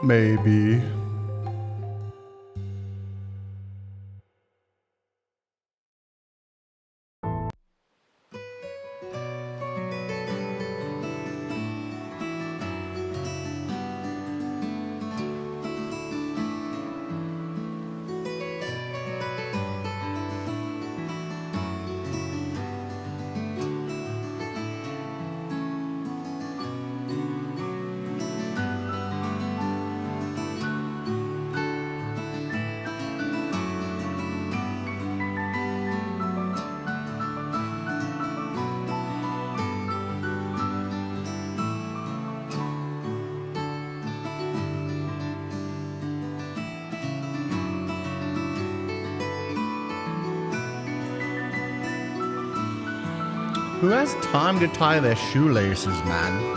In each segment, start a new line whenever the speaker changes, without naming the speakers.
Maybe. Who has time to tie their shoelaces, man?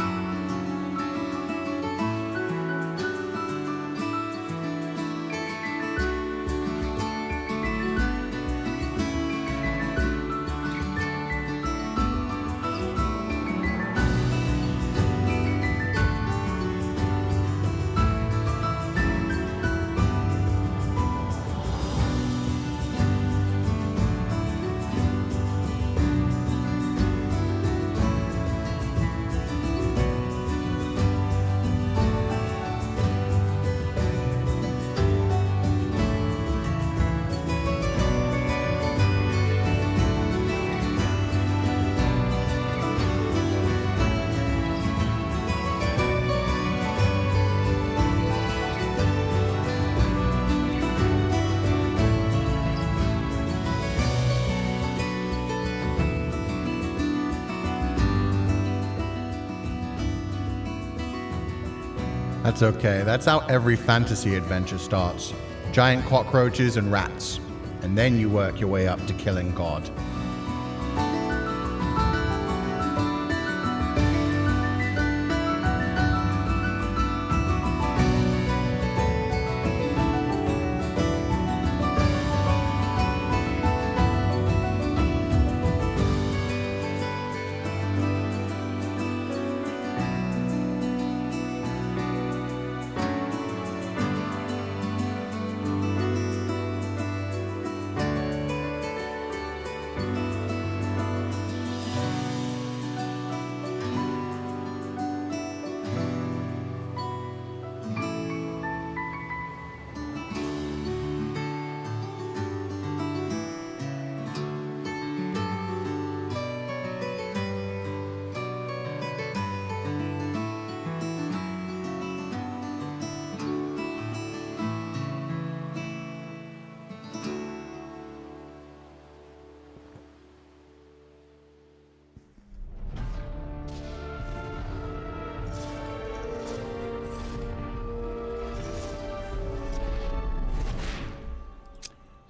That's okay. That's how every fantasy adventure starts. Giant cockroaches and rats. And then you work your way up to killing God.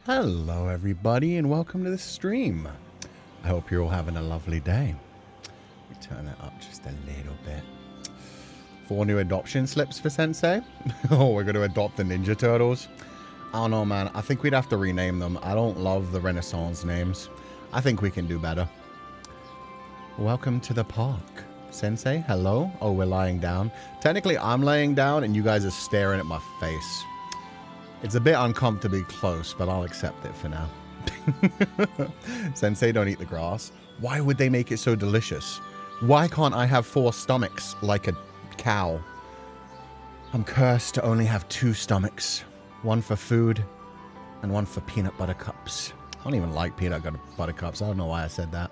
Hello everybody and welcome to the stream. I hope you're all having a lovely day. Let me turn that up just a little bit. 4 new adoption slips for Sensei. Oh, we're going to adopt the Ninja Turtles. I don't know, man. I think we'd have to rename them. I don't love the Renaissance names. I think we can do better. Welcome to the park. Sensei, hello. Oh, we're lying down. Technically, I'm laying down and you guys are staring at my face. It's a bit uncomfortably close, but I'll accept it for now. Sensei, don't eat the grass. Why would they make it so delicious? Why can't I have 4 stomachs like a cow? I'm cursed to only have 2 stomachs. One for food and one for peanut butter cups. I don't even like peanut butter cups. I don't know why I said that.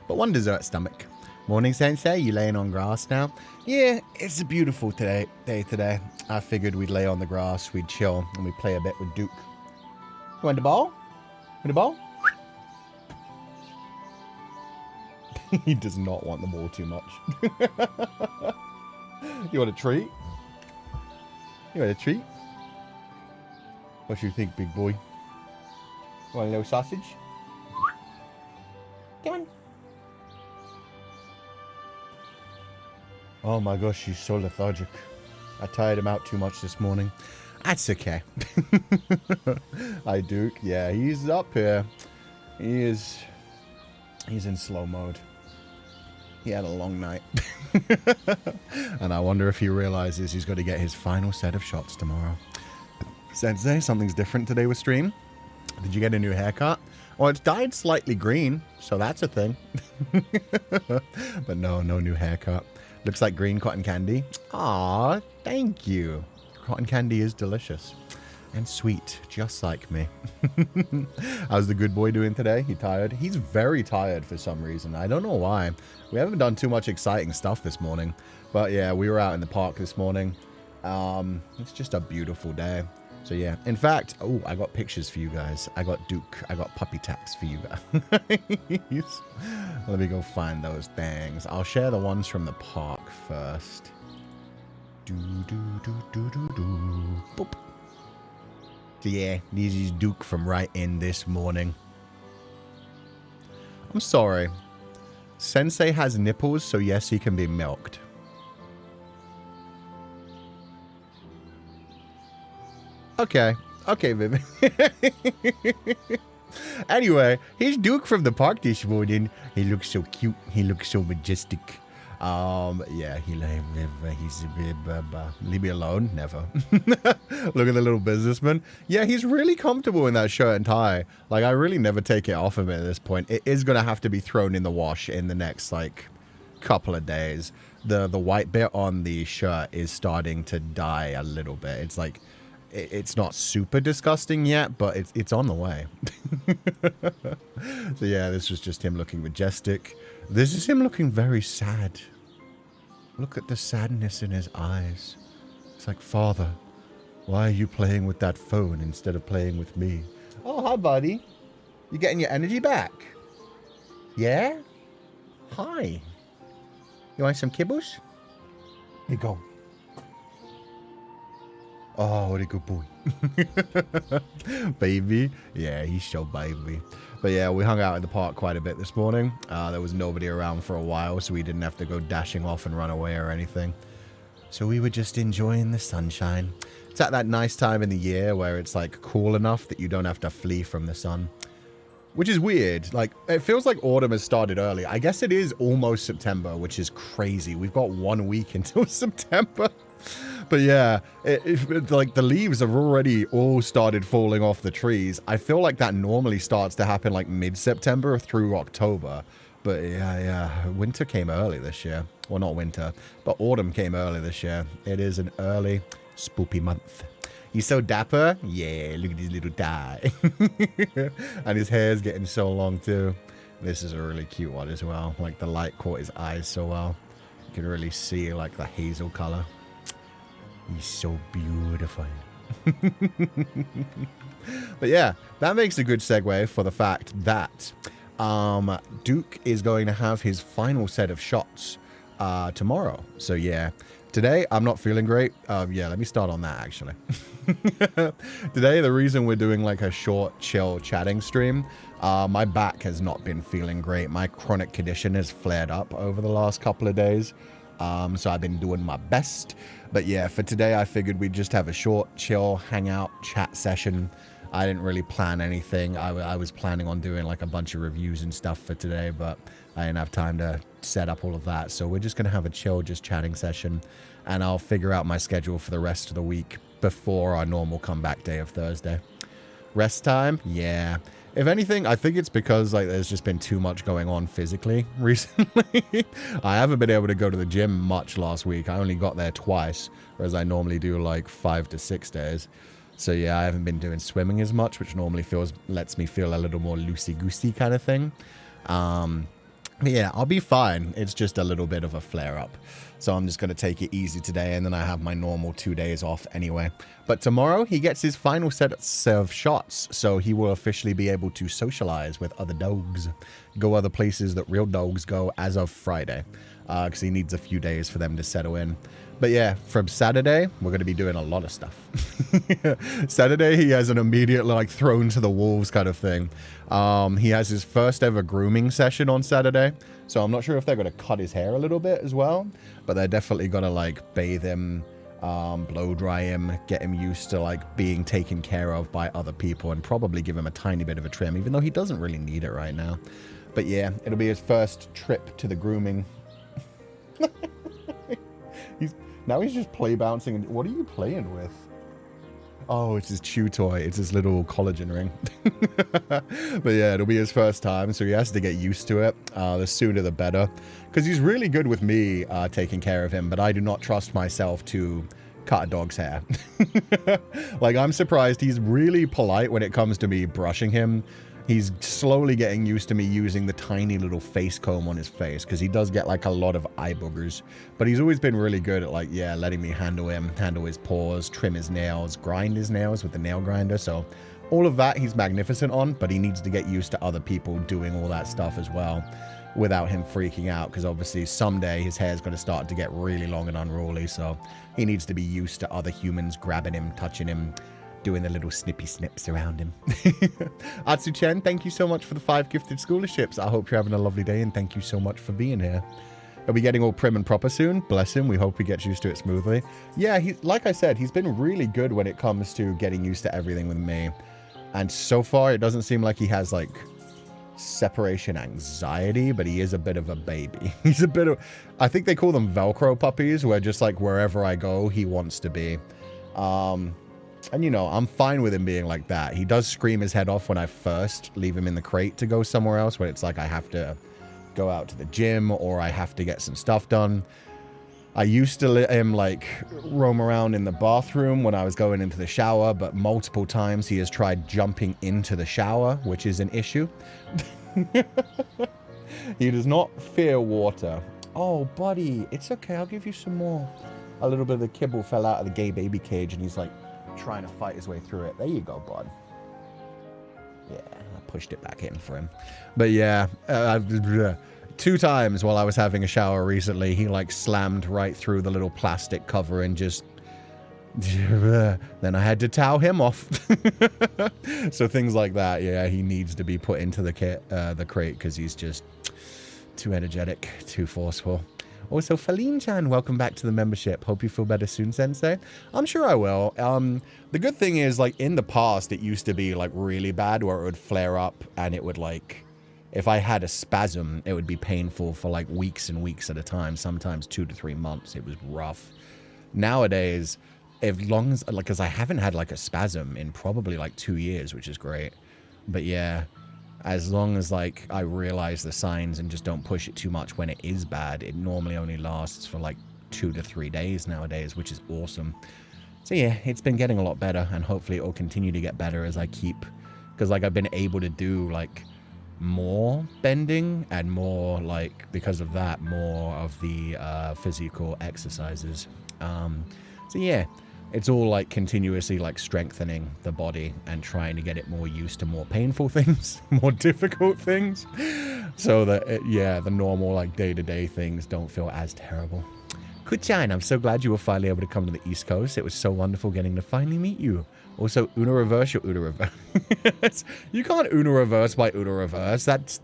But one dessert stomach. Morning, Sensei. You laying on grass now? Yeah, it's a beautiful day today. I figured we'd lay on the grass, we'd chill, and we'd play a bit with Duke. You want the ball? Want the ball? He does not want the ball too much. You want a treat? You want a treat? What do you think, big boy? Want a little sausage? Come on. Oh my gosh, he's so lethargic. I tired him out too much this morning. That's okay. Hi, Duke. Yeah, he's up here. He's in slow mode. He had a long night. And I wonder if he realizes he's got to get his final set of shots tomorrow. Sensei, something's different today with stream. Did you get a new haircut? Well, it's dyed slightly green, so that's a thing. But no new haircut. Looks like green cotton candy. Aw, thank you. Cotton candy is delicious. And sweet, just like me. How's the good boy doing today? He tired? He's very tired for some reason. I don't know why. We haven't done too much exciting stuff this morning. But yeah, we were out in the park this morning. It's just a beautiful day. So yeah, in fact, oh, I got pictures for you guys. I got Duke. I got puppy tags for you guys. Let me go find those things. I'll share the ones from the park first. Boop. So yeah, this is Duke from right in this morning. I'm sorry. Sensei has nipples, so yes, he can be milked. Okay. Okay, Vivian. Anyway, here's Duke from the park this morning. He looks so cute. He looks so majestic. Yeah, leave me alone. Never. Look at the little businessman. Yeah, he's really comfortable in that shirt and tie. Like, I really never take it off him at this point. It is going to have to be thrown in the wash in the next, like, couple of days. The white bit on the shirt is starting to dye a little bit. It's like, it's not super disgusting yet, but it's on the way. So yeah, this was just him looking majestic. This is him looking very sad. Look at the sadness in his eyes. It's like, Father, why are you playing with that phone instead of playing with me? Oh, hi, buddy. You getting your energy back? Yeah? Hi. You want some kibbles? Here you go. Oh, what a good boy. Baby. Yeah, he's so baby. But yeah, we hung out in the park quite a bit this morning. There was nobody around for a while, so we didn't have to go dashing off and run away or anything. So we were just enjoying the sunshine. It's at that nice time in the year where it's like cool enough that you don't have to flee from the sun. Which is weird. Like, it feels like autumn has started early. I guess it is almost September, which is crazy. We've got 1 week until September. But yeah, like the leaves have already all started falling off the trees. I feel like that normally starts to happen like mid-September through October. But yeah, winter came early this year. Well, not winter, but autumn came early this year. It is an early spoopy month. He's so dapper. Yeah, look at his little tie. And his hair's getting so long too. This is a really cute one as well. Like the light caught his eyes so well. You can really see like the hazel color. He's so beautiful. But yeah, that makes a good segue for the fact that Duke is going to have his final set of shots tomorrow. So yeah, today I'm not feeling great. Yeah, let me start on that actually. Today, the reason we're doing like a short, chill chatting stream, my back has not been feeling great. My chronic condition has flared up over the last couple of days. So I've been doing my best. But yeah, for today, I figured we'd just have a short, chill, hangout, chat session. I didn't really plan anything. I was planning on doing like a bunch of reviews and stuff for today, but I didn't have time to set up all of that. So we're just going to have a chill, just chatting session. And I'll figure out my schedule for the rest of the week before our normal comeback day of Thursday. Rest time? Yeah. If anything, I think it's because like there's just been too much going on physically recently. I haven't been able to go to the gym much last week. I only got there twice, whereas I normally do like 5 to 6 days. So yeah, I haven't been doing swimming as much, which normally lets me feel a little more loosey-goosey kind of thing. Yeah, I'll be fine. It's just a little bit of a flare-up. So I'm just going to take it easy today, and then I have my normal 2 days off anyway. But tomorrow, he gets his final set of shots, so he will officially be able to socialize with other dogs, go other places that real dogs go as of Friday, because he needs a few days for them to settle in. But yeah, from Saturday, we're going to be doing a lot of stuff. Saturday, he has an immediate, like, thrown to the wolves kind of thing. He has his first ever grooming session on Saturday. So I'm not sure if they're going to cut his hair a little bit as well. But they're definitely going to, like, bathe him, blow dry him, get him used to, like, being taken care of by other people. And probably give him a tiny bit of a trim, even though he doesn't really need it right now. But yeah, it'll be his first trip to the grooming. Now he's just play bouncing. What are you playing with? Oh, it's his chew toy. It's his little collagen ring. But yeah, it'll be his first time, so he has to get used to it. The sooner the better. Because he's really good with me taking care of him, but I do not trust myself to cut a dog's hair. Like, I'm surprised he's really polite when it comes to me brushing him. He's slowly getting used to me using the tiny little face comb on his face, because he does get like a lot of eye boogers. But he's always been really good at, like, yeah, letting me handle him, handle his paws, trim his nails, grind his nails with the nail grinder. So all of that he's magnificent on, but he needs to get used to other people doing all that stuff as well without him freaking out, because obviously someday his hair is going to start to get really long and unruly. So he needs to be used to other humans grabbing him, touching him, doing the little snippy snips around him. Atsu-chen, thank you so much for the 5 gifted scholarships. I hope you're having a lovely day, and thank you so much for being here. He'll be getting all prim and proper soon. Bless him. We hope he gets used to it smoothly. Yeah, like I said, he's been really good when it comes to getting used to everything with me. And so far, it doesn't seem like he has, like, separation anxiety, but he is a bit of a baby. He's a bit of... I think they call them Velcro puppies, where just, like, wherever I go, he wants to be. And, you know, I'm fine with him being like that. He does scream his head off when I first leave him in the crate to go somewhere else, when it's like I have to go out to the gym or I have to get some stuff done. I used to let him, like, roam around in the bathroom when I was going into the shower, but multiple times he has tried jumping into the shower, which is an issue. He does not fear water. Oh, buddy, it's okay. I'll give you some more. A little bit of the kibble fell out of the gay baby cage, and he's, like, trying to fight his way through it. There you go, bud. Yeah, I pushed it back in for him. But yeah, 2 times while I was having a shower recently, he, like, slammed right through the little plastic cover and just... Then I had to towel him off. So things like that, yeah, he needs to be put into the crate, because he's just too energetic, too forceful. Also, Féileacán, welcome back to the membership. Hope you feel better soon, Sensei. I'm sure I will. The good thing is, like, in the past, it used to be, like, really bad, where it would flare up, and it would, like, if I had a spasm, it would be painful for, like, weeks and weeks at a time, sometimes 2 to 3 months. It was rough. Nowadays, as long as, like, because I haven't had, like, a spasm in probably, like, 2 years, which is great. But yeah, as long as, like, I realize the signs and just don't push it too much when it is bad, it normally only lasts for, like, 2 to 3 days nowadays, which is awesome. So yeah, it's been getting a lot better, and hopefully it will continue to get better as I keep, because, like, I've been able to do, like, more bending and more, like, because of that, more of the physical exercises. So yeah, it's all, like, continuously, like, strengthening the body and trying to get it more used to more painful things, more difficult things, so that, yeah, the normal, like, day-to-day things don't feel as terrible. Kuchan, I'm so glad you were finally able to come to the East Coast. It was so wonderful getting to finally meet you. Also, Uno reverse your Uno reverse. You can't Uno reverse by Uno reverse. That's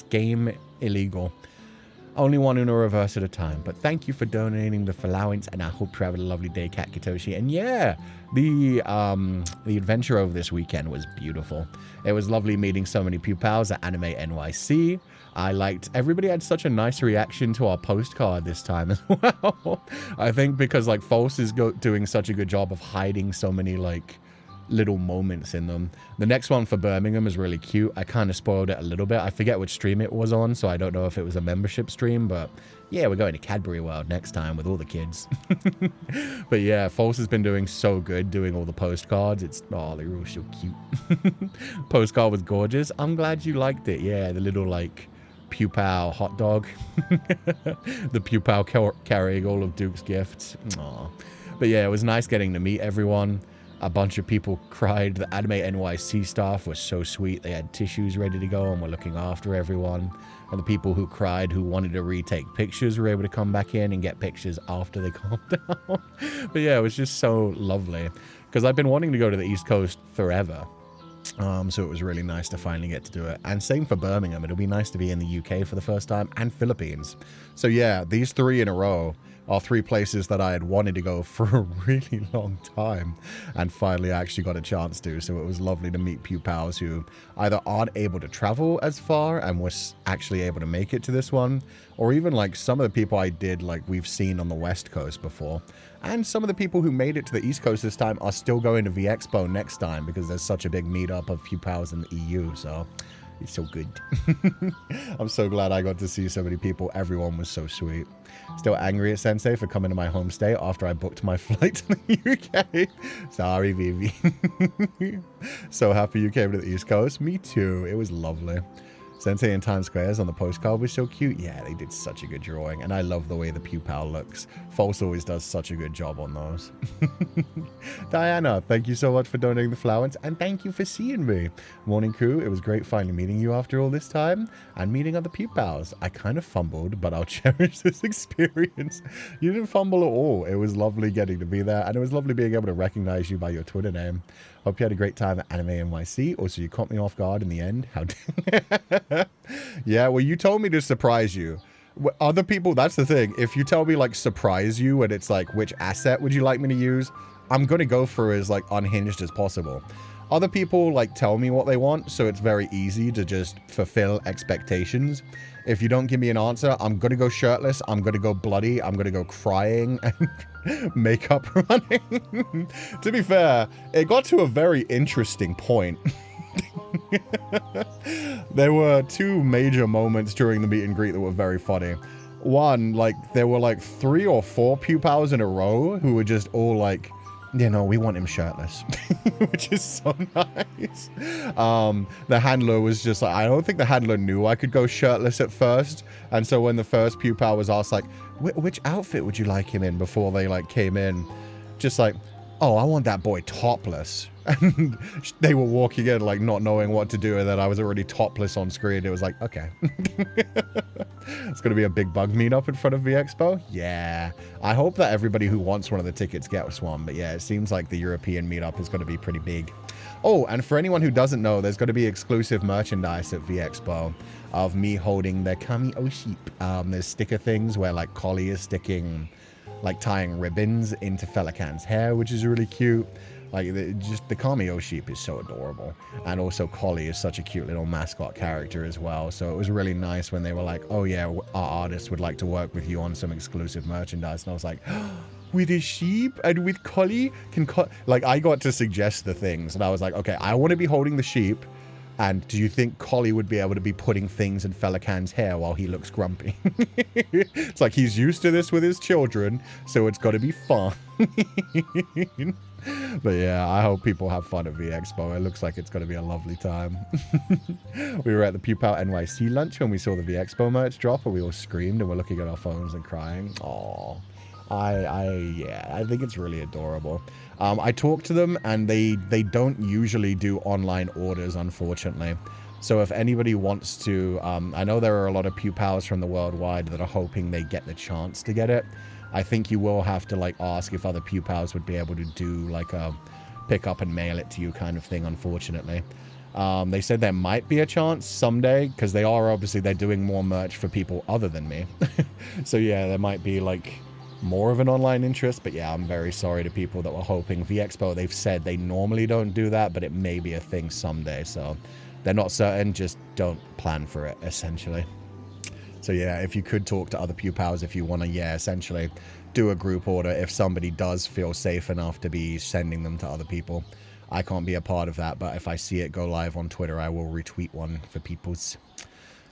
game illegal. Only one Uno reverse at a time. But thank you for donating the allowance, and I hope you're having a lovely day, Cat Katoshi. And yeah, the adventure over this weekend was beautiful. It was lovely meeting so many pupils at Anime NYC. I liked, everybody had such a nice reaction to our postcard this time as well. I think because, like, False is doing such a good job of hiding so many, like, little moments in them. The next one for Birmingham is really cute. I kind of spoiled it a little bit. I forget which stream it was on, so I don't know if it was a membership stream, but yeah, we're going to Cadbury World next time with all the kids. But yeah, False has been doing so good doing all the postcards. It's, oh, they're all so cute. Postcard was gorgeous. I'm glad you liked it. Yeah, the little, like, Pupal hot dog. The Pupal carrying all of Duke's gifts. Aww. But yeah, it was nice getting to meet everyone. A bunch of people cried. The Anime NYC staff was so sweet. They had tissues ready to go and were looking after everyone. And the people who cried, who wanted to retake pictures, were able to come back in and get pictures after they calmed down. But yeah, it was just so lovely. Because I've been wanting to go to the East Coast forever. So it was really nice to finally get to do it. And same for Birmingham. It'll be nice to be in the UK for the first time, and Philippines. So yeah, these 3 in a row are 3 places that I had wanted to go for a really long time and finally actually got a chance to. So it was lovely to meet Pupals who either aren't able to travel as far and was actually able to make it to this one, or even like some of the people I did like we've seen on the West Coast before. And some of the people who made it to the East Coast this time are still going to V-Expo next time because there's such a big meetup of Pupals in the EU. So it's so good. I'm so glad I got to see so many people. Everyone was so sweet. Still angry at Sensei for coming to my home state after I booked my flight to the UK. Sorry, Vivi. So happy you came to the East Coast. Me too. It was lovely. Sensei in Times Squares on the postcard was so cute. Yeah, they did such a good drawing. And I love the way the Pupal looks. False always does such a good job on those. Diana, thank you so much for donating the flowers. And thank you for seeing me. Morning crew, it was great finally meeting you after all this time. And meeting other Pupals. I kind of fumbled, but I'll cherish this experience. You didn't fumble at all. It was lovely getting to be there. And it was lovely being able to recognize you by your Twitter name. Hope you had a great time at Anime NYC. Also, you caught me off guard in the end. How yeah, well, you told me to surprise you. Other people, that's the thing. If you tell me, like, surprise you and it's like, which asset would you like me to use? I'm going to go for as, like, unhinged as possible. Other people, like, tell me what they want, so it's very easy to just fulfill expectations. If you don't give me an answer, I'm going to go shirtless. I'm going to go bloody. I'm going to go crying and makeup running. To be fair, it got to a very interesting point. There were 2 major moments during the meet and greet that were very funny. One, like, there were like 3 or 4 Pupals in a row who were just all like, you know, we want him shirtless, which is so nice. The handler was just like, I don't think the handler knew I could go shirtless at first. And so when the first Pupal was asked, like, which outfit would you like him in before they, like, came in? Just like, oh, I want that boy topless. And they were walking in, like, not knowing what to do. And then I was already topless on screen. It was like, okay. It's going to be a big bug meetup in front of V-Expo. Yeah. I hope that everybody who wants one of the tickets gets one. But yeah, it seems like the European meetup is going to be pretty big. Oh, and for anyone who doesn't know, there's going to be exclusive merchandise at V-Expo of me holding the Kami Oship. There's sticker things where, like, Collie is sticking, like, tying ribbons into Féileacan's hair, which is really cute. Like, just the Cameo sheep is so adorable. And also Collie is such a cute little mascot character as well. So it was really nice when they were like, oh yeah, our artists would like to work with you on some exclusive merchandise. And I was like, with a sheep and with Collie? Like, I got to suggest the things. And I was like, okay, I want to be holding the sheep. And do you think Collie would be able to be putting things in Féileacan's hair while he looks grumpy? It's like he's used to this with his children, so it's got to be fun. But yeah, I hope people have fun at V-Expo. It looks like it's going to be a lovely time. We were at the Pupal NYC lunch when we saw the V-Expo merch drop, and we all screamed and were looking at our phones and crying. Aww. Yeah, I think it's really adorable. I talked to them, and they don't usually do online orders, unfortunately. So if anybody wants to, I know there are a lot of Pupals from the worldwide that are hoping they get the chance to get it. I think you will have to, like, ask if other Pupals would be able to do, like, a pick up and mail it to you kind of thing, unfortunately. They said there might be a chance someday, because they are, obviously, they're doing more merch for people other than me. So yeah, there might be, like, more of an online interest, but yeah, I'm very sorry to people that were hoping. V-Expo, they've said they normally don't do that, but it may be a thing someday, so they're not certain, just don't plan for it, essentially. So yeah, if you could talk to other Pupals if you want to, yeah, essentially do a group order if somebody does feel safe enough to be sending them to other people. I can't be a part of that, but if I see it go live on Twitter, I will retweet one for peoples.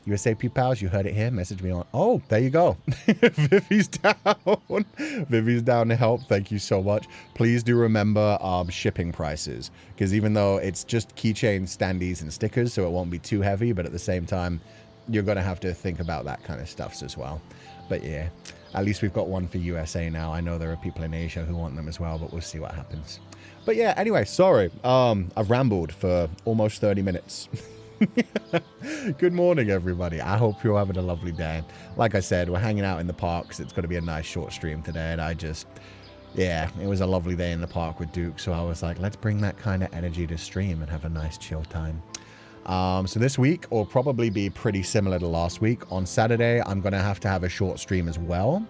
USA Pupals, you heard it here. Message me on. Oh, there you go. Vivi's down. Vivi's down to help. Thank you so much. Please do remember shipping prices, because even though it's just keychains, standees, and stickers, so it won't be too heavy, but at the same time, you're going to have to think about that kind of stuff as well. But yeah, at least we've got one for USA now. I know there are people in Asia who want them as well, but we'll see what happens. But yeah, anyway, sorry. I've rambled for almost 30 minutes. Good morning, everybody. I hope you're having a lovely day. Like I said, we're hanging out in the parks. It's going to be a nice short stream today, and yeah, it was a lovely day in the park with Duke, so I was like, let's bring that kind of energy to stream and have a nice chill time. So this week will probably be pretty similar to last week. On Saturday, I'm going to have a short stream as well,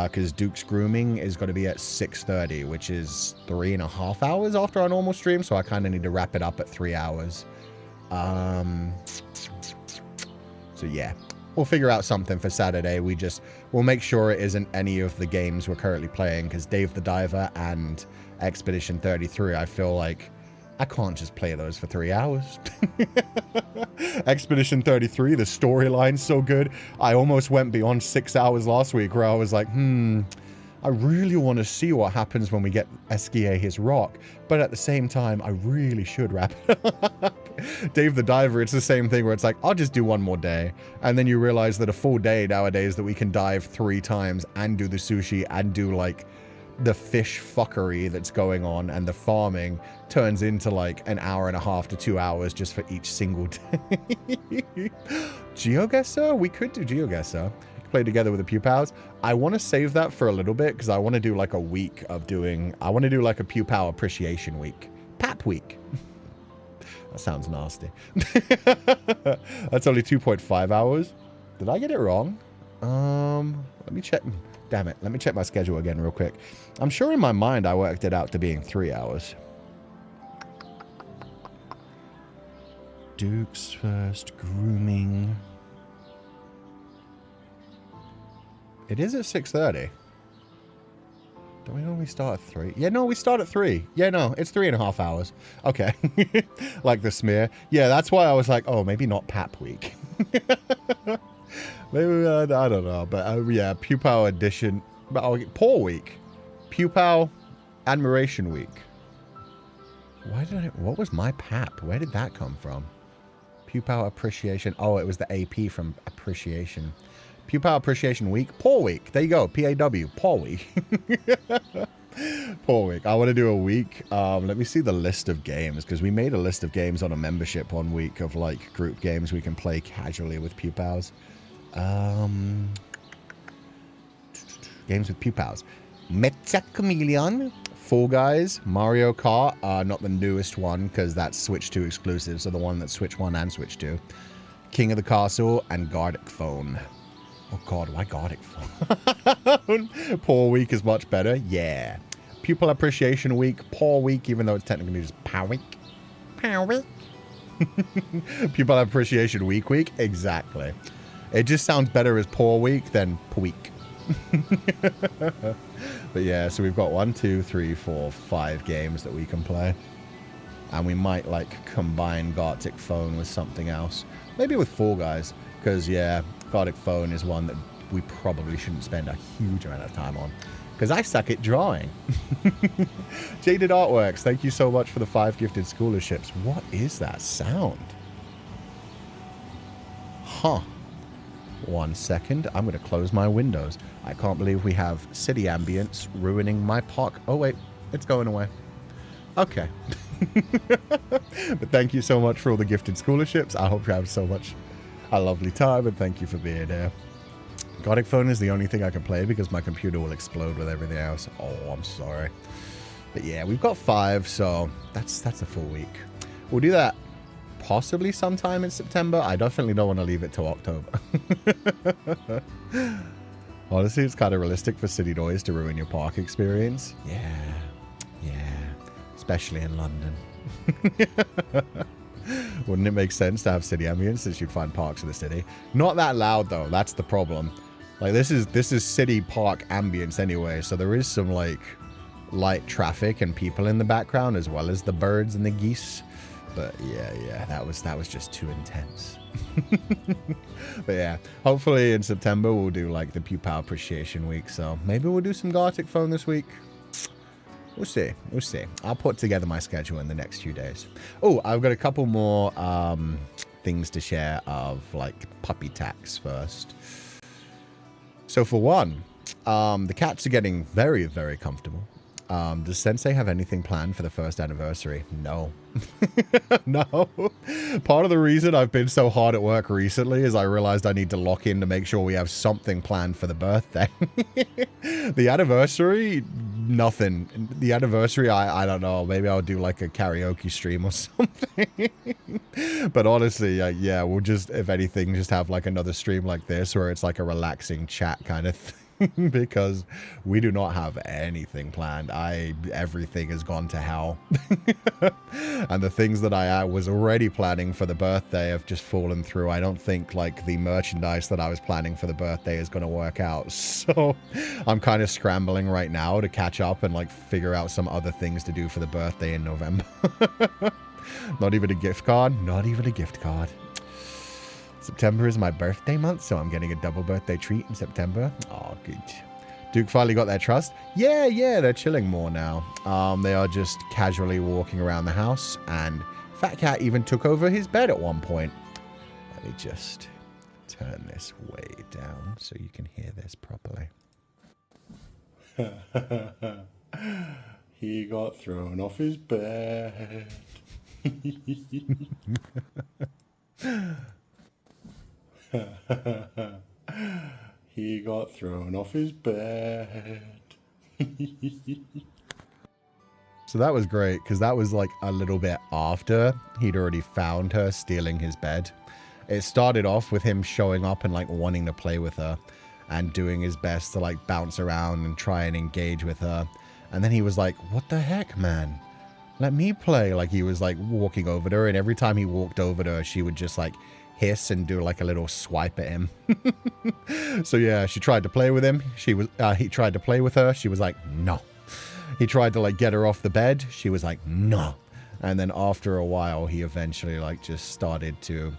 because Duke's grooming is going to be at 6:30, which is 3.5 hours after our normal stream, so I kind of need to wrap it up at 3 hours. So yeah, we'll figure out something for Saturday. We'll make sure it isn't any of the games we're currently playing, because Dave the Diver and Expedition 33, I feel like I can't just play those for 3 hours. Expedition 33, the storyline's so good. I almost went beyond 6 hours last week, where I was like, I really want to see what happens when we get Esquia his rock, but at the same time, I really should wrap it up. Dave the Diver, it's the same thing where it's like, I'll just do one more day. And then you realize that a full day nowadays that we can dive 3 times and do the sushi and do like the fish fuckery that's going on and the farming turns into like an hour and a half to 2 hours just for each single day. GeoGuessr? We could do GeoGuessr. Play together with the Pupals. I want to save that for a little bit because I want to do like a week of doing, I want to do like a Pupal appreciation week. Pap week. That sounds nasty. That's only 2.5 hours. Did I get it wrong? Let me check. Damn it. Let me check my schedule again real quick. I'm sure in my mind I worked it out to being 3 hours. Duke's first grooming. It is at 6:30. Don't we normally start at 3? Yeah, no, we start at 3. Yeah, no, it's 3.5 hours. Okay. Like the smear. Yeah, that's why I was like, oh, maybe not Pap Week. Maybe, I don't know. But yeah, Pupal Edition. Paw Week. Pupal Admiration Week. What was my Pap? Where did that come from? Pupal Appreciation. Oh, it was the AP from Appreciation. Pupal Appreciation Week. Paw Week. There you go. P-A-W. Paw Week. Paw Week. I want to do a week. Let me see the list of games, because we made a list of games on a membership 1 week of like group games we can play casually with Pupals. Games with Pupals. Mecha Chameleon. Fall Guys. Mario Kart. Not the newest one, because that's Switch 2 exclusive, so the one that's Switch 1 and Switch 2. King of the Castle and Gardic Phone. Oh god, why Gardic Phone? Paw Week is much better. Yeah. Pupil Appreciation Week. Paw Week, even though it's technically just Pow Week. Pow Week. Pupil Appreciation Week. Exactly. It just sounds better as Paw Week than Week. But yeah, so we've got 1, 2, 3, 4, 5 games that we can play. And we might like combine Gartic Phone with something else. Maybe with Fall Guys. Because yeah, Gartic Phone is one that we probably shouldn't spend a huge amount of time on. Because I suck at drawing. Jaded Artworks, thank you so much for the 5 gifted scholarships. What is that sound? Huh. 1 second. I'm going to close my windows. I can't believe we have city ambience ruining my park. Oh, wait. It's going away. Okay. But thank you so much for all the gifted scholarships. I hope you have a lovely time, and thank you for being here. Gartic Phone is the only thing I can play because my computer will explode with everything else. Oh, I'm sorry. But yeah, we've got 5, so that's a full week. We'll do that possibly sometime in September. I definitely don't want to leave it till October. Honestly, it's kind of realistic for city noise to ruin your park experience. Yeah. Especially in London. Wouldn't it make sense to have city ambience since you'd find parks in the city? Not that loud though, that's the problem. Like this is city park ambience anyway, so there is some like light traffic and people in the background as well as the birds and the geese. But yeah, that was just too intense. But yeah, hopefully in September we'll do like the Pupal Appreciation Week, so maybe we'll do some Gartic Phone this week. We'll see. I'll put together my schedule in the next few days. Oh, I've got a couple more things to share of like puppy tax first. So for one, the cats are getting very, very comfortable. Does Sensei have anything planned for the first anniversary? No. No. Part of the reason I've been so hard at work recently is I realized I need to lock in to make sure we have something planned for the birthday. The anniversary, nothing. The anniversary, I don't know. Maybe I'll do like a karaoke stream or something. But honestly, yeah, we'll just, if anything, just have like another stream like this where it's like a relaxing chat kind of thing. Because we do not have anything planned. Everything has gone to hell. And the things that I was already planning for the birthday have just fallen through. I don't think like the merchandise that I was planning for the birthday is going to work out. So I'm kind of scrambling right now to catch up and like figure out some other things to do for the birthday in November. Not even a gift card. Not even a gift card. September is my birthday month, so I'm getting a double birthday treat in September. Oh, good. Duke finally got their trust. Yeah, they're chilling more now. They are just casually walking around the house, and Fat Cat even took over his bed at one point. Let me just turn this way down so you can hear this properly. He got thrown off his bed. He got thrown off his bed. So that was great, because that was like a little bit after he'd already found her stealing his bed. It started off with him showing up and like wanting to play with her and doing his best to like bounce around and try and engage with her. And then he was like, what the heck, man? Let me play. Like he was like walking over to her, and every time he walked over to her, she would just like hiss and do like a little swipe at him. So yeah, she tried to play with him. He tried to play with her. She was like, no. He tried to like get her off the bed. She was like, no. And then after a while, he eventually like just started to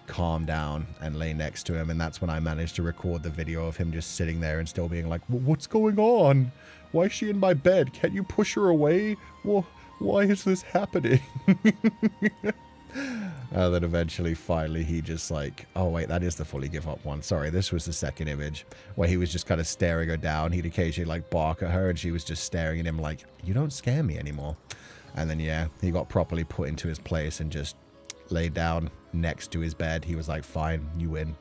calm down and lay next to him. And that's when I managed to record the video of him just sitting there and still being like, what's going on? Why is she in my bed? Can't you push her away? Why is this happening? Then eventually, finally, he just like, oh wait, that is the fully give up one. Sorry, this was the second image where he was just kind of staring her down. He'd occasionally like bark at her and she was just staring at him like, you don't scare me anymore. And then, yeah, he got properly put into his place and just laid down next to his bed. He was like, fine, you win.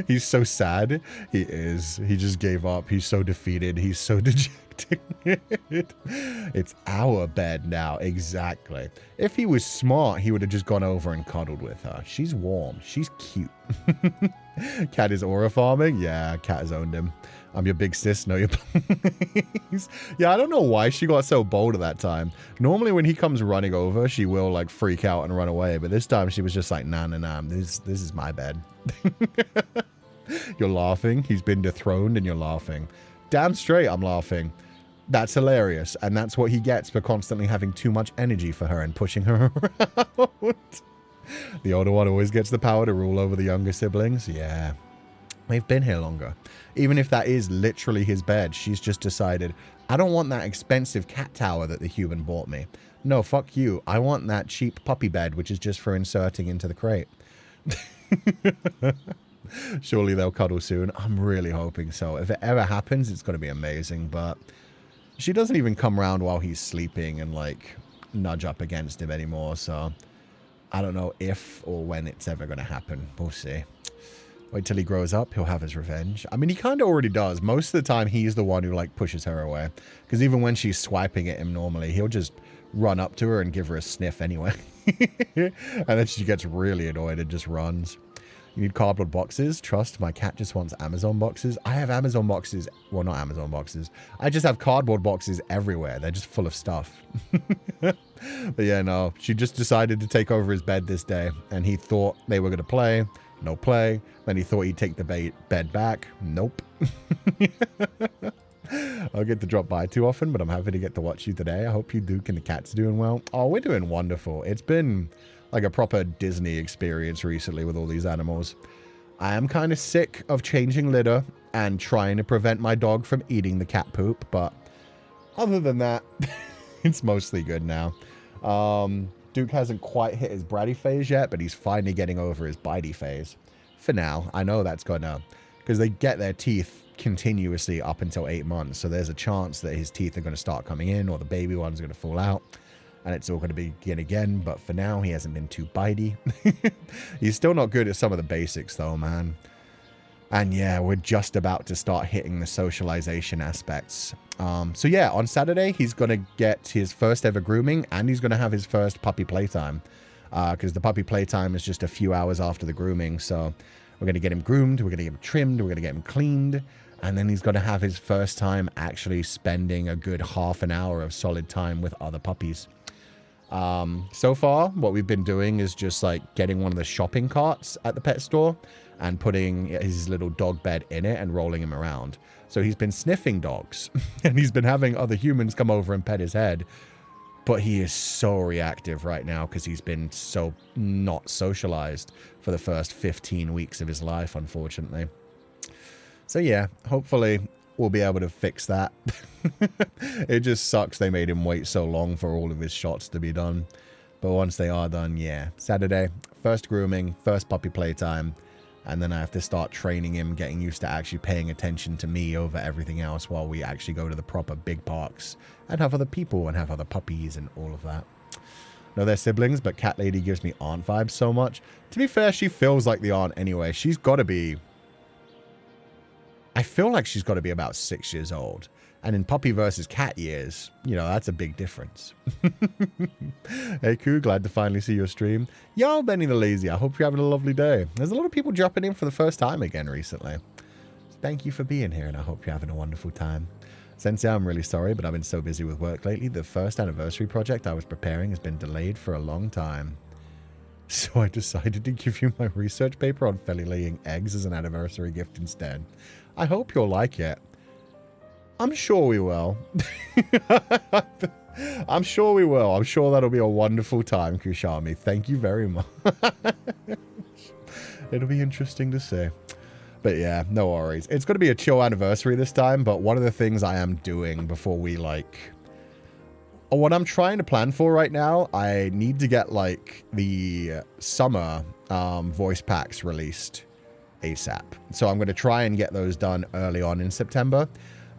He's so sad. He is. He just gave up. He's so defeated. He's so dejected. It's our bed now. Exactly. If he was smart, he would have just gone over and cuddled with her. She's warm. She's cute. Cat is aura farming. Yeah, Cat has owned him. I'm your big sis. No, your please. Yeah, I don't know why she got so bold at that time. Normally when he comes running over, she will like freak out and run away. But this time she was just like, nah. This is my bed. You're laughing. He's been dethroned and you're laughing. Damn straight I'm laughing. That's hilarious. And that's what he gets for constantly having too much energy for her and pushing her around. The older one always gets the power to rule over the younger siblings. Yeah. They've been here longer. Even if that is literally his bed, she's just decided, I don't want that expensive cat tower that the human bought me. No, fuck you. I want that cheap puppy bed, which is just for inserting into the crate. Surely they'll cuddle soon. I'm really hoping so. If it ever happens, it's going to be amazing. But she doesn't even come around while he's sleeping and like nudge up against him anymore. So I don't know if or when it's ever going to happen. We'll see. Wait till he grows up. He'll have his revenge. I mean, he kind of already does. Most of the time, he's the one who like pushes her away. Because even when she's swiping at him normally, he'll just run up to her and give her a sniff anyway. And then she gets really annoyed and just runs. You need cardboard boxes. Trust, my cat just wants Amazon boxes. I have Amazon boxes. Well, not Amazon boxes. I just have cardboard boxes everywhere. They're just full of stuff. But yeah, no. She just decided to take over his bed this day. And he thought they were going to play. No play. Then he thought he'd take the bed back. Nope. I'll get to drop by too often, but I'm happy to get to watch you today. I hope you, Duke, and the cat's doing well. Oh, we're doing wonderful. It's been like a proper Disney experience recently with all these animals. I am kind of sick of changing litter and trying to prevent my dog from eating the cat poop, but other than that, it's mostly good now. Duke hasn't quite hit his bratty phase yet, but he's finally getting over his bitey phase. For now, I know that's gonna, because they get their teeth continuously up until 8 months, so there's a chance that his teeth are going to start coming in, or the baby one's going to fall out, and it's all going to begin again. But for now, he hasn't been too bitey. He's still not good at some of the basics, though, man. And yeah, we're just about to start hitting the socialization aspects. So yeah, on Saturday, he's going to get his first ever grooming, and he's going to have his first puppy playtime. Because the puppy playtime is just a few hours after the grooming. So we're going to get him groomed, we're going to get him trimmed, we're going to get him cleaned. And then he's going to have his first time actually spending a good half an hour of solid time with other puppies. So far, what we've been doing is just like getting one of the shopping carts at the pet store and putting his little dog bed in it and rolling him around. So he's been sniffing dogs and he's been having other humans come over and pet his head. But he is so reactive right now because he's been so not socialized for the first 15 weeks of his life, unfortunately. So yeah, hopefully we'll be able to fix that. It just sucks they made him wait so long for all of his shots to be done. But once they are done, yeah. Saturday, first grooming, first puppy playtime. And then I have to start training him, getting used to actually paying attention to me over everything else while we actually go to the proper big parks and have other people and have other puppies and all of that. No, they're siblings, but Cat Lady gives me aunt vibes so much. To be fair, she feels like the aunt anyway. She's got to be... I feel like she's got to be about 6 years old. And in puppy versus cat years, you know, that's a big difference. Hey, Coo, glad to finally see your stream. Yo, Benny the Lazy, I hope you're having a lovely day. There's a lot of people dropping in for the first time again recently. Thank you for being here, and I hope you're having a wonderful time. Sensei, I'm really sorry, but I've been so busy with work lately. The first anniversary project I was preparing has been delayed for a long time. So I decided to give you my research paper on Feli laying eggs as an anniversary gift instead. I hope you'll like it. I'm sure we will. I'm sure we will. I'm sure that'll be a wonderful time, Kushami. Thank you very much. It'll be interesting to see. But yeah, no worries. It's going to be a chill anniversary this time, but one of the things I am doing before we, like... What I'm trying to plan for right now, I need to get, like, the summer voice packs released ASAP. So I'm going to try and get those done early on in September.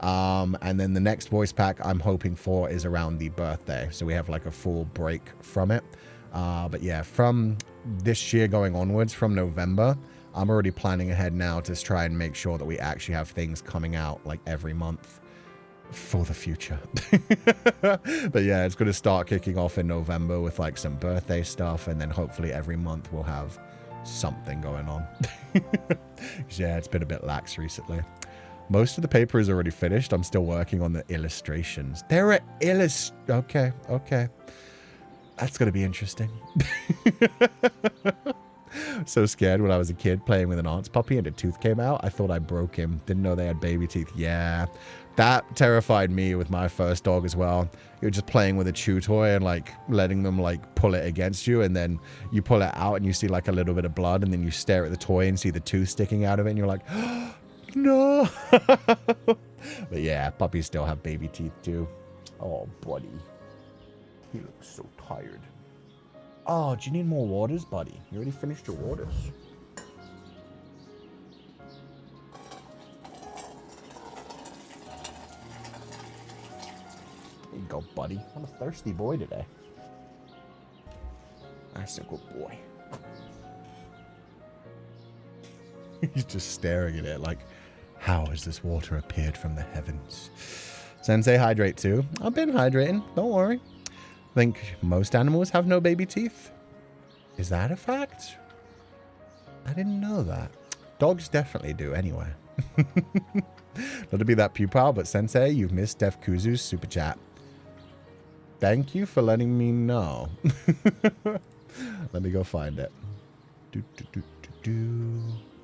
And then the next voice pack I'm hoping for is around the birthday. So we have like a full break from it. But yeah, from this year going onwards, from November, I'm already planning ahead now to try and make sure that we actually have things coming out like every month for the future. But yeah, it's going to start kicking off in November with like some birthday stuff. And then hopefully every month we'll have something going on. Yeah, it's been a bit lax recently. Most of the paper is already finished. I'm still working on the illustrations. There are okay. That's going to be interesting. So scared when I was a kid playing with an aunt's puppy and a tooth came out. I thought I broke him. Didn't know they had baby teeth. Yeah, that terrified me with my first dog as well. You're just playing with a chew toy and like letting them like pull it against you, and then you pull it out and you see like a little bit of blood, and then you stare at the toy and see the tooth sticking out of it, and you're like, oh, no. But yeah, puppies still have baby teeth too. Oh, buddy. He looks so tired. Oh, do you need more waters, buddy? You already finished your waters. There you go, buddy. I'm a thirsty boy today. That's a good boy. He's just staring at it like, how has this water appeared from the heavens? Sensei, hydrate too. I've been hydrating. Don't worry. I think most animals have no baby teeth. Is that a fact? I didn't know that. Dogs definitely do anyway. Not to be that pupil, but Sensei, you've missed Def Kuzu's super chat. Thank you for letting me know. Let me go find it.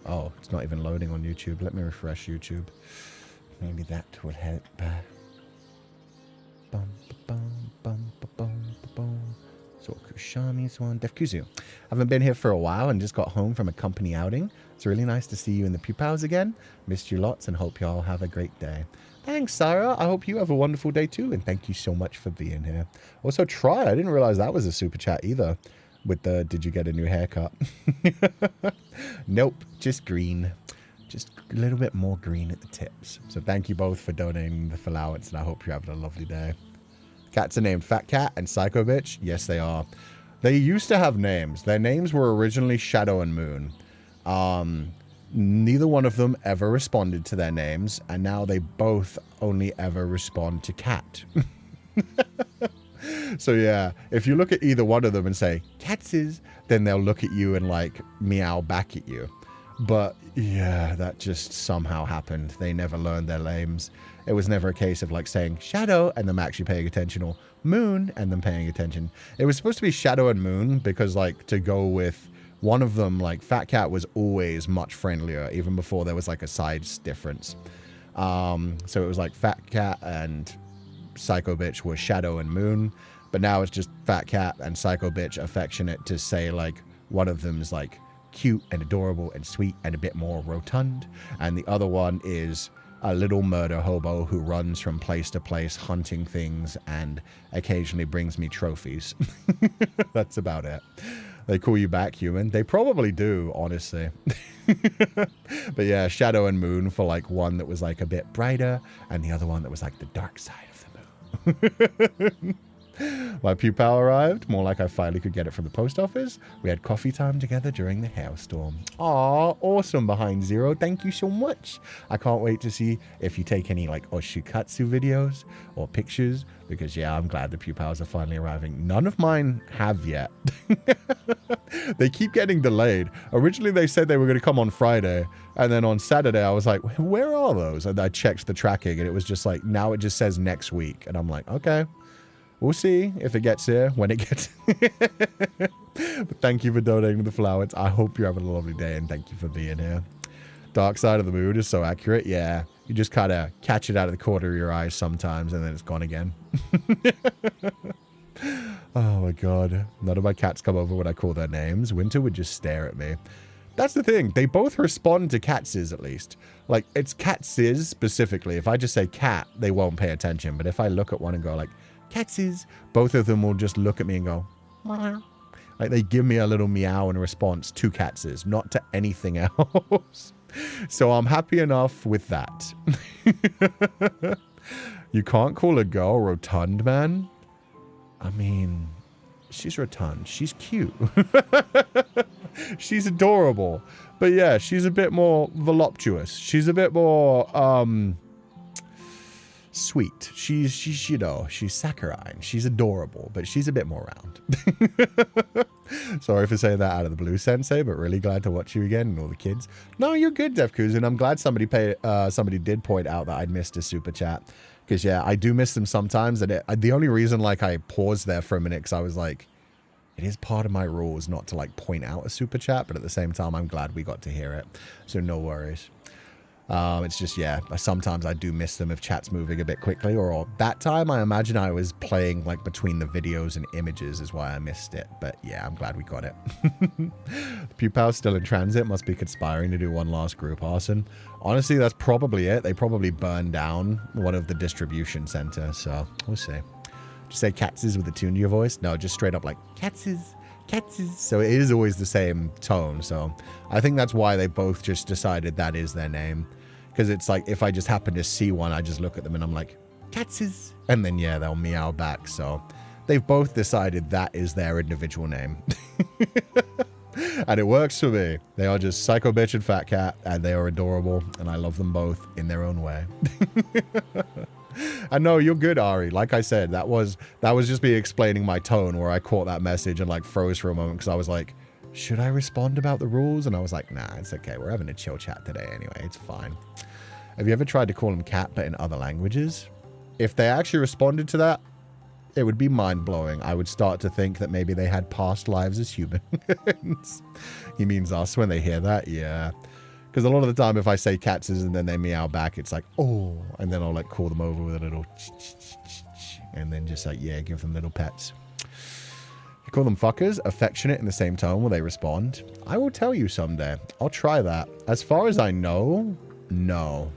Oh, it's not even loading on YouTube. Let me refresh YouTube. Maybe that will help. So Kushami's one. Def Kuzu. Haven't been here for a while and just got home from a company outing. It's really nice to see you in the pupils again. Missed you lots and hope y'all have a great day. Thanks, Sarah. I hope you have a wonderful day too, and thank you so much for being here. Also, Try. I didn't realize that was a super chat either. With the, did you get a new haircut? Nope, just green. Just a little bit more green at the tips. So thank you both for donating the allowance, and I hope you're having a lovely day. Cats are named Fat Cat and Psycho Bitch. Yes, they are. They used to have names. Their names were originally Shadow and Moon. Neither one of them ever responded to their names, and now they both only ever respond to Cat. So yeah, if you look at either one of them and say, Catses, then they'll look at you and like meow back at you. But yeah, that just somehow happened. They never learned their names. It was never a case of like saying Shadow and them actually paying attention, or Moon and them paying attention. It was supposed to be Shadow and Moon because like to go with one of them, like Fat Cat was always much friendlier, even before there was like a size difference. So it was like Fat Cat and Psycho Bitch were Shadow and Moon, but now it's just Fat Cat and Psycho Bitch affectionate to say like one of them is like cute and adorable and sweet and a bit more rotund, and the other one is a little murder hobo who runs from place to place hunting things and occasionally brings me trophies. That's about it. They call you back human. They probably do, honestly. But yeah, Shadow and Moon for like one that was like a bit brighter and the other one that was like the dark side of the moon. My Pupal arrived, more like I finally could get it from the post office. We had coffee time together during the hailstorm. Aw, awesome, Behind Zero. Thank you so much. I can't wait to see if you take any like Oshikatsu videos or pictures, because yeah, I'm glad the Pupals are finally arriving. None of mine have yet. They keep getting delayed. Originally they said they were going to come on Friday, and then on Saturday I was like, where are those? And I checked the tracking and it was just like, now it just says next week. And I'm like, okay. We'll see if it gets here, when it gets. But thank you for donating the flowers. I hope you're having a lovely day, and thank you for being here. Dark side of the moon is so accurate. Yeah, you just kind of catch it out of the corner of your eyes sometimes, and then it's gone again. Oh my god. None of my cats come over when I call their names. Winter would just stare at me. That's the thing. They both respond to Catses, at least. Like, it's Catses specifically. If I just say cat, they won't pay attention. But if I look at one and go like, Catses, both of them will just look at me and go, meow. Like they give me a little meow in response to Catses, not to anything else. So I'm happy enough with that. You can't call a girl rotund, man. I mean, she's rotund. She's cute. She's adorable. But yeah, she's a bit more voluptuous. She's a bit more, sweet. She's you know, she's saccharine. She's adorable, but she's a bit more round. Sorry for saying that out of the blue, Sensei, but really glad to watch you again and all the kids. No, you're good, Devkuz, and I'm glad somebody did point out that I'd missed a super chat. Because yeah, I do miss them sometimes, and the only reason like I paused there for a minute because I was like, it is part of my rules not to like point out a super chat, but at the same time, I'm glad we got to hear it. So no worries. It's just, yeah, sometimes I do miss them if chat's moving a bit quickly, or that time I imagine I was playing like between the videos and images is why I missed it. But yeah, I'm glad we got it. The Pupal's still in transit, must be conspiring to do one last group arson. Honestly, that's probably it. They probably burned down one of the distribution centers, so we'll see. Just say Catses with a tune to your voice? No, just straight up like Catses. Catses. So it is always the same tone, so I think that's why they both just decided that is their name. Because it's like, if I just happen to see one, I just look at them and I'm like, Catses. And then, yeah, they'll meow back. So they've both decided that is their individual name. And it works for me. They are just Psycho Bitch and Fat Cat, and they are adorable. And I love them both in their own way. And no, you're good, Ari. Like I said, that was just me explaining my tone where I caught that message and like froze for a moment because I was like, should I respond about the rules? And I was like, nah, it's okay. We're having a chill chat today anyway. It's fine. Have you ever tried to call them cat, but in other languages? If they actually responded to that, it would be mind-blowing. I would start to think that maybe they had past lives as humans. He means us when they hear that? Yeah. Because a lot of the time, if I say Catses and then they meow back, it's like, oh, and then I'll like call them over with a little and then just like, yeah, give them little pets. You call them fuckers, affectionate in the same tone when they respond. I will tell you someday. I'll try that. As far as I know, no.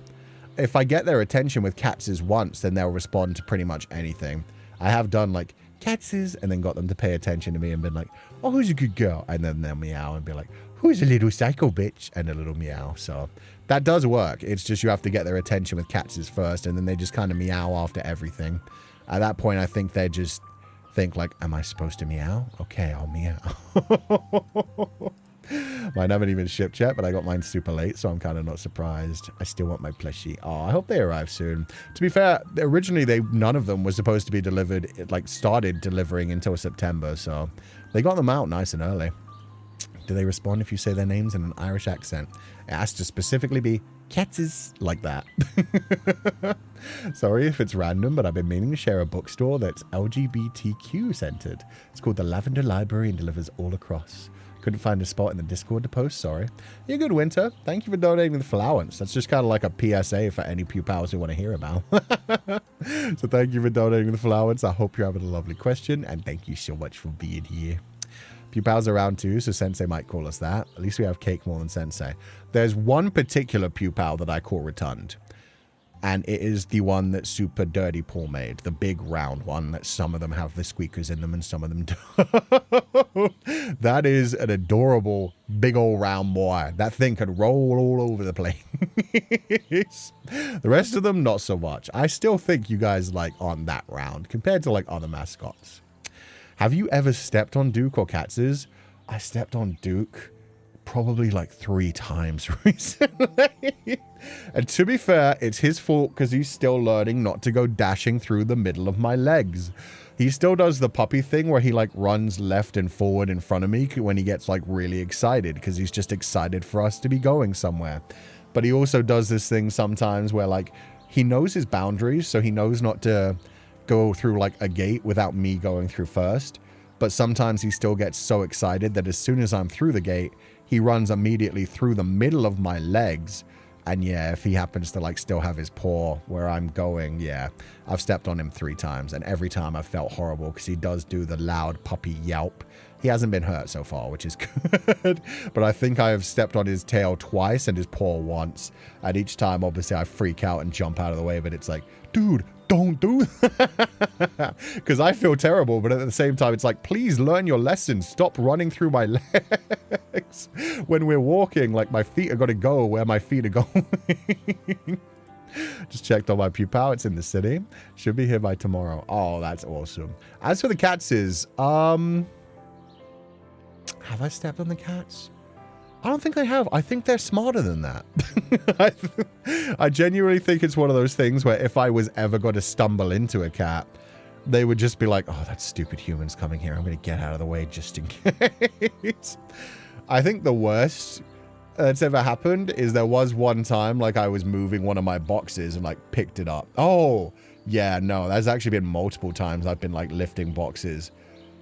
if I get their attention with catses once, then they'll respond to pretty much anything. I have done like catses and then got them to pay attention to me and been like, oh, who's a good girl? And then they'll meow and be like, who's a little psycho bitch? And a little meow. So that does work. It's just you have to get their attention with catses first, and then they just kind of meow after everything. At that point, I think they just think like, am I supposed to meow? Okay, I'll meow. Mine haven't even shipped yet, but I got mine super late, so I'm kind of not surprised. I still want my plushie. Oh, I hope they arrive soon. To be fair, originally none of them was supposed to be delivered, like started delivering until September, so they got them out nice and early. Do they respond if you say their names in an Irish accent? It has to specifically be catses like that. Sorry if it's random, but I've been meaning to share a bookstore that's LGBTQ centered. It's called the Lavender Library and delivers all across. Couldn't find a spot in the Discord to post, sorry. You're good, Winter. Thank you for donating the allowance. That's just kind of like a PSA for any Pupals who want to hear about. So thank you for donating the allowance. I hope you're having a lovely question, and thank you so much for being here. Pupal's around too, so Sensei might call us that. At least we have cake more than Sensei. There's one particular Pupal that I call Rotund. And it is the one that Super Dirty Paul made. The big round one that some of them have the squeakers in them and some of them don't. That is an adorable big old round boy. That thing could roll all over the place. The rest of them, not so much. I still think you guys like aren't that round compared to like other mascots. Have you ever stepped on Duke or Katz's? I stepped on Duke probably like 3 times recently. And to be fair, it's his fault because he's still learning not to go dashing through the middle of my legs. He still does the puppy thing where he like runs left and forward in front of me when he gets like really excited because he's just excited for us to be going somewhere. But he also does this thing sometimes where like he knows his boundaries, so he knows not to go through like a gate without me going through first. But sometimes he still gets so excited that as soon as I'm through the gate, he runs immediately through the middle of my legs. And yeah, if he happens to like still have his paw where I'm going, yeah, I've stepped on him 3 times. And every time I've felt horrible because he does do the loud puppy yelp. He hasn't been hurt so far, which is good. But I think I have stepped on his tail twice and his paw once. And each time, obviously, I freak out and jump out of the way. But it's like, dude, don't do that. Because I feel terrible. But at the same time, it's like, please learn your lesson. Stop running through my legs. When we're walking, like my feet are going to go where my feet are going. Just checked on my Pupal. It's in the city. Should be here by tomorrow. Oh, that's awesome. As for the catses, have I stepped on the cats? I don't think I have. I think they're smarter than that. I genuinely think it's one of those things where if I was ever going to stumble into a cat, they would just be like, oh, that stupid human's coming here. I'm going to get out of the way just in case. I think the worst that's ever happened is there was one time like I was moving one of my boxes and like picked it up. Oh, yeah, no, there's actually been multiple times I've been like lifting boxes.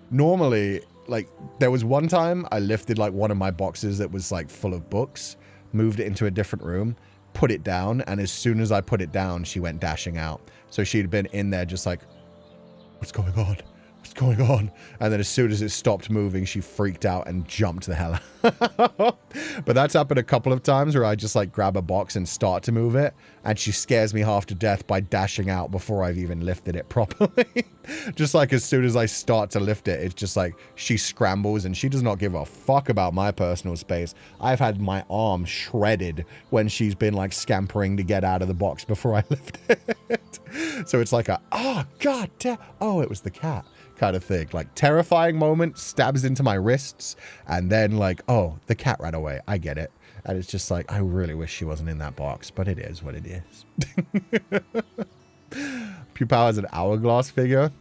Normally, like there was one time I lifted like one of my boxes that was like full of books, moved it into a different room, put it down, and as soon as I put it down, she went dashing out. So she'd been in there just like, what's going on? What's going on? And then as soon as it stopped moving, she freaked out and jumped the hell out. But that's happened a couple of times where I just like grab a box and start to move it, and she scares me half to death by dashing out before I've even lifted it properly. Just like as soon as I start to lift it, it's just like she scrambles and she does not give a fuck about my personal space. I've had my arm shredded when she's been like scampering to get out of the box before I lift it. So it's like a, oh, god damn, oh, it was the cat kind of thing. Like terrifying moment, stabs into my wrists, and then like, oh, the cat ran away. I get it. And it's just like, I really wish she wasn't in that box, but it is what it is. Pupal has an hourglass figure.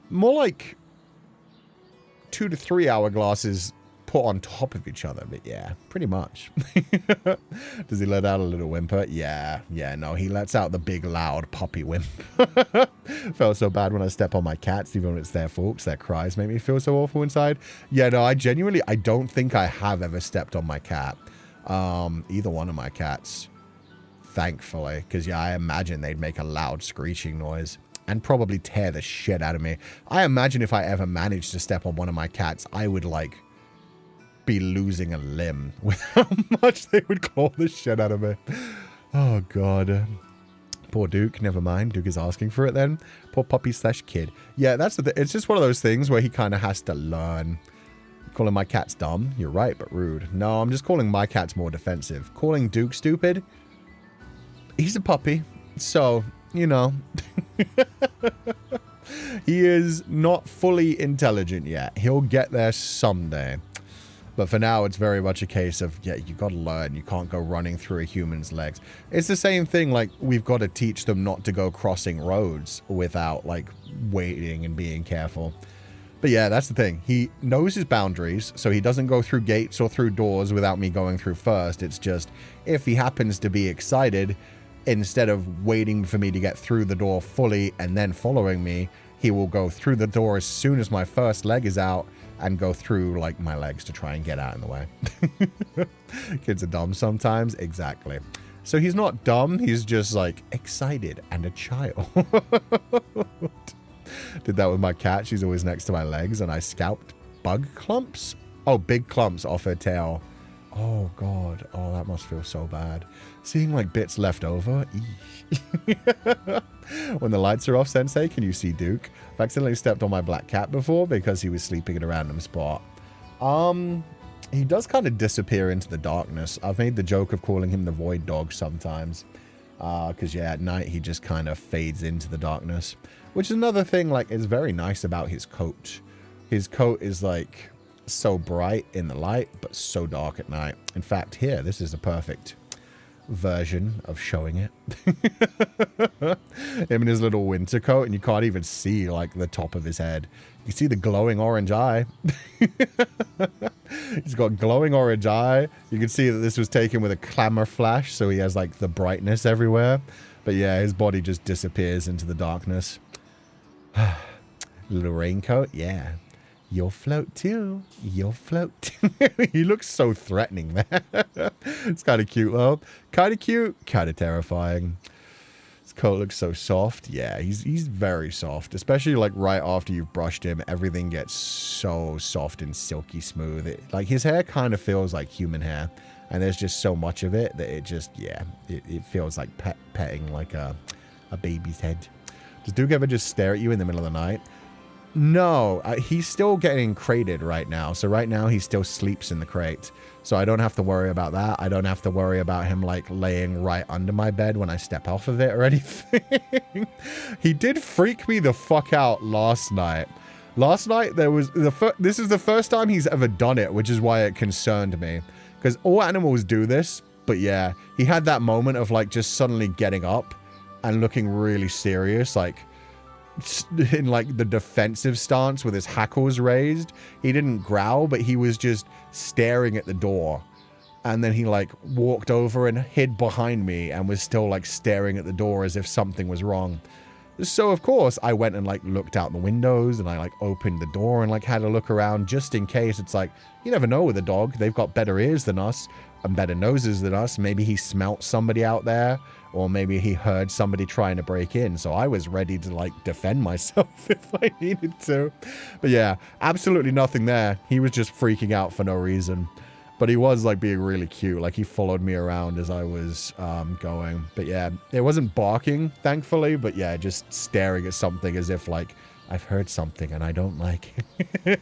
More like 2 to 3 hourglasses put on top of each other, but yeah, pretty much. Does he let out a little whimper? Yeah, no, he lets out the big loud puppy whimper. Felt so bad when I step on my cats, even when it's their fault, 'cause their cries make me feel so awful inside. Yeah, no, I don't think I have ever stepped on my cat. Either one of my cats, thankfully, because yeah, I imagine they'd make a loud screeching noise and probably tear the shit out of me. I imagine if I ever managed to step on one of my cats, I would like be losing a limb with how much they would claw the shit out of me. Oh god. Poor Duke. Never mind. Duke is asking for it then. Poor puppy slash kid. Yeah, that's the thing. It's just one of those things where he kind of has to learn. Calling my cats dumb? You're right, but rude. No, I'm just calling my cats more defensive. Calling Duke stupid? He's a puppy. So, you know. He is not fully intelligent yet. He'll get there someday. But for now, it's very much a case of, yeah, you got to learn. You can't go running through a human's legs. It's the same thing, like, we've got to teach them not to go crossing roads without, like, waiting and being careful. But yeah, that's the thing. He knows his boundaries, so he doesn't go through gates or through doors without me going through first. It's just, if he happens to be excited, instead of waiting for me to get through the door fully and then following me, he will go through the door as soon as my first leg is out and go through, like, my legs to try and get out in the way. Kids are dumb sometimes. Exactly. So he's not dumb. He's just, like, excited and a child. Did that with my cat. She's always next to my legs, and I scalped bug clumps. Oh, big clumps off her tail. Oh, God. Oh, that must feel so bad. Seeing, like, bits left over. When the lights are off, Sensei, can you see Duke? I've accidentally stepped on my black cat before because he was sleeping in a random spot. He does kind of disappear into the darkness. I've made the joke of calling him the void dog sometimes. Because, yeah, at night he just kind of fades into the darkness. Which is another thing, like, is very nice about his coat. His coat is, like, so bright in the light, but so dark at night. In fact, here, this is a perfect version of showing it. Him in his little winter coat, and you can't even see, like, the top of his head. You can see the glowing orange eye. He's got glowing orange eye. You can see that this was taken with a clamor flash, so he has, like, the brightness everywhere. But yeah, his body just disappears into the darkness. Little raincoat, yeah. You'll float too. You'll float. He looks so threatening there. It's kind of cute though. Kind of cute, kind of terrifying. His coat looks so soft. Yeah, he's very soft. Especially like right after you've brushed him, everything gets so soft and silky smooth. Like his hair kind of feels like human hair. And there's just so much of it that it just, yeah, it feels like petting like a baby's head. Does Duke ever just stare at you in the middle of the night? No, he's still getting crated right now. So right now he still sleeps in the crate. So I don't have to worry about that. I don't have to worry about him like laying right under my bed when I step off of it or anything. He did freak me the fuck out last night. Last night there was this is the first time he's ever done it, which is why it concerned me. Because all animals do this, but yeah, he had that moment of like just suddenly getting up and looking really serious, like in like the defensive stance with his hackles raised. He didn't growl, but he was just staring at the door. And then he like walked over and hid behind me and was still like staring at the door as if something was wrong. So of course I went and like looked out the windows and I like opened the door and like had a look around just in case. It's like, you never know with a dog. They've got better ears than us and better noses than us. Maybe he smelt somebody out there, or maybe he heard somebody trying to break in. So I was ready to like defend myself if I needed to. But yeah, absolutely nothing there. He was just freaking out for no reason. But he was like being really cute. Like he followed me around as I was going. But yeah, it wasn't barking, thankfully. But yeah, just staring at something as if like, I've heard something and I don't like it.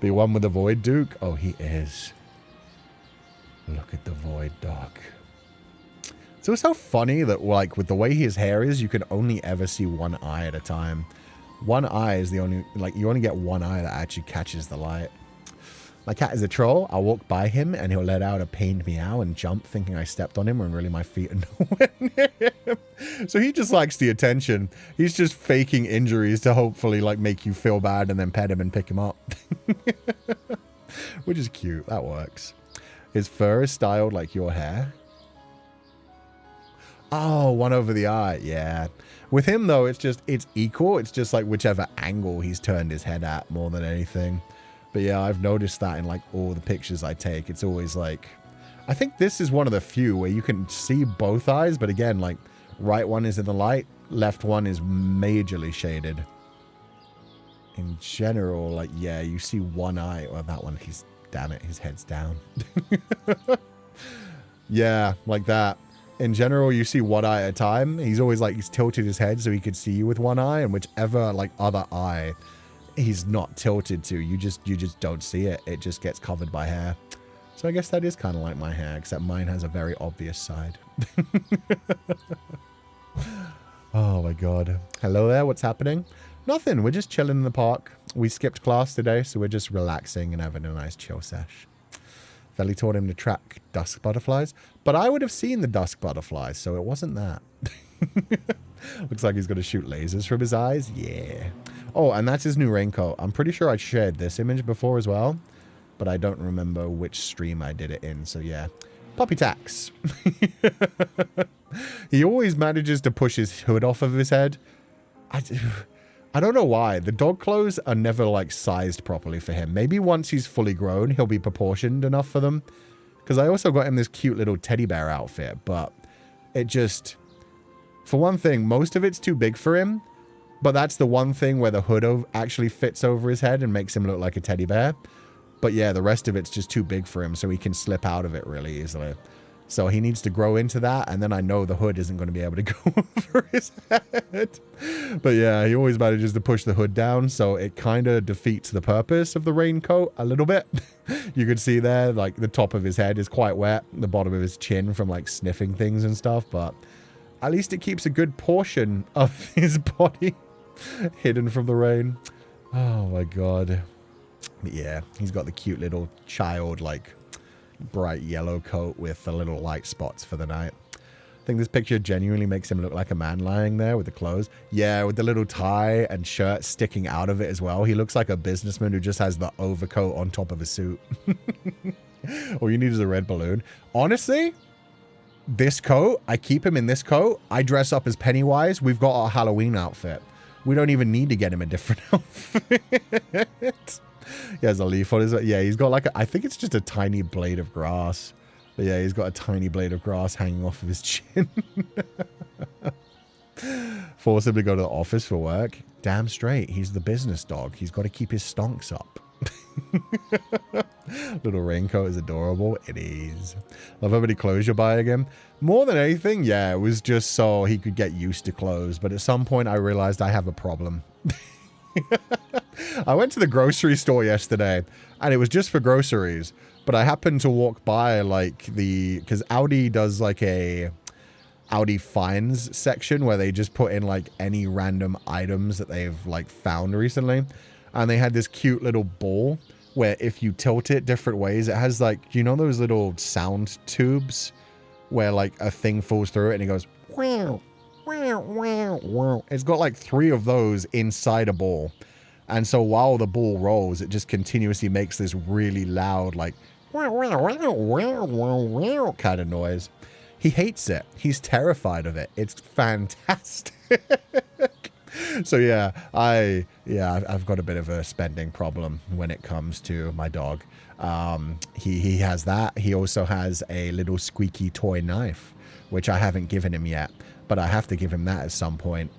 Be one with the void, Duke? Oh, he is. Look at the void dog. So it's so funny that like with the way his hair is, you can only ever see one eye at a time. One eye is the only, like you only get one eye that actually catches the light. My cat is a troll. I'll walk by him and he'll let out a pained meow and jump thinking I stepped on him when really my feet are nowhere near him. So he just likes the attention. He's just faking injuries to hopefully like make you feel bad and then pet him and pick him up. Which is cute. That works. His fur is styled like your hair. Oh, one over the eye. Yeah. With him though, it's equal. It's just like whichever angle he's turned his head at more than anything. But yeah, I've noticed that in like all the pictures I take. It's always like, I think this is one of the few where you can see both eyes. But again, like right one is in the light, left one is majorly shaded. In general, like, yeah, you see one eye. Well, that one, damn it, his head's down. Yeah, like that. in general, you see one eye at a time. He's always like, he's tilted his head so he could see you with one eye, and whichever like other eye he's not tilted to, you just don't see it. It just gets covered by hair. So I guess that is kind of like my hair, except mine has a very obvious side. Oh my god. Hello there, what's happening? Nothing, we're just chilling in the park. We skipped class today, so we're just relaxing and having a nice chill sesh. Felly taught him to track dusk butterflies, but I would have seen the dusk butterflies, so it wasn't that. Looks like he's going to shoot lasers from his eyes. Yeah. Oh, and that's his new raincoat. I'm pretty sure I shared this image before as well, but I don't remember which stream I did it in, so yeah. Puppy tax. He always manages to push his hood off of his head. I don't know why. The dog clothes are never, like, sized properly for him. Maybe once he's fully grown, he'll be proportioned enough for them. Because I also got him this cute little teddy bear outfit, but it just... For one thing, most of it's too big for him, but that's the one thing where the hood actually fits over his head and makes him look like a teddy bear. But yeah, the rest of it's just too big for him, so he can slip out of it really easily. So he needs to grow into that, and then I know the hood isn't going to be able to go over his head. But yeah, he always manages to push the hood down, so it kind of defeats the purpose of the raincoat a little bit. You can see there, like, the top of his head is quite wet, the bottom of his chin from, like, sniffing things and stuff, but at least it keeps a good portion of his body hidden from the rain. Oh my god. But yeah, he's got the cute little child, like, bright yellow coat with the little light spots for the night. I think this picture genuinely makes him look like a man lying there with the clothes. Yeah, with the little tie and shirt sticking out of it as well. He looks like a businessman who just has the overcoat on top of a suit. All you need is a red balloon. Honestly, this coat, I keep him in this coat. I dress up as Pennywise. We've got our Halloween outfit. We don't even need to get him a different outfit. He has a leaf on his... Yeah, he's got like a... I think it's just a tiny blade of grass. But yeah, he's got a tiny blade of grass hanging off of his chin. Force him to go to the office for work. Damn straight. He's the business dog. He's got to keep his stonks up. Little raincoat is adorable. It is. Love how many clothes you buy again. More than anything, yeah, it was just so he could get used to clothes. But at some point, I realized I have a problem. I went to the grocery store yesterday, and it was just for groceries. But I happened to walk by, like, because Audi does, like, a Audi finds section where they just put in, like, any random items that they've, like, found recently. And they had this cute little ball where if you tilt it different ways, it has, like, you know those little sound tubes where, like, a thing falls through it and it goes, wow, wow, wow, wow. It's got, like, 3 of those inside a ball. And so while the ball rolls, it just continuously makes this really loud, like, wow, wow, wow, wow, wow, wow kind of noise. He hates it. He's terrified of it. It's fantastic. So yeah, I've got a bit of a spending problem when it comes to my dog. He has that. He also has a little squeaky toy knife, which I haven't given him yet, but I have to give him that at some point.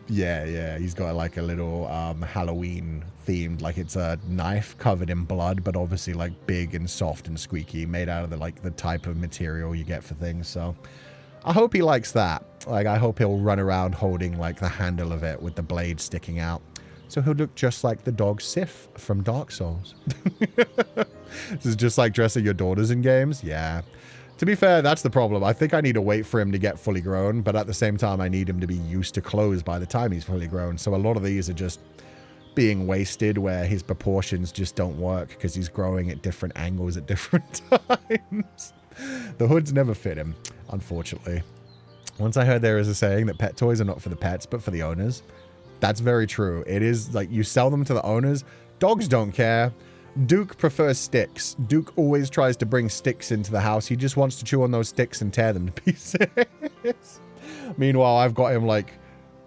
Yeah, he's got like a little Halloween themed, like it's a knife covered in blood, but obviously like big and soft and squeaky, made out of the type of material you get for things. So I hope he likes that. Like, I hope he'll run around holding like the handle of it with the blade sticking out. So he'll look just like the dog Sif from Dark Souls. This is just like dressing your daughters in games. Yeah. To be fair, that's the problem. I think I need to wait for him to get fully grown, but at the same time, I need him to be used to clothes by the time he's fully grown. So a lot of these are just being wasted where his proportions just don't work because he's growing at different angles at different times. The hoods never fit him, unfortunately. Once I heard there is a saying that pet toys are not for the pets, but for the owners. That's very true. It is like you sell them to the owners. Dogs don't care. Duke prefers sticks. Duke always tries to bring sticks into the house. He just wants to chew on those sticks and tear them to pieces. Meanwhile, I've got him like,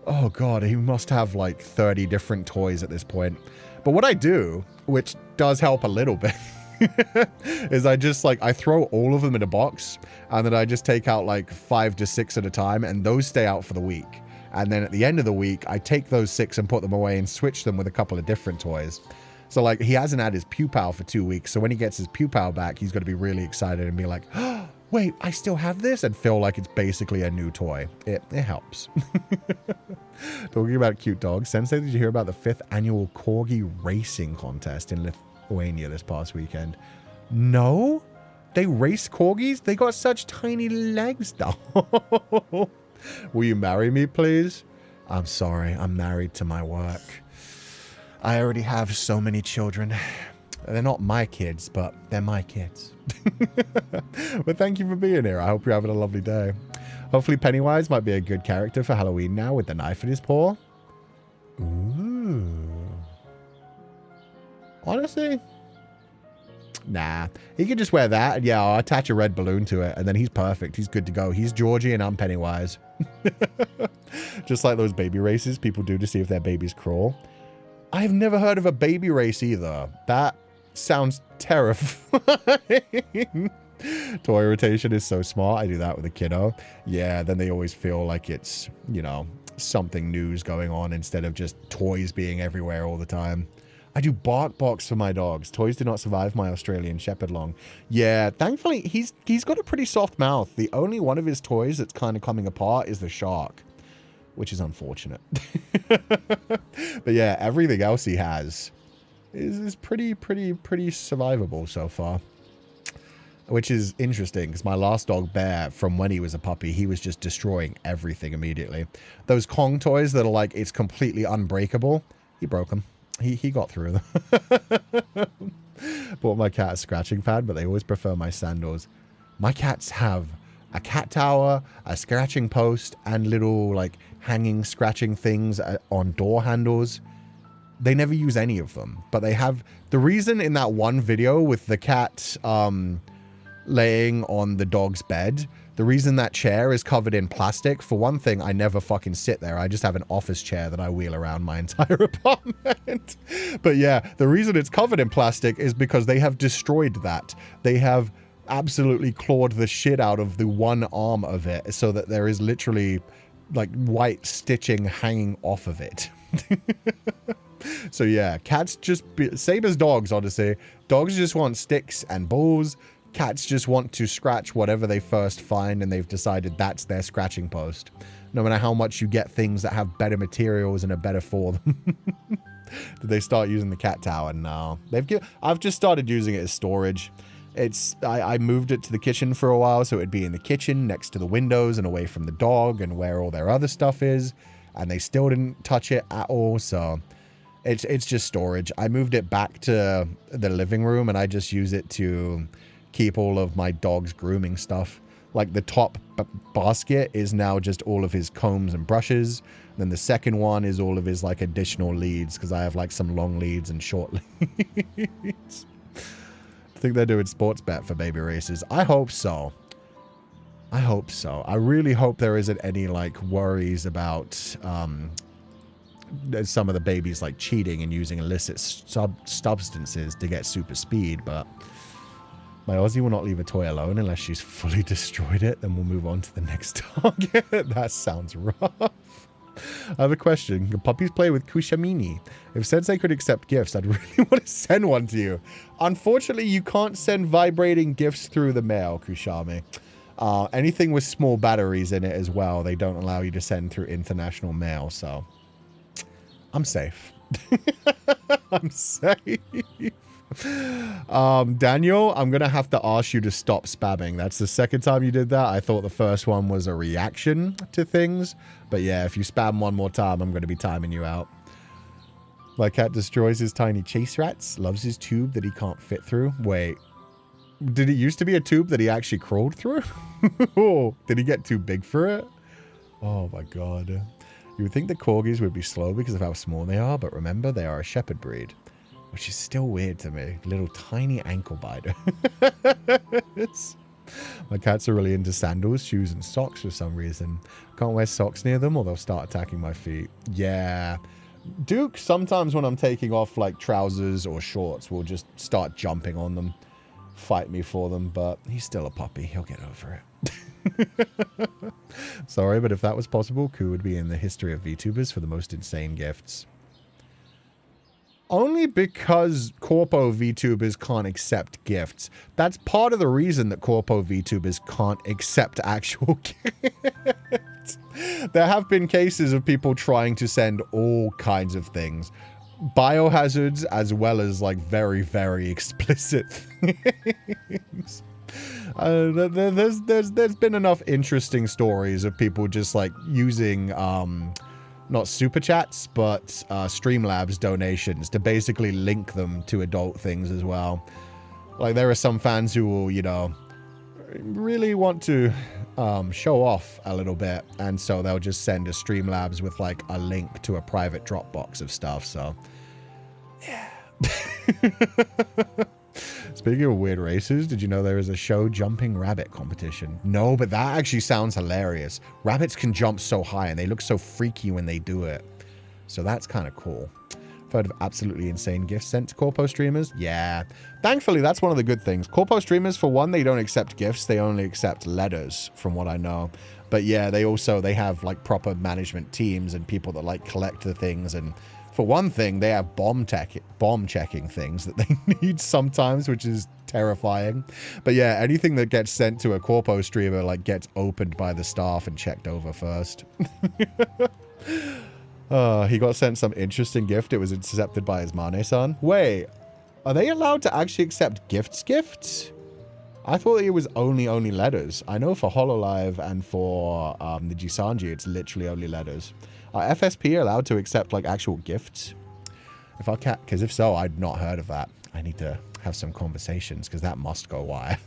oh God, he must have like 30 different toys at this point. But what I do, which does help a little bit, is I just like, I throw all of them in a box and then I just take out like 5 to 6 at a time and those stay out for the week. And then at the end of the week, I take those 6 and put them away and switch them with a couple of different toys. So like he hasn't had his Pupal for 2 weeks. So when he gets his Pupal back, he's going to be really excited and be like, oh, wait, I still have this, and feel like it's basically a new toy. It helps. Talking about cute dogs, Sensei, did you hear about the 5th annual Corgi racing contest in Lithuania this past weekend? No? They race Corgis? They got such tiny legs, though. Will you marry me, please? I'm sorry, I'm married to my work. I already have so many children. They're not my kids, but they're my kids. But thank you for being here. I hope you're having a lovely day. Hopefully Pennywise might be a good character for Halloween now with the knife in his paw. Ooh. Honestly, nah. He could just wear that, and yeah, I'll attach a red balloon to it, and then he's perfect. He's good to go. He's Georgie, and I'm Pennywise. Just like those baby races people do to see if their babies crawl. I've never heard of a baby race either. That sounds terrifying. Toy rotation is so smart. I do that with a kiddo. Yeah, then they always feel like it's, you know, something new's going on instead of just toys being everywhere all the time. I do bark box for my dogs. Toys do not survive my Australian Shepherd long. Yeah, thankfully, he's got a pretty soft mouth. The only one of his toys that's kind of coming apart is the shark, which is unfortunate. But yeah, everything else he has is pretty survivable so far. Which is interesting, because my last dog, Bear, from when he was a puppy, he was just destroying everything immediately. Those Kong toys that are like, it's completely unbreakable, he broke them. He got through them. Bought my cat a scratching pad, but they always prefer my sandals. My cats have a cat tower, a scratching post, and little, like, hanging scratching things on door handles. They never use any of them, but they have... The reason in that one video with the cat laying on the dog's bed, the reason that chair is covered in plastic, for one thing, I never fucking sit there. I just have an office chair that I wheel around my entire apartment. But yeah, the reason it's covered in plastic is because they have destroyed that. They have absolutely clawed the shit out of the one arm of it so that there is literally like white stitching hanging off of it. So yeah, cats just same as dogs, honestly. Dogs just want sticks and balls. Cats just want to scratch whatever they first find, and they've decided that's their scratching post. No matter how much you get things that have better materials and are better for them. Did they start using the cat tower? No. I've just started using it as storage. I moved it to the kitchen for a while, so it'd be in the kitchen next to the windows and away from the dog and where all their other stuff is. And they still didn't touch it at all, so it's just storage. I moved it back to the living room, and I just use it to keep all of my dog's grooming stuff. Like the top basket is now just all of his combs and brushes. Then the second one is all of his like additional leads, because I have like some long leads and short leads. I think they're doing sports bet for baby races. I hope so. I hope so. I really hope there isn't any like worries about some of the babies like cheating and using illicit substances to get super speed, but my Aussie will not leave a toy alone unless she's fully destroyed it. Then we'll move on to the next target. That sounds rough. I have a question. Can puppies play with Kushamini? If Sensei could accept gifts, I'd really want to send one to you. Unfortunately, you can't send vibrating gifts through the mail, Kushami. Anything with small batteries in it as well, they don't allow you to send through international mail, so I'm safe. I'm safe. Daniel, I'm gonna have to ask you to stop spamming. That's the second time you did that. I thought the first one was a reaction to things, but yeah, if you spam one more time, I'm gonna be timing you out. My cat destroys his tiny chase rats, loves his tube that he can't fit through. Wait, did it used to be a tube that he actually crawled through? Oh, did he get too big for it? Oh my god. You would think the corgis would be slow because of how small they are, but remember, they are a shepherd breed. Which is still weird to me. Little tiny ankle biter. My cats are really into sandals, shoes, and socks for some reason. Can't wear socks near them or they'll start attacking my feet. Yeah. Duke, sometimes when I'm taking off like trousers or shorts, will just start jumping on them. Fight me for them, but he's still a puppy. He'll get over it. Sorry, but if that was possible, Koo would be in the history of VTubers for the most insane gifts. Only because Corpo VTubers can't accept gifts. That's part of the reason that Corpo VTubers can't accept actual gifts. There have been cases of people trying to send all kinds of things. Biohazards, as well as like very, very explicit things. There's been enough interesting stories of people just like using not super chats, but Streamlabs donations to basically link them to adult things as well. Like there are some fans who will, you know, really want to show off a little bit, and so they'll just send a Streamlabs with like a link to a private Dropbox of stuff. So yeah. Speaking of weird races, did you know there is a show jumping rabbit competition? No, but that actually sounds hilarious. Rabbits can jump so high and they look so freaky when they do it. So that's kind of cool. I've heard of absolutely insane gifts sent to Corpo streamers. Yeah. Thankfully, that's one of the good things. Corpo streamers, for one, they don't accept gifts. They only accept letters, from what I know. But yeah, they have like proper management teams and people that like collect the things. And for one thing, they have bomb checking things that they need sometimes, which is terrifying. But yeah, anything that gets sent to a Corpo streamer like gets opened by the staff and checked over first. He got sent some interesting gift. It was intercepted by his Mane-san. Wait, are they allowed to actually accept gifts? I thought it was only letters. I know for HoloLive and for the Jisanji, it's literally only letters. Are FSP allowed to accept like actual gifts? Because if so, I'd not heard of that. I need to have some conversations because that must go wild.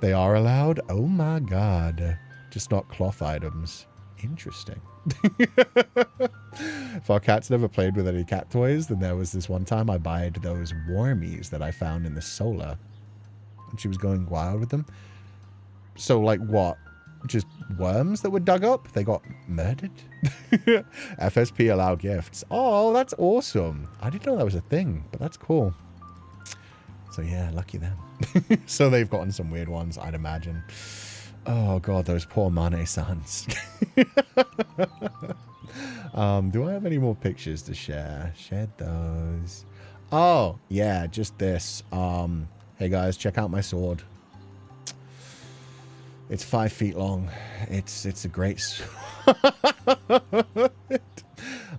They are allowed? Oh my god. Just not cloth items. Interesting. If our cat's never played with any cat toys, then there was this one time I buyed those wormies that I found in the solar. And she was going wild with them. So like what? Just worms that were dug up? They got murdered? FSP allow gifts. Oh, that's awesome. I didn't know that was a thing, but that's cool. So yeah, lucky them. So they've gotten some weird ones, I'd imagine. Oh god, those poor Mane-sans. Do I have any more pictures to share? Shared those. Oh, yeah, just this. Hey guys, check out my sword. It's 5 feet long. It's a great sword.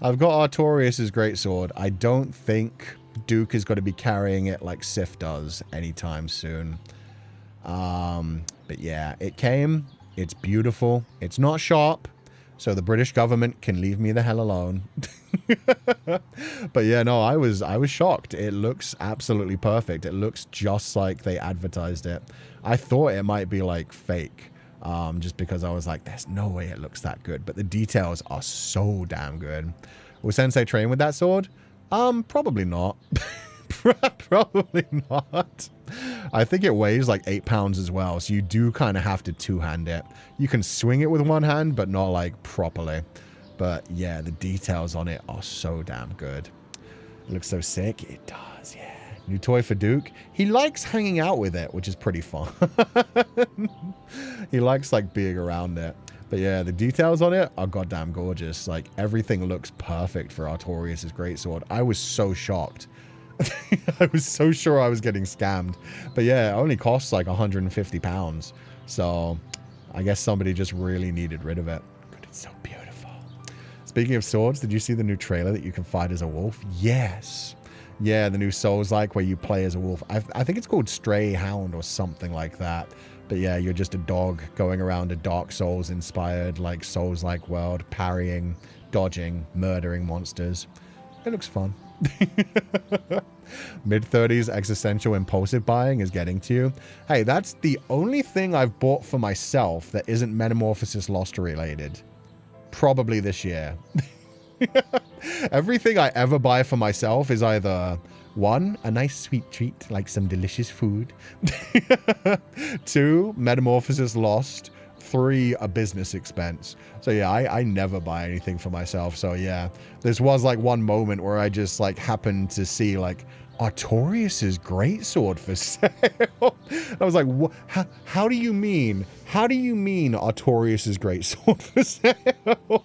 I've got Artorias' great sword. I don't think Duke is going to be carrying it like Sif does anytime soon. But yeah, it came. It's beautiful. It's not sharp, so the British government can leave me the hell alone. But yeah, no, I was shocked. It looks absolutely perfect. It looks just like they advertised it. I thought it might be like fake, just because I was like, there's no way it looks that good. But the details are so damn good. Will Sensei train with that sword? Probably not. Probably not. I think it weighs like 8 pounds as well, so you do kind of have to two-hand it. You can swing it with one hand, but not like properly. But yeah, the details on it are so damn good. It looks so sick. It does, yeah. New toy for Duke. He likes hanging out with it, which is pretty fun. He likes like being around it. But yeah, the details on it are goddamn gorgeous. Like everything looks perfect for Artorias' greatsword. I was so shocked. I was so sure I was getting scammed. But yeah, it only costs like 150 pounds. So I guess somebody just really needed rid of it. But it's so beautiful. Speaking of swords, did you see the new trailer that you can fight as a wolf? Yes. Yeah, the new Souls-like where you play as a wolf. I think it's called Stray Hound or something like that. But yeah, you're just a dog going around a Dark Souls-inspired, like Souls-like world, parrying, dodging, murdering monsters. It looks fun. Mid-30s existential impulsive buying is getting to you. Hey, that's the only thing I've bought for myself that isn't Metamorphosis Lost related. Probably this year. Everything I ever buy for myself is either 1, a nice sweet treat, like some delicious food. 2, Metamorphosis Lost. 3, a business expense. So yeah, I never buy anything for myself. So yeah, this was like one moment where I just like happened to see like, Artorias's greatsword for sale. I was like, what? How do you mean? How do you mean Artorias's greatsword for sale?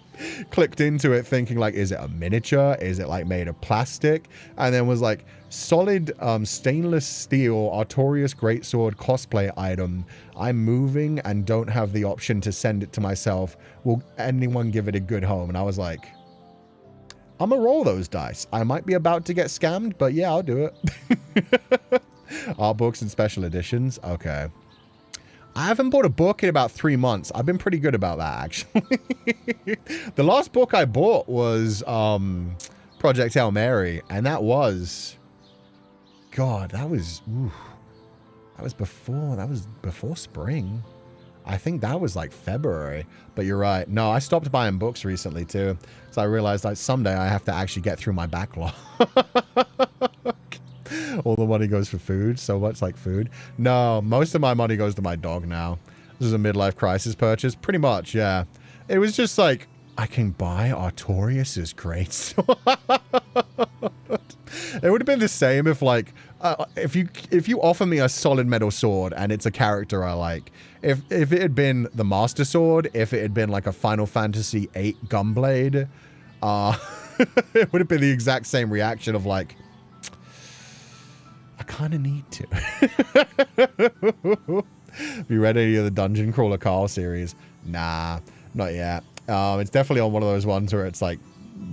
Clicked into it thinking like, is it a miniature? Is it like made of plastic? And then was like, solid stainless steel Artorias greatsword cosplay item. I'm moving and don't have the option to send it to myself. Will anyone give it a good home? And I was like, I'm gonna roll those dice. I might be about to get scammed, but yeah, I'll do it. Art books and special editions. Okay. I haven't bought a book in about 3 months. I've been pretty good about that, actually. The last book I bought was Project Hail Mary, and that was... God, that was... Ooh, that was before spring. I think that was like February, but you're right. No, I stopped buying books recently too. So I realized that someday I have to actually get through my backlog. All the money goes for food. So much like food. No, most of my money goes to my dog now. This is a midlife crisis purchase. Pretty much, yeah. It was just like, I can buy Artorias's greatsword. It would have been the same if like, if you offer me a solid metal sword and it's a character I like, if it had been the Master Sword, if it had been like a Final Fantasy VIII Gunblade, it would have been the exact same reaction of like, I kind of need to. Have you read any of the Dungeon Crawler Carl series? Nah, not yet. It's definitely on one of those ones where it's like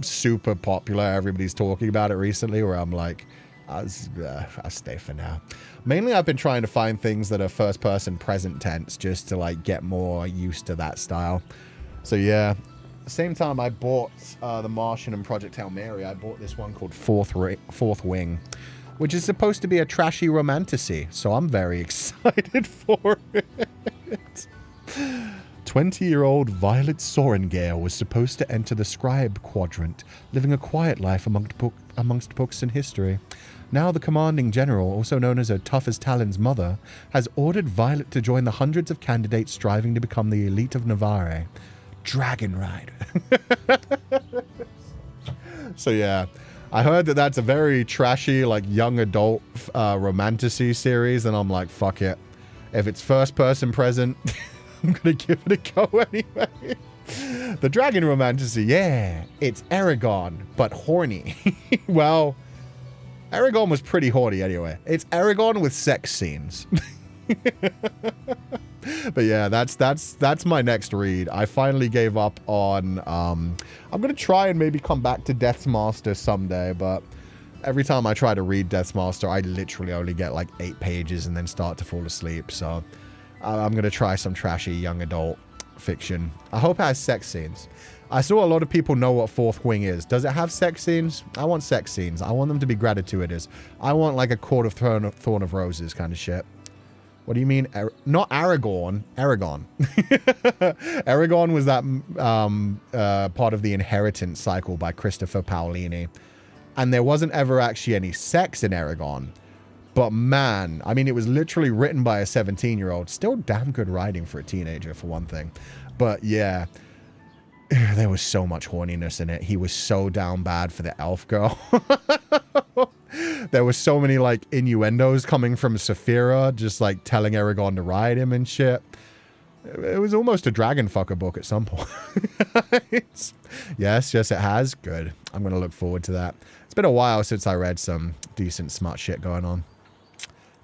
super popular. Everybody's talking about it recently, where I'm like, I'll stay for now. Mainly I've been trying to find things that are first person present tense just to like get more used to that style. So yeah, at the same time I bought The Martian and Project Hail Mary, I bought this one called Fourth Wing, which is supposed to be a trashy romantasy. So I'm very excited for it. 20-year-old Violet Sorengale was supposed to enter the scribe quadrant, living a quiet life amongst books and history. Now the commanding general, also known as her tough as Talon's mother, has ordered Violet to join the hundreds of candidates striving to become the elite of Navarre. Dragon Rider. So yeah, I heard that that's a very trashy, like young adult romantasy series, and I'm like, fuck it. If it's first person present, I'm gonna give it a go anyway. The Dragon Romantasy, yeah, it's Aragon, but horny. Well, Aragon was pretty horny anyway. It's Aragon with sex scenes. But yeah, that's my next read. I finally gave up on, I'm gonna try and maybe come back to Death's Master someday, but every time I try to read Death's Master, I literally only get like 8 pages and then start to fall asleep, so I'm gonna try some trashy young adult fiction. I hope it has sex scenes. I saw a lot of people know what Fourth Wing is. Does it have sex scenes? I want sex scenes. I want them to be gratuitous. I want like a Court of Thorn of Roses kind of shit. What do you mean? Not Aragorn. Aragon. Aragon was that part of the Inheritance cycle by Christopher Paolini. And there wasn't ever actually any sex in Aragon. But man, I mean, it was literally written by a 17-year-old. Still damn good writing for a teenager, for one thing. But yeah, there was so much horniness in it. He was so down bad for the elf girl. There was so many like innuendos coming from Saphira, just like telling Aragorn to ride him and shit. It was almost a dragon fucker book at some point. Yes, it has. Good. I'm going to look forward to that. It's been a while since I read some decent smart shit going on.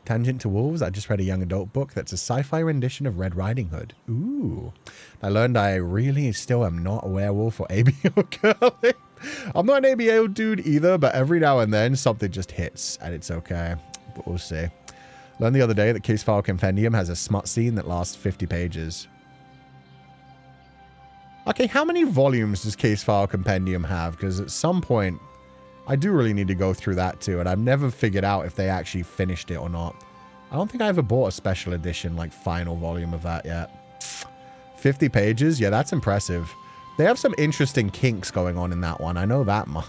Tangent to Wolves, I just read a young adult book that's a sci-fi rendition of Red Riding Hood. Ooh. I learned I really still am not a werewolf or ABO girly. I'm not an ABO dude either, but every now and then something just hits, and it's okay. But we'll see. Learned the other day that Case File Compendium has a smut scene that lasts 50 pages. Okay, how many volumes does Case File Compendium have? Because at some point, I do really need to go through that too, and I've never figured out if they actually finished it or not. I don't think I ever bought a special edition, like, final volume of that yet. 50 pages? Yeah, that's impressive. They have some interesting kinks going on in that one. I know that much.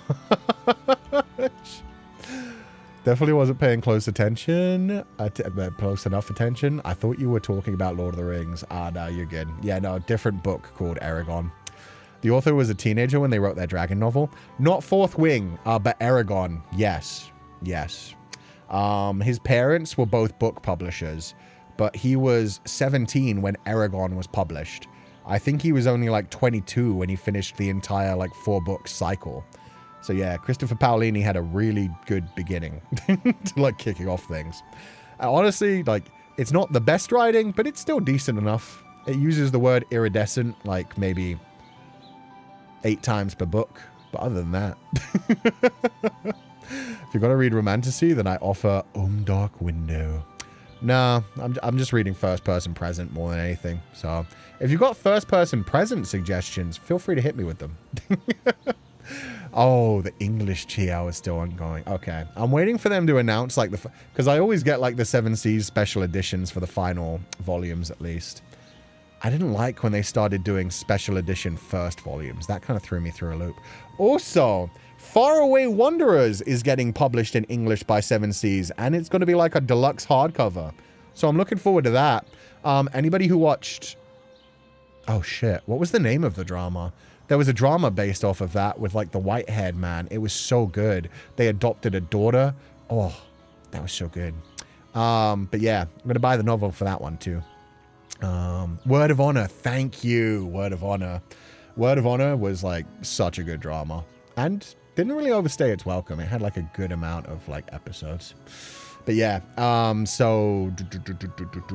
Definitely wasn't paying close attention. Close enough attention. I thought you were talking about Lord of the Rings. Ah, no, you're good. Yeah, no, a different book called Aragon. The author was a teenager when they wrote their dragon novel. Not Fourth Wing, but Aragon. Yes. Yes. His parents were both book publishers, but he was 17 when Eragon was published. I think he was only like 22 when he finished the entire like 4-book cycle. So yeah, Christopher Paolini had a really good beginning to like kicking off things. Honestly, like, it's not the best writing, but it's still decent enough. It uses the word iridescent like maybe 8 times per book, but other than that. If you're going to read romantasy, then I offer Dark Window. No, I'm just reading first-person present more than anything. So if you've got first-person present suggestions, feel free to hit me with them. Oh, the English Chiao is still ongoing. Okay, I'm waiting for them to announce like because I always get like the 7 Seas special editions for the final volumes at least. I didn't like when they started doing special edition first volumes. That kind of threw me through a loop. Also, Faraway Wanderers is getting published in English by 7 Seas, and it's going to be like a deluxe hardcover. So I'm looking forward to that. Anybody who watched... Oh, shit. What was the name of the drama? There was a drama based off of that with, like, the white-haired man. It was so good. They adopted a daughter. Oh, that was so good. But yeah, I'm going to buy the novel for that one, too. Word of Honor. Thank you, Word of Honor. Word of Honor was, like, such a good drama. And didn't really overstay its welcome. It had, like, a good amount of, like, episodes. But yeah, so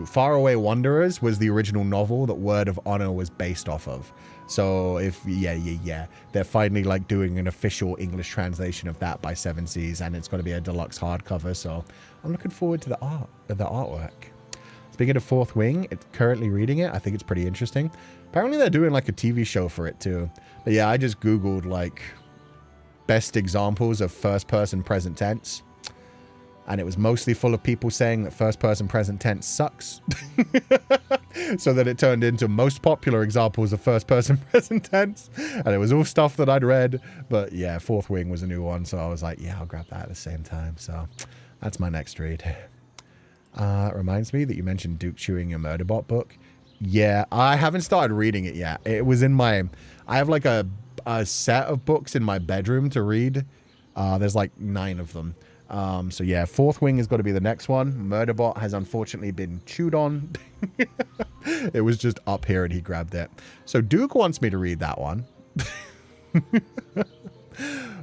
Faraway Wanderers was the original novel that Word of Honor was based off of. So if, yeah, they're finally like doing an official English translation of that by 7 Seas, and it's going to be a deluxe hardcover. So I'm looking forward to the artwork. Speaking of Fourth Wing, it's currently reading it. I think it's pretty interesting. Apparently they're doing like a TV show for it too. But yeah, I just Googled like best examples of first person present tense. And it was mostly full of people saying that first-person present tense sucks. So that it turned into most popular examples of first-person present tense. And it was all stuff that I'd read. But yeah, Fourth Wing was a new one. So I was like, yeah, I'll grab that at the same time. So that's my next read. It reminds me that you mentioned Duke chewing your Murderbot book. Yeah, I haven't started reading it yet. It was in my... I have like a set of books in my bedroom to read. There's like 9 of them. So yeah, Fourth Wing has got to be the next one. Murderbot has unfortunately been chewed on. It was just up here and he grabbed it. So Duke wants me to read that one.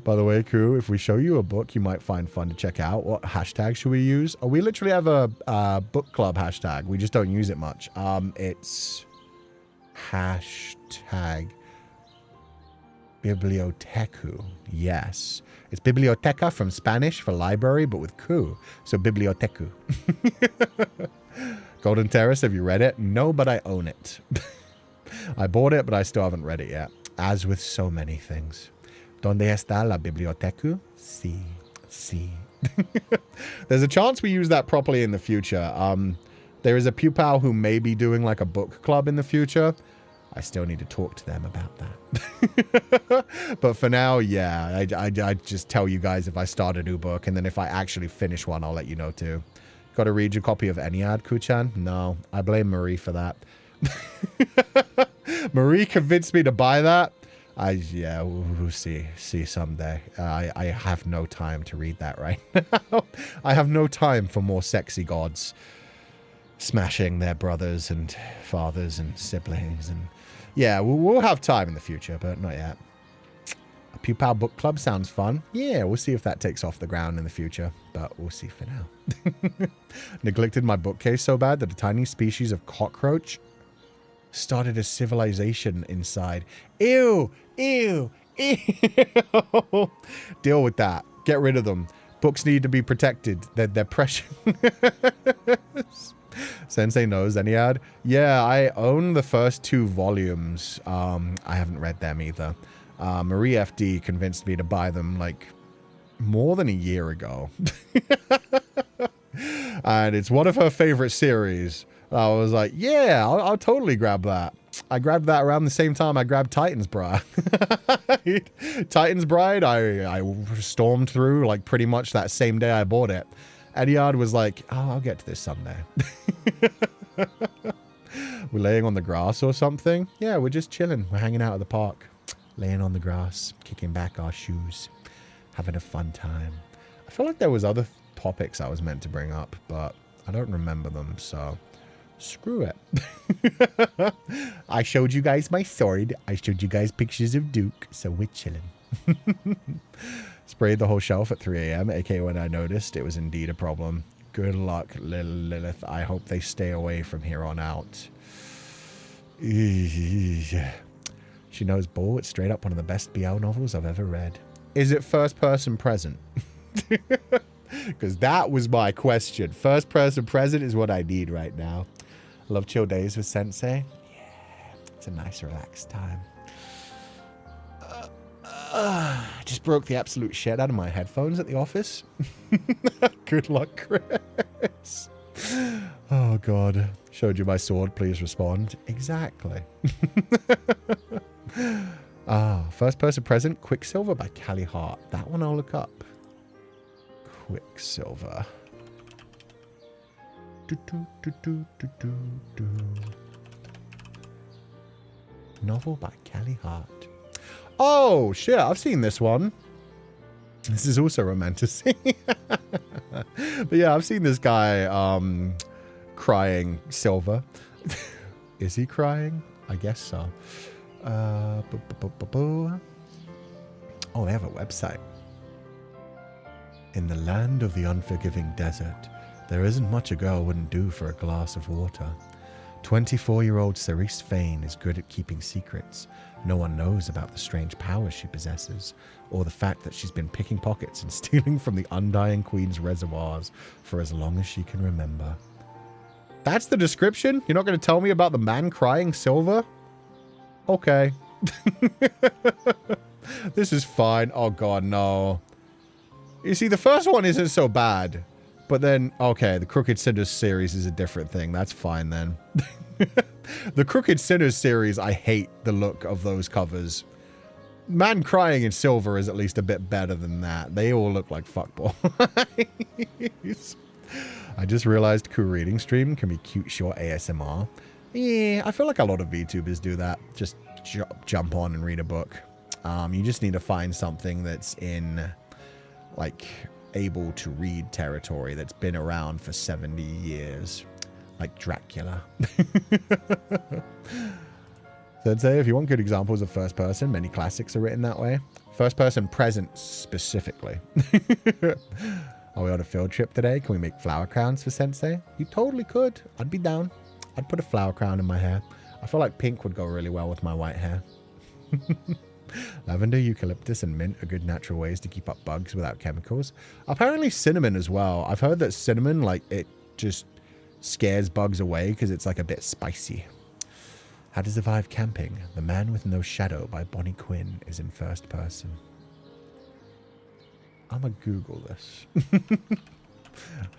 By the way, Koo, if we show you a book you might find fun to check out, what hashtag should we use? Oh, we literally have a book club hashtag. We just don't use it much. It's hashtag Bibliotecu. Yes. It's biblioteca from Spanish for library, but with Q. So bibliotecu. Golden Terrace, have you read it? No, but I own it. I bought it, but I still haven't read it yet. As with so many things. ¿Dónde está la biblioteca? Sí. Sí. There's a chance we use that properly in the future. There is a Pupal who may be doing like a book club in the future. I still need to talk to them about that. But for now, yeah, I just tell you guys if I start a new book, and then if I actually finish one, I'll let you know too. Got to read your copy of Ennead, Kuchan? No, I blame Marie for that. Marie convinced me to buy that. Yeah, we'll see someday. I have no time to read that right now. I have no time for more sexy gods smashing their brothers and fathers and siblings, and yeah, we'll have time in the future, but not yet. A Pupal book club sounds fun. Yeah, we'll see if that takes off the ground in the future, but we'll see for now. Neglected my bookcase so bad that a tiny species of cockroach started a civilization inside. Ew, ew, ew. Deal with that. Get rid of them. Books need to be protected. They're precious. Sensei knows Ennead. Yeah, I own the first 2 volumes. I haven't read them either. Marie FD convinced me to buy them like more than a year ago. And it's one of her favorite series. I was like, yeah, I'll totally grab that. I grabbed that around the same time I grabbed Titan's Bride. Titan's Bride, I stormed through like pretty much that same day I bought it. Ennead was like, oh, I'll get to this someday. We're laying on the grass or something. Yeah, we're just chilling. We're hanging out at the park. Laying on the grass, kicking back our shoes. Having a fun time. I feel like there was other topics I was meant to bring up, but I don't remember them, so screw it. I showed you guys my sword. I showed you guys pictures of Duke, so we're chilling. Sprayed the whole shelf at 3 a.m., aka when I noticed it was indeed a problem. Good luck, Lilith. I hope they stay away from here on out. She knows Bull. It's straight up one of the best BL novels I've ever read. Is it first person present? Because that was my question. First person present is what I need right now. Love chill days with Sensei. Yeah, it's a nice relaxed time. I just broke the absolute shit out of my headphones at the office. Good luck, Chris. Oh, God. Showed you my sword. Please respond. Exactly. First person present. Quicksilver by Callie Hart. That one I'll look up. Quicksilver. Novel by Callie Hart. Oh, shit. I've seen this one. This is also romantasy. But yeah, I've seen this guy crying Silver. Is he crying? I guess so. Oh, they have a website. In the land of the unforgiving desert, there isn't much a girl wouldn't do for a glass of water. 24-year-old Cerise Fane is good at keeping secrets. No one knows about the strange powers she possesses, or the fact that she's been picking pockets and stealing from the Undying Queen's reservoirs for as long as she can remember. That's the description? You're not going to tell me about the man crying Silver? Okay. This is fine. Oh, God, no. You see, the first one isn't so bad. But then, okay, the Crooked Sinners series is a different thing. That's fine then. The Crooked Sinners series, I hate the look of those covers. Man crying in Silver is at least a bit better than that. They all look like fuckboys. I just realized Cool Reading Stream can be cute short ASMR. Yeah, I feel like a lot of VTubers do that. Just jump on and read a book. You just need to find something that's in, like, able to read territory that's been around for 70 years. Like Dracula. Sensei, if you want good examples of first person, many classics are written that way. First person present specifically. Are we on a field trip today? Can we make flower crowns for Sensei? You totally could. I'd be down. I'd put a flower crown in my hair. I feel like pink would go really well with my white hair. Lavender, eucalyptus, and mint are good natural ways to keep up bugs without chemicals. Apparently cinnamon as well. I've heard that cinnamon, like, it just scares bugs away because it's, like, a bit spicy. How to Survive Camping. The Man with No Shadow by Bonnie Quinn is in first person. I'm gonna Google this.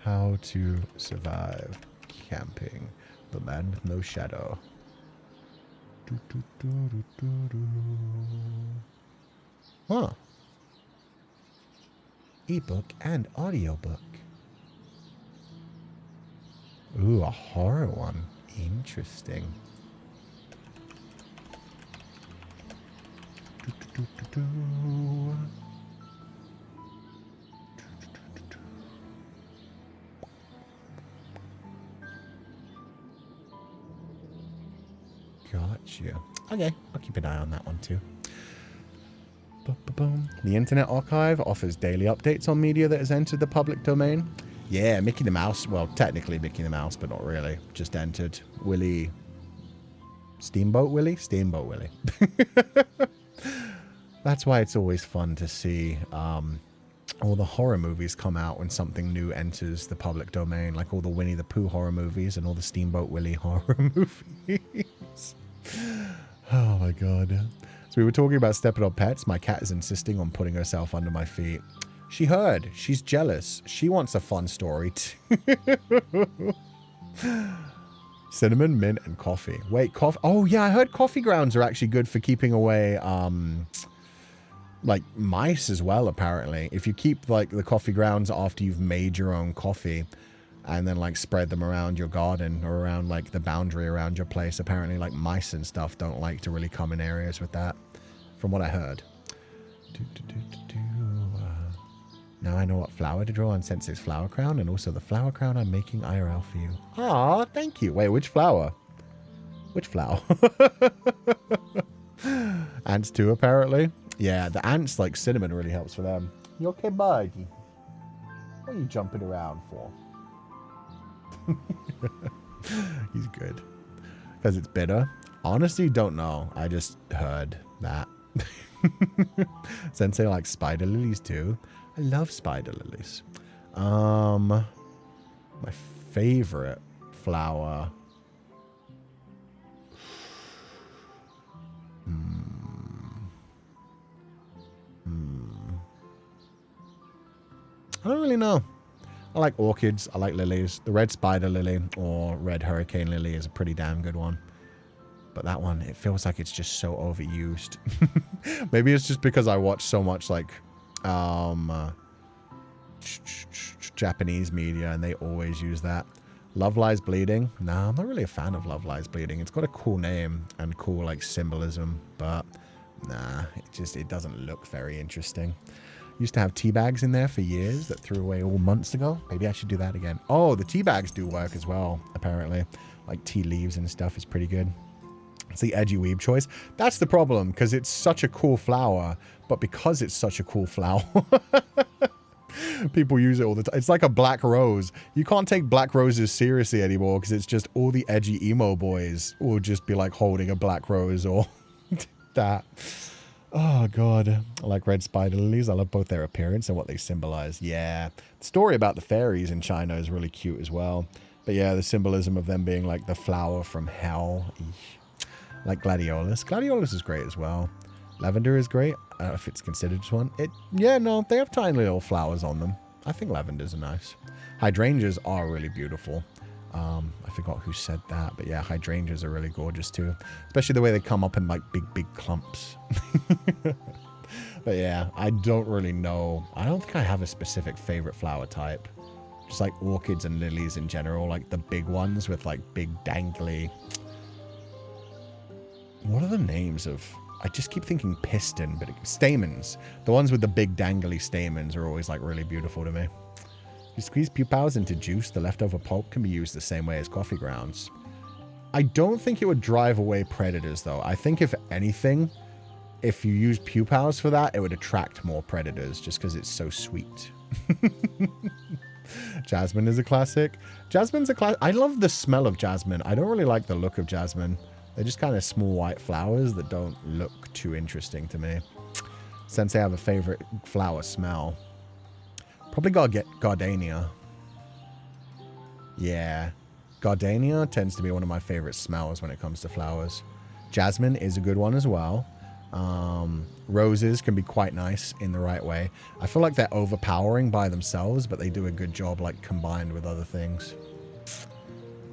How to Survive Camping. The Man with No Shadow. Huh. Ebook and audiobook. Ooh, a horror one. Interesting. Gotcha. Okay, I'll keep an eye on that one too. The Internet Archive offers daily updates on media that has entered the public domain. Yeah, Mickey the Mouse. Well, technically Mickey the Mouse, but not really. Just entered. Willie. Steamboat Willie? Steamboat Willie. That's why it's always fun to see all the horror movies come out when something new enters the public domain, like all the Winnie the Pooh horror movies and all the Steamboat Willie horror movies. Oh my god. So we were talking about stepping on pets. My cat is insisting on putting herself under my feet. She heard. She's jealous. She wants a fun story too. Cinnamon, mint, and coffee. Wait, coffee. Oh yeah, I heard coffee grounds are actually good for keeping away like mice as well, apparently. If you keep like the coffee grounds after you've made your own coffee and then like spread them around your garden or around like the boundary around your place, apparently like mice and stuff don't like to really come in areas with that, from what I heard. Now I know what flower to draw on Sensei's flower crown, and also the flower crown I'm making IRL for you. Aw, thank you. Wait, which flower? Which flower? Ants too, apparently. Yeah, the ants, like cinnamon, really helps for them. You okay, buddy? What are you jumping around for? He's good. Because it's bitter? Honestly, don't know. I just heard that. Sensei likes spider lilies too. I love spider lilies. My favorite flower. I don't really know. I like orchids. I like lilies. The red spider lily or red hurricane lily is a pretty damn good one. But that one, it feels like it's just so overused. Maybe it's just because I watch so much like Japanese media and they always use that. Love Lies Bleeding. Nah, I'm not really a fan of Love Lies Bleeding. It's got a cool name and cool like symbolism, but nah, it doesn't look very interesting. Used to have tea bags in there for years that threw away all months ago. Maybe I should do that again. Oh, the tea bags do work as well, apparently. Like tea leaves and stuff is pretty good. It's the edgy weeb choice. That's the problem, because it's such a cool flower, but because it's such a cool flower, people use it all the time. It's like a black rose. You can't take black roses seriously anymore, because it's just all the edgy emo boys will just be like holding a black rose or that. Oh, God. I like red spider lilies. I love both their appearance and what they symbolize. Yeah. The story about the fairies in China is really cute as well. But yeah, the symbolism of them being like the flower from hell. Eesh. Like gladiolus. Gladiolus is great as well. Lavender is great. I don't know if it's considered one. Yeah, no, they have tiny little flowers on them. I think lavenders are nice. Hydrangeas are really beautiful. I forgot who said that, but yeah, hydrangeas are really gorgeous too. Especially the way they come up in like big clumps. But yeah, I don't really know. I don't think I have a specific favorite flower type. Just like orchids and lilies in general, like the big ones with like big dangly... What are the names of... I just keep thinking piston, but stamens. The ones with the big dangly stamens are always like really beautiful to me. You squeeze pupals into juice, the leftover pulp can be used the same way as coffee grounds. I don't think it would drive away predators, though. I think if anything, if you use pupals for that, it would attract more predators just because it's so sweet. Jasmine is a classic. Jasmine's a classic. I love the smell of jasmine. I don't really like the look of jasmine. They're just kind of small white flowers that don't look too interesting to me. Since I have a favorite flower smell. Probably gotta get gardenia. Yeah. Gardenia tends to be one of my favorite smells when it comes to flowers. Jasmine is a good one as well. Roses can be quite nice in the right way. I feel like they're overpowering by themselves, but they do a good job like combined with other things.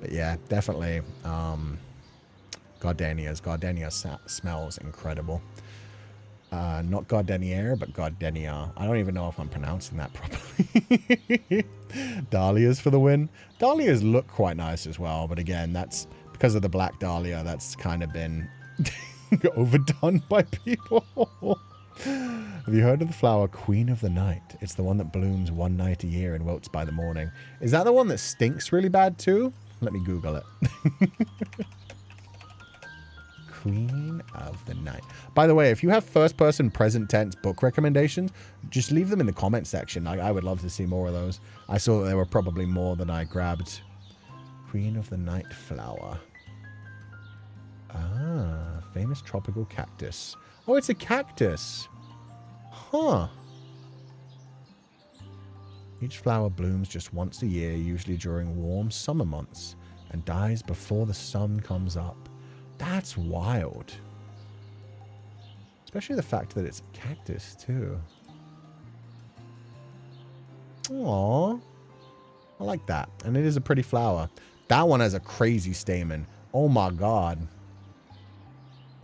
But yeah, definitely gardenias. Gardenia smells incredible. Not gardenier, but gardenia. I don't even know if I'm pronouncing that properly. Dahlias for the win. Dahlias look quite nice as well, but again, that's because of the black dahlia. That's kind of been overdone by people. Have you heard of the flower Queen of the Night? It's the one that blooms one night a year and wilts by the morning. Is that the one that stinks really bad too? Let me Google it. Queen of the Night. By the way, if you have first-person present tense book recommendations, just leave them in the comment section. I would love to see more of those. I saw that there were probably more than I grabbed. Queen of the Night flower. Ah, famous tropical cactus. Oh, it's a cactus. Huh. Each flower blooms just once a year, usually during warm summer months, and dies before the sun comes up. That's wild. Especially the fact that it's a cactus, too. Aww. I like that. And it is a pretty flower. That one has a crazy stamen. Oh my god.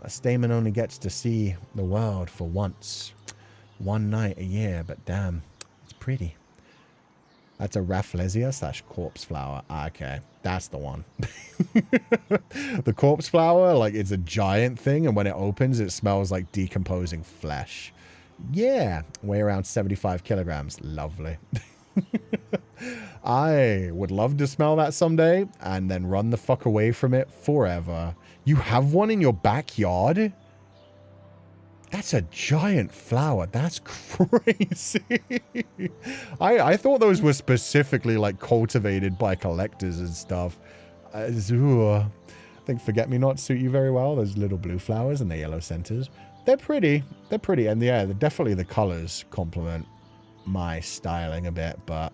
A stamen only gets to see the world for once. One night a year, but damn, it's pretty. That's a Rafflesia / corpse flower. Ah, okay, that's the one. The corpse flower, like, it's a giant thing, and when it opens, it smells like decomposing flesh. Yeah, weigh around 75 kilograms. Lovely. I would love to smell that someday and then run the fuck away from it forever. You have one in your backyard? That's a giant flower. That's crazy. I thought those were specifically like cultivated by collectors and stuff. I think forget-me-nots suit you very well. Those little blue flowers and the yellow centers. They're pretty. They're pretty. And yeah, definitely the colors complement my styling a bit. But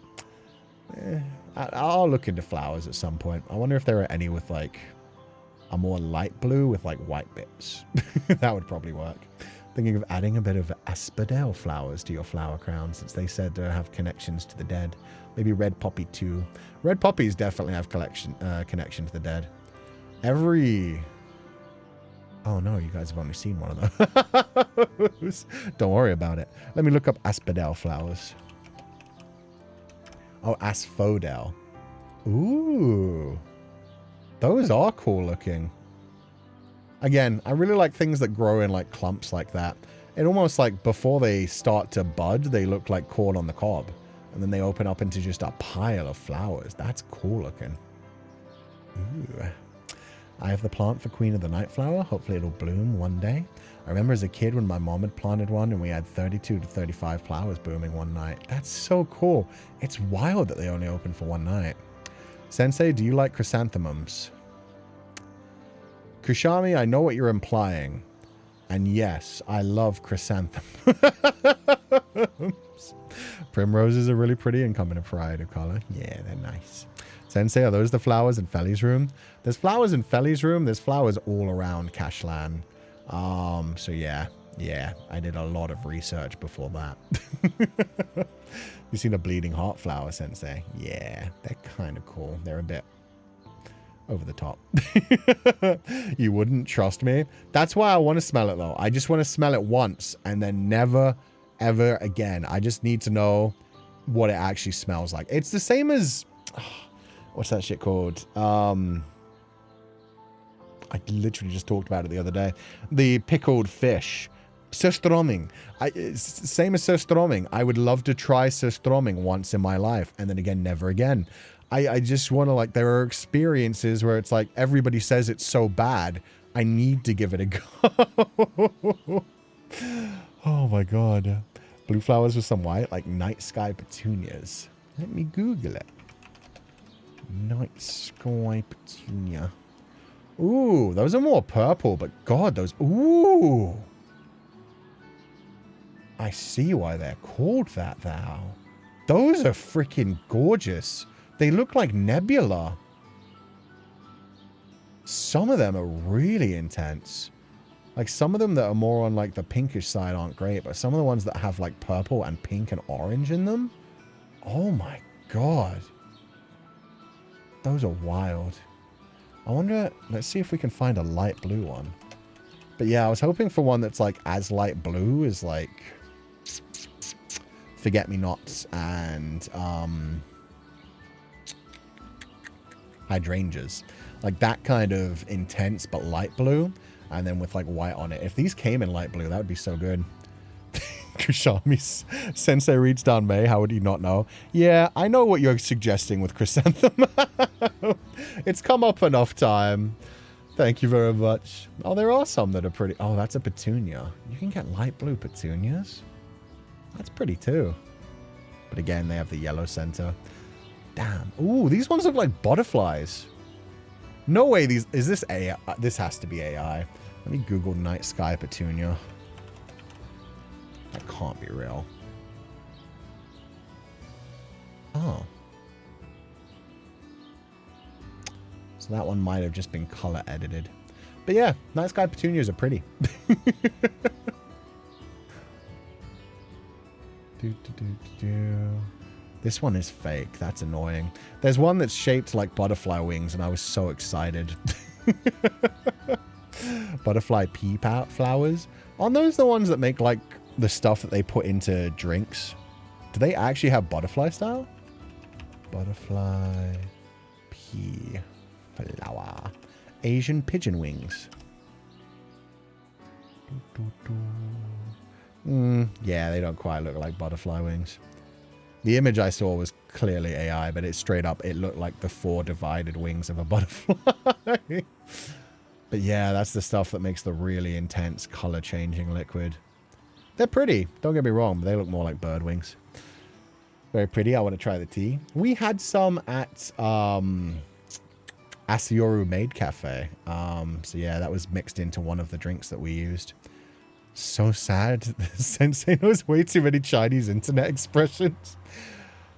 I'll look into flowers at some point. I wonder if there are any with like a more light blue with like white bits. That would probably work. Thinking of adding a bit of asphodel flowers to your flower crown, since they said to have connections to the dead. Maybe red poppy too. Red poppies definitely have connection to the dead. Oh no, you guys have only seen one of those. Don't worry about it. Let me look up asphodel flowers. Oh, asphodel. Ooh. Those are cool looking. Again, I really like things that grow in like clumps like that. It almost like before they start to bud, they look like corn on the cob. And then they open up into just a pile of flowers. That's cool looking. Ooh. I have the plant for Queen of the Night Flower. Hopefully it'll bloom one day. I remember as a kid when my mom had planted one and we had 32 to 35 flowers blooming one night. That's so cool. It's wild that they only open for one night. Sensei, do you like chrysanthemums? Kushami, I know what you're implying. And yes, I love chrysanthemums. Primroses are really pretty and come in a variety of color. Yeah, they're nice. Sensei, are those the flowers in Feli's room? There's flowers in Feli's room. There's flowers all around Cashland. So yeah, I did a lot of research before that. You seen a bleeding heart flower, Sensei? Yeah, they're kind of cool. They're a bit over the top. You wouldn't trust me? That's why I want to smell it though. I just want to smell it once and then never, ever again. I just need to know what it actually smells like. It's the same as... what's that shit called? I literally just talked about it the other day. The pickled fish. Surströmming. Same as surströmming. I would love to try surströmming once in my life and then again, never again. I just want to like, there are experiences where it's like, everybody says it's so bad. I need to give it a go. Oh my God. Blue flowers with some white, like night sky petunias. Let me Google it. Night sky petunia. Ooh, those are more purple, but God, those... Ooh. I see why they're called that now. Those are freaking gorgeous. They look like nebula. Some of them are really intense. Like some of them that are more on like the pinkish side aren't great, but some of the ones that have like purple and pink and orange in them. Oh my God. Those are wild. I wonder, let's see if we can find a light blue one. But yeah, I was hoping for one that's like as light blue as like forget-me-nots and hydrangeas. Like that kind of intense but light blue, and then with like white on it. If these came in light blue, that would be so good. Kushami's Sensei reads down May. How would you not know? Yeah, I know what you're suggesting with chrysanthemum. It's come up enough time. Thank you very much. Oh, there are some that are pretty. Oh, that's a petunia. You can get light blue petunias. That's pretty too. But again, they have the yellow center. Damn. Ooh, these ones look like butterflies. No way these... Is this AI? This has to be AI. Let me Google night sky petunia. That can't be real. Oh. So that one might have just been color edited. But yeah, night sky petunias are pretty. This one is fake. That's annoying. There's one that's shaped like butterfly wings, and I was so excited. Butterfly pea flowers. Aren't those the ones that make like the stuff that they put into drinks? Do they actually have butterfly style? Butterfly pea flower. Asian pigeon wings. Yeah, they don't quite look like butterfly wings. The image I saw was clearly AI, but it's straight up, it looked like the 4 divided wings of a butterfly. But yeah, that's the stuff that makes the really intense color changing liquid. They're pretty, don't get me wrong, but they look more like bird wings. Very pretty. I want to try the tea. We had some at Asioru Maid Cafe. So yeah, that was mixed into one of the drinks that we used. So sad. Sensei knows way too many Chinese internet expressions.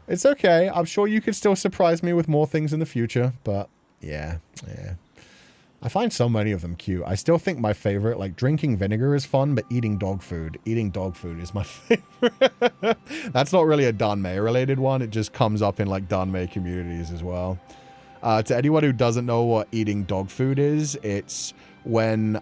It's okay. I'm sure you could still surprise me with more things in the future. But yeah. I find so many of them cute. I still think my favorite, like drinking vinegar is fun, but eating dog food is my favorite. That's not really a Danmei related one. It just comes up in like Danmei communities as well. To anyone who doesn't know what eating dog food is, it's when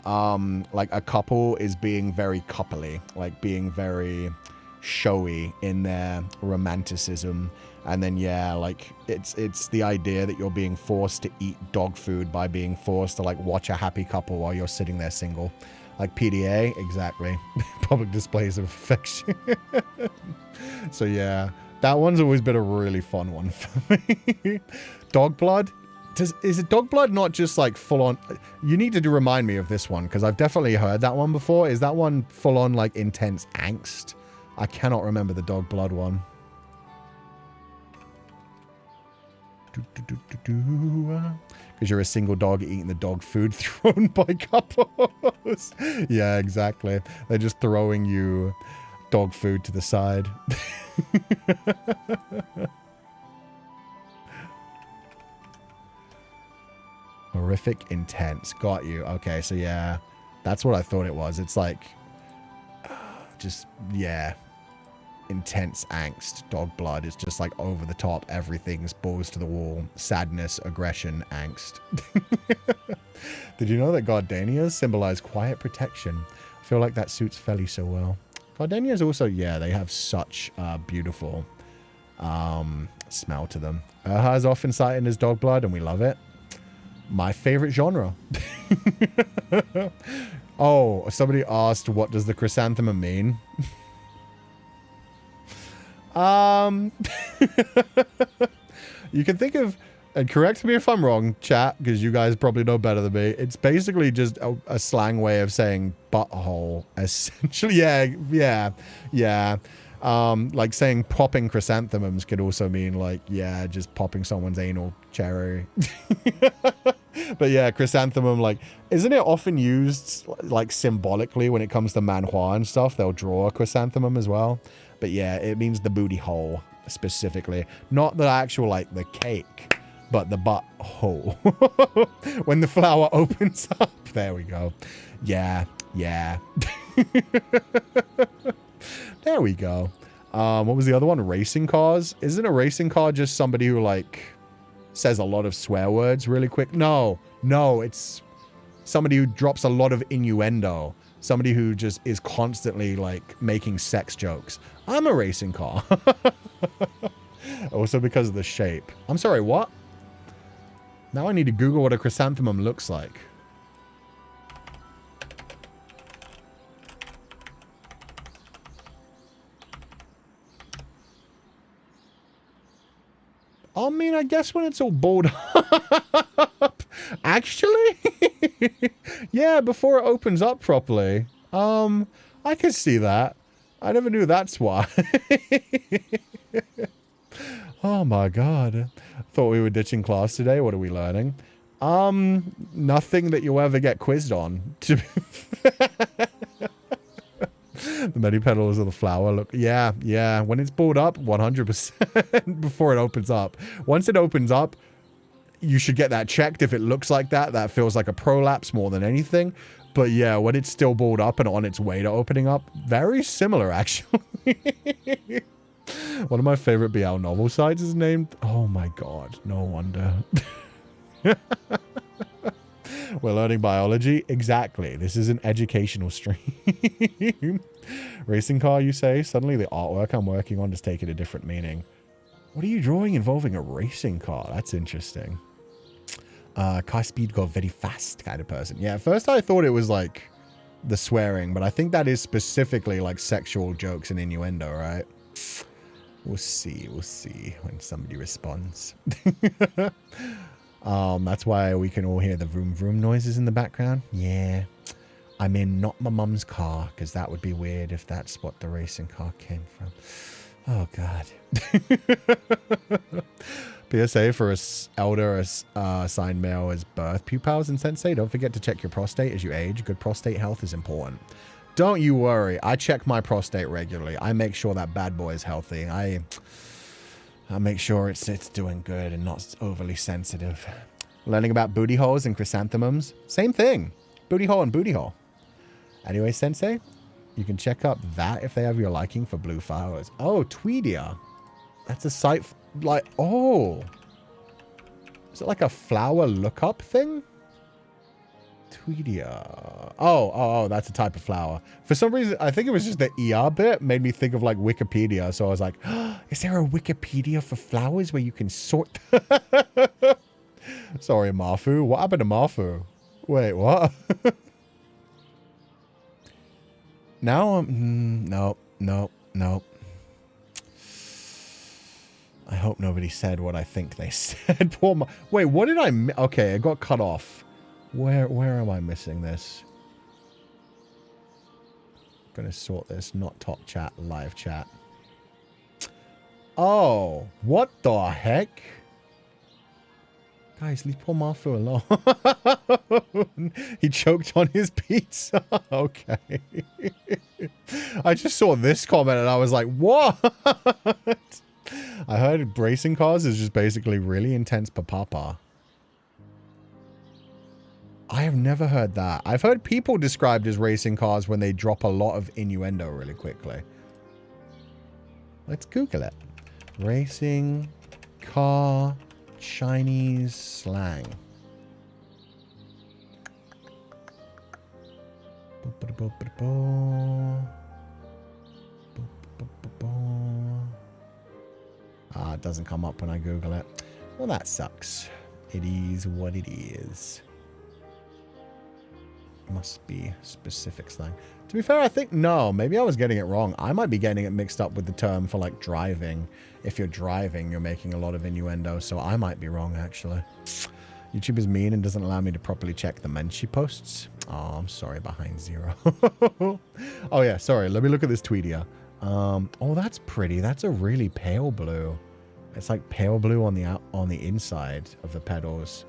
like a couple is being very coupley, like being very showy in their romanticism. And then, yeah, like it's the idea that you're being forced to eat dog food by being forced to like watch a happy couple while you're sitting there single. Like PDA, exactly. Public displays of affection. So yeah, that one's always been a really fun one for me. Dog blood? Is it dog blood not just like full on? You need to remind me of this one because I've definitely heard that one before. Is that one full on like intense angst? I cannot remember the dog blood one. Because you're a single dog eating the dog food thrown by couples. Yeah, exactly. They're just throwing you dog food to the side. Horrific intense. Got you. Okay, so yeah, that's what I thought it was. It's like, just, yeah, intense angst, dog blood. It's just like over the top. Everything's balls to the wall. Sadness, aggression, angst. Did you know that gardenias symbolize quiet protection? I feel like that suits Feli so well. Gardenias also, yeah, they have such beautiful smell to them. Urha is often cited as dog blood, and we love it. My favorite genre. Oh, somebody asked, what does the chrysanthemum mean? You can think of, and correct me if I'm wrong, chat, because you guys probably know better than me. It's basically just a slang way of saying butthole, essentially. Yeah. Like saying popping chrysanthemums could also mean like, yeah, just popping someone's anal cherry. But yeah, chrysanthemum, like, isn't it often used like symbolically when it comes to manhua and stuff? They'll draw a chrysanthemum as well. But yeah, it means the booty hole specifically. Not the actual, like, the cake, but the butthole. When the flower opens up. There we go. Yeah. There we go. What was the other one? Racing cars? Isn't a racing car just somebody who, like, says a lot of swear words really quick? No, it's somebody who drops a lot of innuendo. Somebody who just is constantly, like, making sex jokes. I'm a racing car. Also because of the shape. I'm sorry, what? Now I need to Google what a chrysanthemum looks like. I mean, I guess when it's all balled up. Actually? Yeah, before it opens up properly. I could see that. I never knew that's why. Oh my god. Thought we were ditching class today. What are we learning? Nothing that you'll ever get quizzed on. The many petals of the flower look, yeah, when it's balled up, 100% before it opens up. Once it opens up, you should get that checked. If it looks like that, that feels like a prolapse more than anything. But yeah, when it's still balled up and on its way to opening up, very similar actually. One of my favorite BL novel sites is named, oh my god, no wonder. We're learning biology. Exactly. This is an educational stream. Racing car, you say? Suddenly the artwork I'm working on is taking a different meaning. What are you drawing involving a racing car? That's interesting. Car speed go very fast kind of person. Yeah, at first I thought it was like the swearing, but I think that is specifically like sexual jokes and innuendo, right? We'll see when somebody responds. That's why we can all hear the vroom vroom noises in the background. Yeah, I'm in not my mum's car, because that would be weird if that's what the racing car came from. Oh god. PSA for us elder assigned male as birth pupils and sensei. Don't forget to check your prostate as you age. Good prostate health is important. Don't you worry. I check my prostate regularly. I make sure that bad boy is healthy. I make sure it's doing good and not overly sensitive. Learning about booty holes and chrysanthemums. Same thing. Booty hole and booty hole. Anyway, sensei, you can check up that if they have your liking for blue flowers. Oh, Tweedia. That's a site like, oh. Is it like a flower lookup thing? Tweedia. Oh, that's a type of flower. For some reason, I think it was just the ER bit made me think of like Wikipedia. So I was like, oh, is there a Wikipedia for flowers where you can sort? Sorry, Marfu. What happened to Marfu? Wait, what? Now, no. I hope nobody said what I think they said. Poor wait, what did I... Okay, I got cut off. Where am I missing this? Gonna sort this. Not top chat, live chat. Oh, what the heck? Guys, leave poor Marfu alone. He choked on his pizza. Okay. I just saw this comment and I was like, what? I heard racing cars is just basically really intense papapa. I have never heard that. I've heard people described as racing cars when they drop a lot of innuendo really quickly. Let's Google it. Racing car Chinese slang. It doesn't come up when I Google it. Well, that sucks. It is what it is. Must be specific slang. To be fair, I think no. Maybe I was getting it wrong. I might be getting it mixed up with the term for like driving. If you're driving, you're making a lot of innuendo. So I might be wrong, actually. YouTube is mean and doesn't allow me to properly check the men she posts. Oh, I'm sorry, behind zero. Oh, yeah, sorry. Let me look at this Tweedia. Oh, that's pretty. That's a really pale blue. It's like pale blue on the inside of the petals.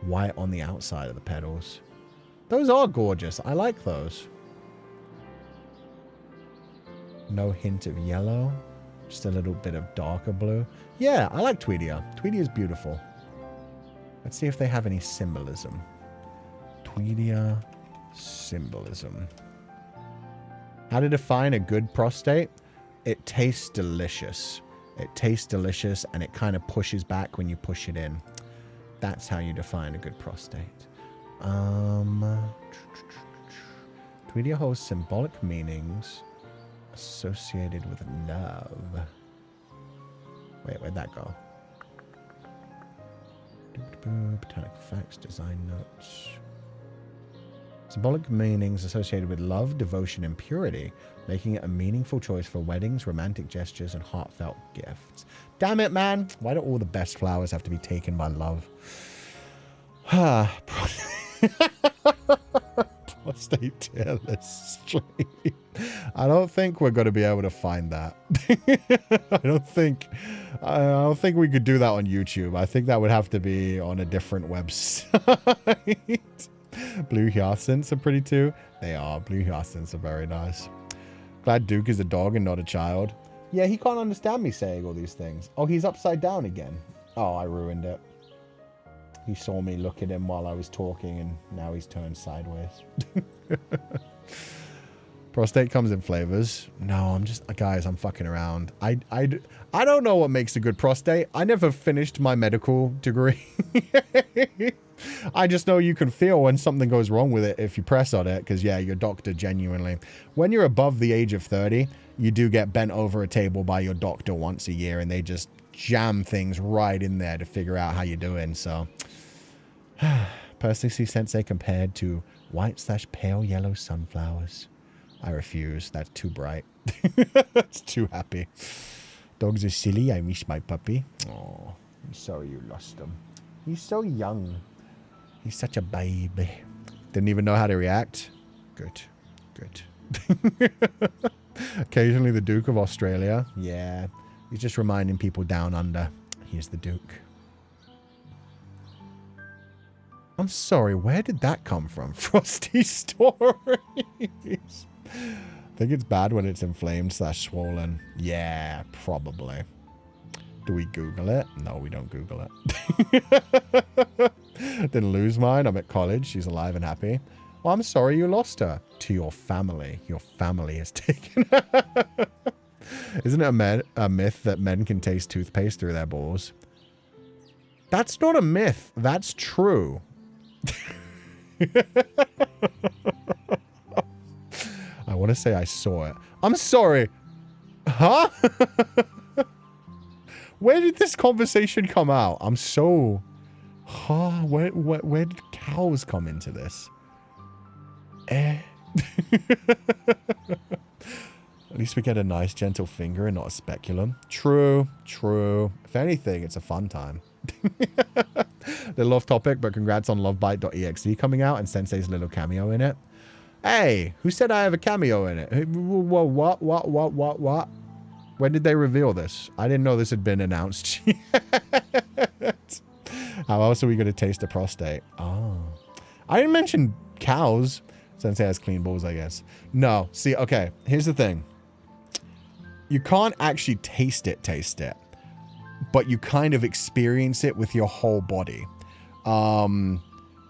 White on the outside of the petals. Those are gorgeous. I like those. No hint of yellow. Just a little bit of darker blue. Yeah, I like Tweedia. Tweedia is beautiful. Let's see if they have any symbolism. Tweedia symbolism. How to define a good prostate? It tastes delicious. It tastes delicious and it kind of pushes back when you push it in. That's how you define a good prostate. Tweedia holds symbolic meanings associated with love. Wait, where'd that go? Botanical facts, design notes. Symbolic meanings associated with love, devotion, and purity, making it a meaningful choice for weddings, romantic gestures, and heartfelt gifts. Damn it, man! Why do all the best flowers have to be taken by love? Prostate tier list stream. I don't think we're going to be able to find that. I don't think we could do that on YouTube. I think that would have to be on a different website. Blue hyacinths are pretty too. They are. Blue hyacinths are very nice. Glad Duke is a dog and not a child. Yeah, he can't understand me saying all these things. Oh, he's upside down again. Oh, I ruined it. He saw me look at him while I was talking and now he's turned sideways. Prostate comes in flavors. No, I'm just... Guys, I'm fucking around. I don't know what makes a good prostate. I never finished my medical degree. I just know you can feel when something goes wrong with it if you press on it. Because, yeah, your doctor genuinely... When you're above the age of 30, you do get bent over a table by your doctor once a year. And they just jam things right in there to figure out how you're doing. So, personally see Sensei compared to White/pale yellow sunflowers. I refuse. That's too bright. That's too happy. Dogs are silly. I miss my puppy. Oh, I'm sorry you lost him. He's so young. He's such a baby. Didn't even know how to react. Good. Good. Occasionally the Duke of Australia. Yeah. He's just reminding people down under. Here's the Duke. I'm sorry, where did that come from? Frosty Stories. I think it's bad when it's inflamed/swollen. Yeah, probably. Do we Google it? No, we don't Google it. Didn't lose mine. I'm at college. She's alive and happy. Well, I'm sorry you lost her. To your family. Your family has taken her. Isn't it a myth that men can taste toothpaste through their balls? That's not a myth. That's true. I want to say I saw it. I'm sorry. Huh? Where did this conversation come out? I'm so... Huh? Where did cows come into this? At least we get a nice gentle finger and not a speculum. True. If anything, it's a fun time. Little off topic, but congrats on lovebite.exe coming out and Sensei's little cameo in it. Hey, who said I have a cameo in it? What? When did they reveal this? I didn't know this had been announced yet. How else are we going to taste a prostate? Oh. I didn't mention cows. Sensei has clean balls, I guess. No. See, okay. Here's the thing. You can't actually taste it, but you kind of experience it with your whole body.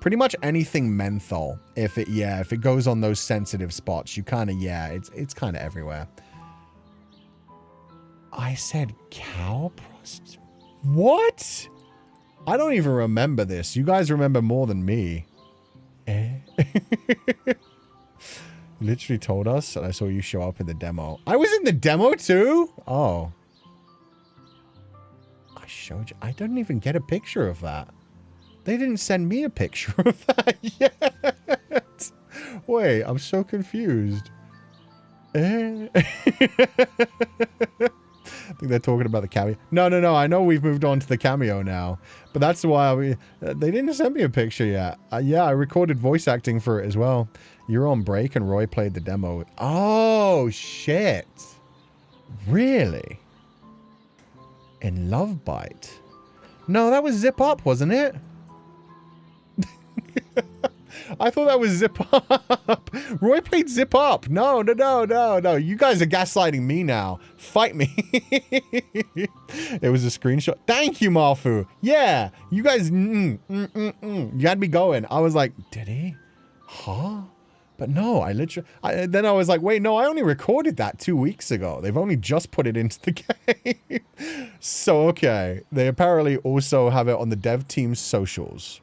Pretty much anything menthol. If it goes on those sensitive spots, you kind of, it's kind of everywhere. I said cow prostate. What? I don't even remember this. You guys remember more than me. Literally told us, and I saw you show up in the demo. I was in the demo too? Oh. I showed you. I didn't even get a picture of that. They didn't send me a picture of that yet. Wait, I'm so confused. I think they're talking about the cameo. No. I know we've moved on to the cameo now. But that's why they didn't send me a picture yet. Yeah, I recorded voice acting for it as well. You were on break and Roy played the demo. Oh, shit. Really? In Love Bite? No, that was Zip Up, wasn't it? I thought that was Zip Up. Roy played Zip Up. No. You guys are gaslighting me now. Fight me. It was a screenshot. Thank you, Marfu. Yeah. You guys, you had me going. I was like, did he? Huh? But no, then I was like, wait, no, I only recorded that 2 weeks ago. They've only just put it into the game. So, okay. They apparently also have it on the dev team's socials.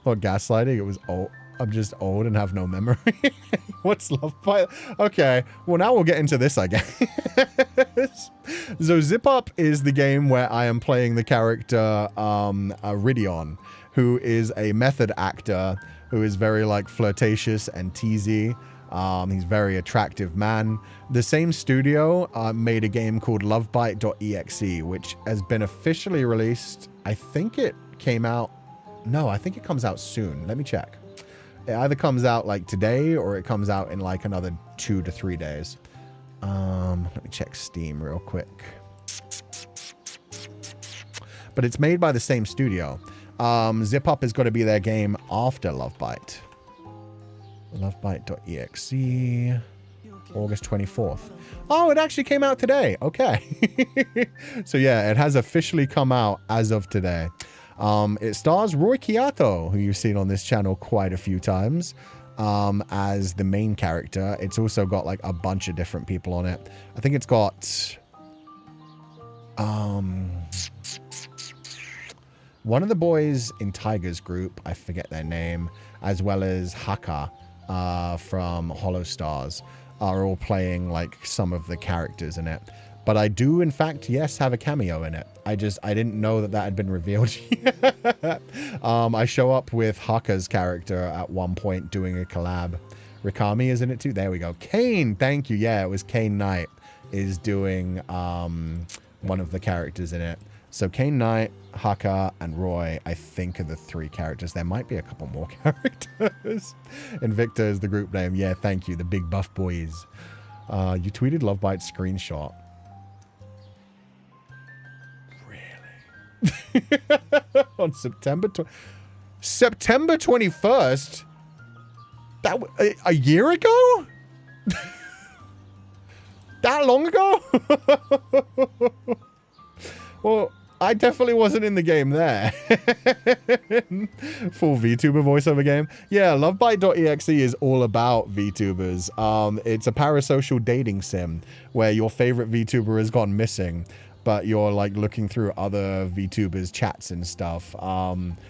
Not gaslighting, it was old. I'm just old and have no memory. What's Love Bite? Okay, well now we'll get into this, I guess. So Zip Up is the game where I am playing the character Ridion, who is a method actor who is very like flirtatious and teasy. He's a very attractive man. The same studio made a game called lovebite.exe, which has been officially released. I think it came out. No, I think it comes out soon. Let me check. It either comes out like today or it comes out in like another 2 to 3 days. Let me check Steam real quick. But it's made by the same studio. Zip Up is going to be their game after Love Bite. Lovebite.exe. August 24th. Oh, it actually came out today. Okay. So yeah, it has officially come out as of today. It stars Roy Kiato, who you've seen on this channel quite a few times, as the main character. It's also got like a bunch of different people on it. I think it's got one of the boys in Tiger's group, I forget their name, as well as Haka from Hollow Stars, are all playing like some of the characters in it. But I do, in fact, yes, have a cameo in it. I didn't know that had been revealed yet. I show up with Haka's character at one point doing a collab. Rikami is in it too. There we go. Kane, thank you. Yeah, it was Kane Knight is doing one of the characters in it. So Kane Knight, Haka, and Roy, I think, are the 3 characters. There might be a couple more characters. Invicta is the group name. Yeah, thank you. The big buff boys. You tweeted Lovebite screenshot. Really? On September 21st? That a year ago? That long ago? Well, I definitely wasn't in the game there. Full VTuber voiceover game. Yeah, Lovebite.exe is all about VTubers. It's a parasocial dating sim where your favorite VTuber has gone missing, but you're like looking through other VTubers chats and stuff.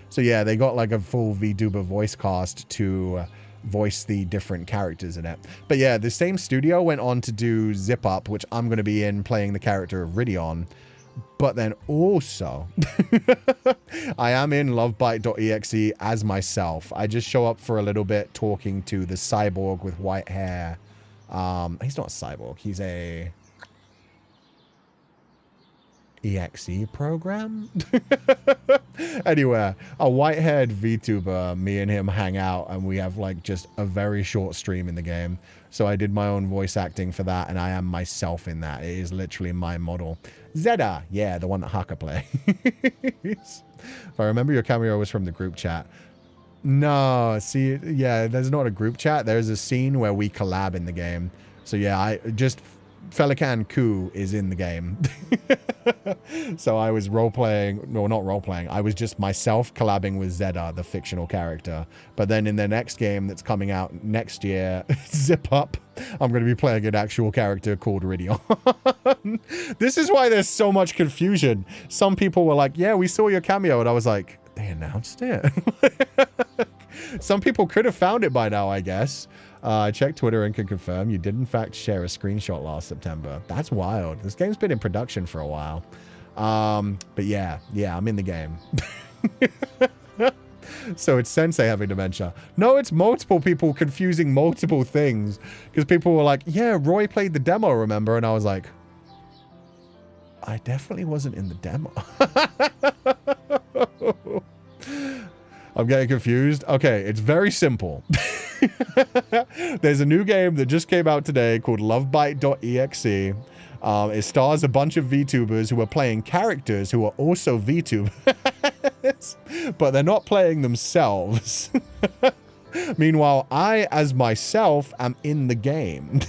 So yeah, they got like a full VTuber voice cast to voice the different characters in it. But yeah, the same studio went on to do Zip Up, which I'm going to be in playing the character of Ridion. But then also, I am in Lovebite.exe as myself. I just show up for a little bit talking to the cyborg with white hair. He's not a cyborg. He's a EXE program? Anyway, a white-haired VTuber, me and him hang out, and we have like just a very short stream in the game. So I did my own voice acting for that, and I am myself in that. It is literally my model. Zeda, yeah, the one that Haka plays. If I remember, your cameo was from the group chat. No, see, yeah, there's not a group chat. There's a scene where we collab in the game. So yeah, I just... Féileacán and Cú is in the game. So I was role-playing, no, not role-playing, I was just myself collabing with Zeda, the fictional character. But then in the next game that's coming out next year, Zip Up, I'm going to be playing an actual character called Ridion. This is why there's so much confusion. Some people were like, yeah, we saw your cameo, and I was like, they announced it? Some people could have found it by now, I guess. I checked Twitter and can confirm you did in fact share a screenshot last September. That's wild. This game's been in production for a while. But yeah, I'm in the game. So it's Sensei having dementia. No, it's multiple people confusing multiple things. Because people were like, yeah, Roy played the demo, remember? And I was like, I definitely wasn't in the demo. I'm getting confused. Okay, it's very simple. There's a new game that just came out today called Lovebite.exe. It stars a bunch of VTubers who are playing characters who are also VTubers. But they're not playing themselves. Meanwhile, I, as myself, am in the game.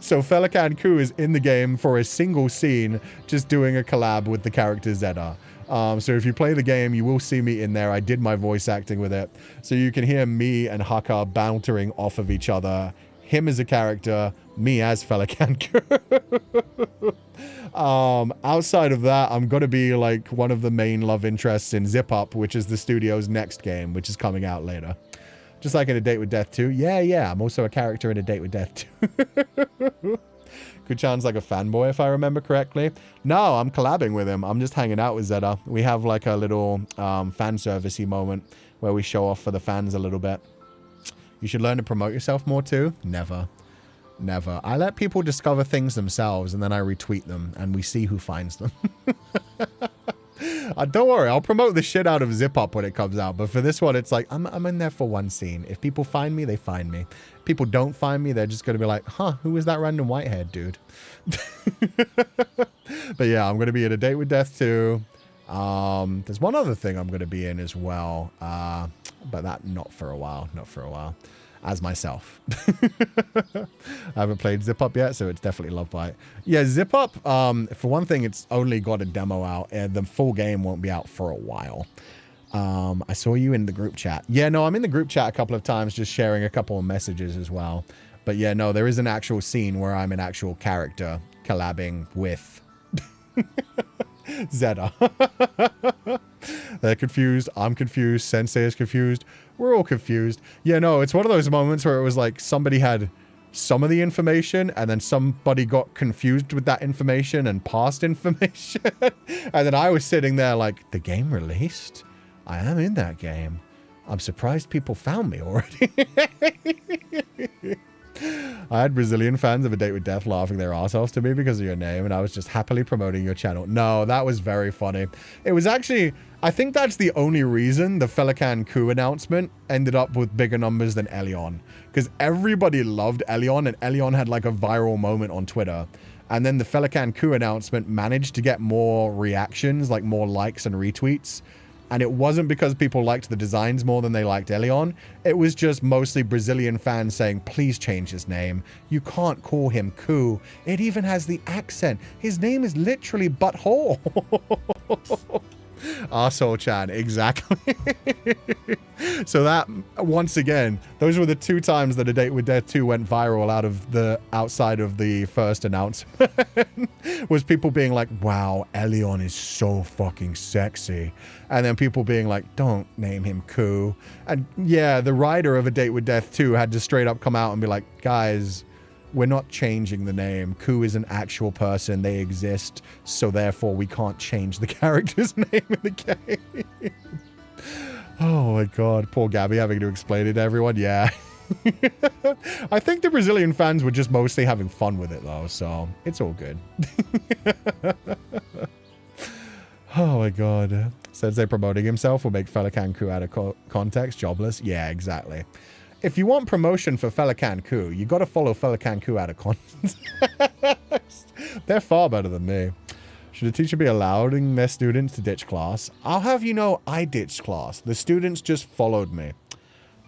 So Féileacán and Cú is in the game for a single scene, just doing a collab with the character Zeda. So if you play the game, you will see me in there. I did my voice acting with it. So you can hear me and Haka bouncing off of each other. Him as a character, me as Féileacán and Cú. Outside of that, I'm going to be like one of the main love interests in Zip Up, which is the studio's next game, which is coming out later. Just like in A Date with Death 2. Yeah, I'm also a character in A Date with Death 2. Kuchan's like a fanboy, if I remember correctly. No, I'm collabing with him. I'm just hanging out with Zeda. We have like a little fan service-y moment where we show off for the fans a little bit. You should learn to promote yourself more too. Never. I let people discover things themselves and then I retweet them and we see who finds them. Don't worry, I'll promote the shit out of Zip Up when it comes out. But for this one, it's like, I'm in there for one scene. If people find me, they find me. If people don't find me, they're just going to be like, huh, who is that random white-haired dude? But yeah, I'm going to be in A Date with Death 2. There's one other thing I'm going to be in as well. But that, not for a while. As myself. I haven't played Zip Up yet, so it's definitely Lovebite. Yeah, Zip Up, for one thing, it's only got a demo out, and the full game won't be out for a while. I saw you in the group chat. Yeah, no, I'm in the group chat a couple of times, just sharing a couple of messages as well. But yeah, no, there is an actual scene where I'm an actual character collabing with Zeda. They're confused. I'm confused. Sensei is confused. We're all confused. Yeah, no, it's one of those moments where it was like somebody had some of the information, and then somebody got confused with that information and passed information. And then I was sitting there like, the game released? I am in that game. I'm surprised people found me already. I had Brazilian fans of A Date with Death laughing their arse off to me because of your name, and I was just happily promoting your channel. No, that was very funny. It was actually, I think that's the only reason the Féileacán and Cú announcement ended up with bigger numbers than Elion. Because everybody loved Elion, and Elion had like a viral moment on Twitter. And then the Féileacán and Cú announcement managed to get more reactions, like more likes and retweets. And it wasn't because people liked the designs more than they liked Elion. It was just mostly Brazilian fans saying, please change his name. You can't call him Cú. It even has the accent. His name is literally Butthole. Arsehole-chan, exactly. So that, once again, those were the 2 times that A Date with Death 2 went viral outside of the first announcement. Was people being like, wow, Elion is so fucking sexy. And then people being like, don't name him Cú. And yeah, the writer of A Date with Death 2 had to straight up come out and be like, guys, we're not changing the name. Cú is an actual person. They exist. So therefore, we can't change the character's name in the game. Oh my God. Poor Gabby having to explain it to everyone. Yeah. I think the Brazilian fans were just mostly having fun with it though. So it's all good. Oh my God. Sensei promoting himself will make Féileacán and Cú out of context jobless. Yeah, exactly. If you want promotion for Féileacán and Cú, you got to follow Féileacán and Cú out of context. They're far better than me. Should a teacher be allowing their students to ditch class? I'll have you know, I ditched class. The students just followed me.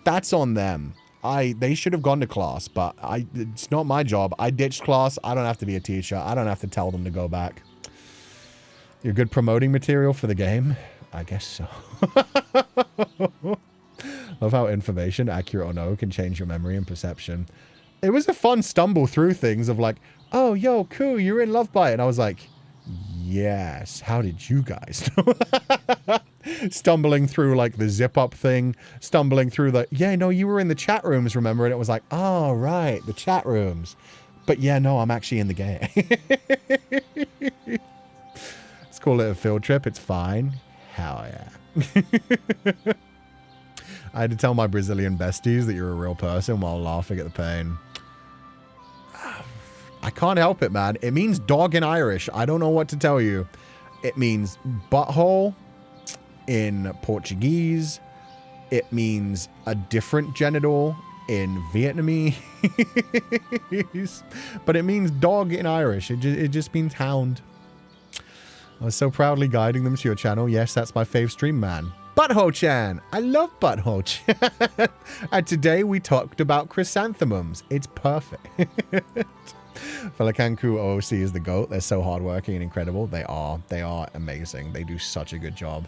That's on them. They should have gone to class, but it's not my job. I ditched class. I don't have to be a teacher. I don't have to tell them to go back. You're good promoting material for the game? I guess so. Love how information, accurate or no, can change your memory and perception. It was a fun stumble through things of like, oh, yo, Cú, you're in love by it. And I was like, yes, how did you guys know? Stumbling through like the zip up thing, stumbling through the, yeah, no, you were in the chat rooms, remember? And it was like, oh, right, the chat rooms. But yeah, no, I'm actually in the game. Let's call it a field trip. It's fine. Hell yeah. I had to tell my Brazilian besties that you're a real person while laughing at the pain. I can't help it, man. It means dog in Irish. I don't know what to tell you. It means butthole in Portuguese. It means a different genital in Vietnamese. But it means dog in Irish. It just means hound. I was so proudly guiding them to your channel. Yes, that's my fave stream, man. Butthole-chan. I love Butthole-chan. And today we talked about chrysanthemums. It's perfect. Féileacán and Cú OOC is the GOAT. They're so hardworking and incredible. They are. They are amazing. They do such a good job.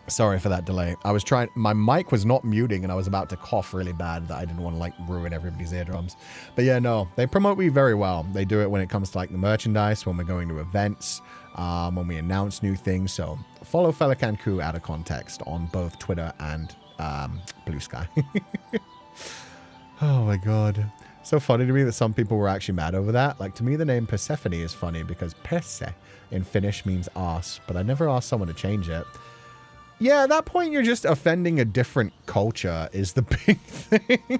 Sorry for that delay. I was trying, my mic was not muting and I was about to cough really bad that I didn't want to like ruin everybody's eardrums. But yeah, no, they promote me very well. They do it when it comes to like the merchandise, when we're going to events, when we announce new things. So follow Féileacán and Cú out of context on both Twitter and Blue Sky. Oh my God. So funny to me that some people were actually mad over that. Like to me, the name Persephone is funny because Perse in Finnish means arse, but I never asked someone to change it. Yeah, at that point, you're just offending a different culture is the big thing.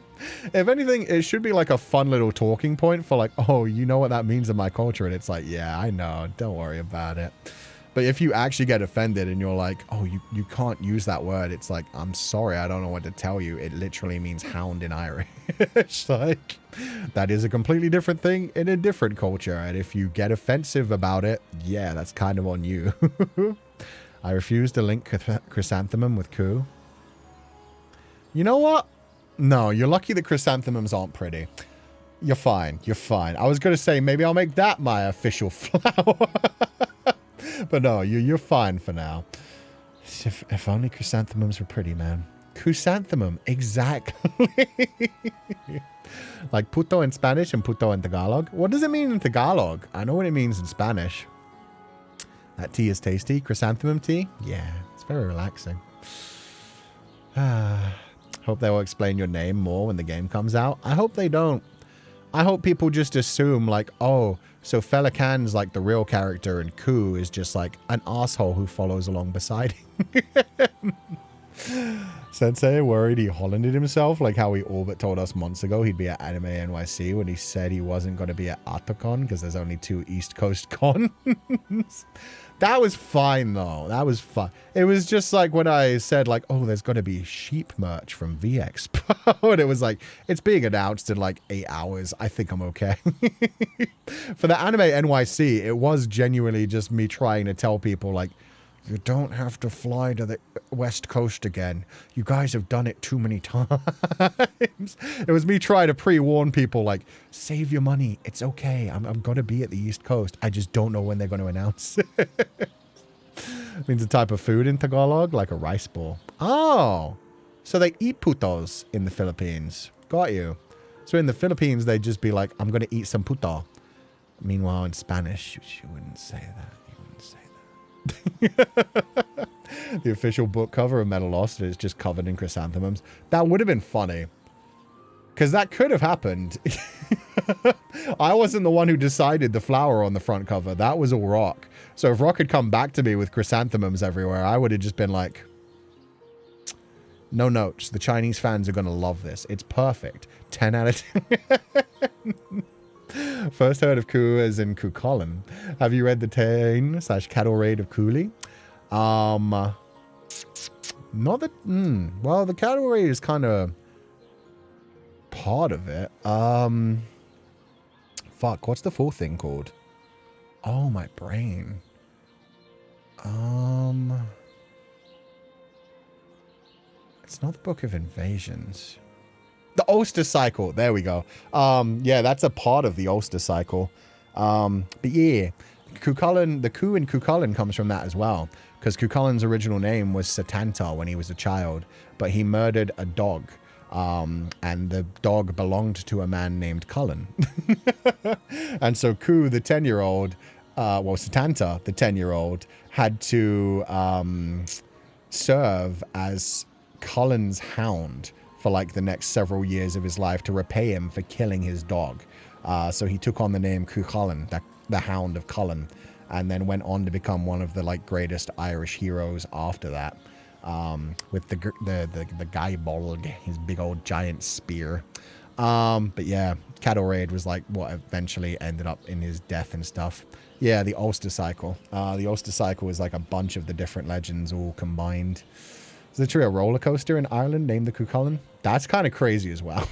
If anything, it should be like a fun little talking point for like, oh, you know what that means in my culture? And it's like, yeah, I know. Don't worry about it. But if you actually get offended and you're like, oh, you can't use that word. It's like, I'm sorry. I don't know what to tell you. It literally means hound in Irish. Like, that is a completely different thing in a different culture. And if you get offensive about it, yeah, that's kind of on you. I refuse to link chrysanthemum with Cú. You know what? No, you're lucky that chrysanthemums aren't pretty. You're fine. You're fine. I was going to say, maybe I'll make that my official flower. But no, you're fine for now. If only chrysanthemums were pretty, man. Chrysanthemum, exactly. Like puto in Spanish and puto in Tagalog. What does it mean in Tagalog? I know what it means in Spanish. That tea is tasty. Chrysanthemum tea? Yeah, it's very relaxing. Hope they will explain your name more when the game comes out. I hope they don't. I hope people just assume like, oh, so Féileacan's like the real character and Cú is just like an asshole who follows along beside him. Sensei worried he Hollanded himself, like how he all but told us months ago he'd be at Anime NYC when he said he wasn't going to be at Atacon because there's only 2 East Coast cons. That was fine though. That was fun. It was just like when I said like, oh, there's going to be sheep merch from VXpo. And it was like, it's being announced in like 8 hours. I think I'm okay. For the Anime NYC, it was genuinely just me trying to tell people like, you don't have to fly to the West Coast again. You guys have done it too many times. It was me trying to pre-warn people like, save your money. It's okay. I'm going to be at the East Coast. I just don't know when they're going to announce it. Means a type of food in Tagalog, like a rice ball. Oh, so they eat putos in the Philippines. Got you. So in the Philippines, they'd just be like, I'm going to eat some puto. Meanwhile, in Spanish, you wouldn't say that. The official book cover of Metal Lost is just covered in chrysanthemums. That would have been funny. Because that could have happened. I wasn't the one who decided the flower on the front cover. That was all Rock. So if Rock had come back to me with chrysanthemums everywhere, I would have just been like, no notes. The Chinese fans are going to love this. It's perfect. 10 out of 10. First heard of Cú as in Cuchulainn. Have you read the Tane/Cattle Raid of Cooley? Not that. Well, the Cattle Raid is kind of part of it. Fuck. What's the full thing called? Oh, my brain. It's not the Book of Invasions. The Ulster Cycle. There we go. Yeah, that's a part of the Ulster Cycle. But yeah, Cuchulainn, the Cú in Cuchulainn comes from that as well. Because Cuchulainn's original name was Setanta when he was a child. But he murdered a dog. And the dog belonged to a man named Cullen. And so Cú, the 10-year-old, well, Setanta, the 10-year-old, had to serve as Cullen's hound for like the next several years of his life to repay him for killing his dog. So he took on the name Cuchulainn, the Hound of Cullen, and then went on to become one of the like greatest Irish heroes after that. With the Gaibolg, his big old giant spear. But yeah, Cattle Raid was like what eventually ended up in his death and stuff. Yeah, the Ulster Cycle. The Ulster Cycle is like a bunch of the different legends all combined. There's literally a roller coaster in Ireland named the Cuchulainn. That's kind of crazy as well.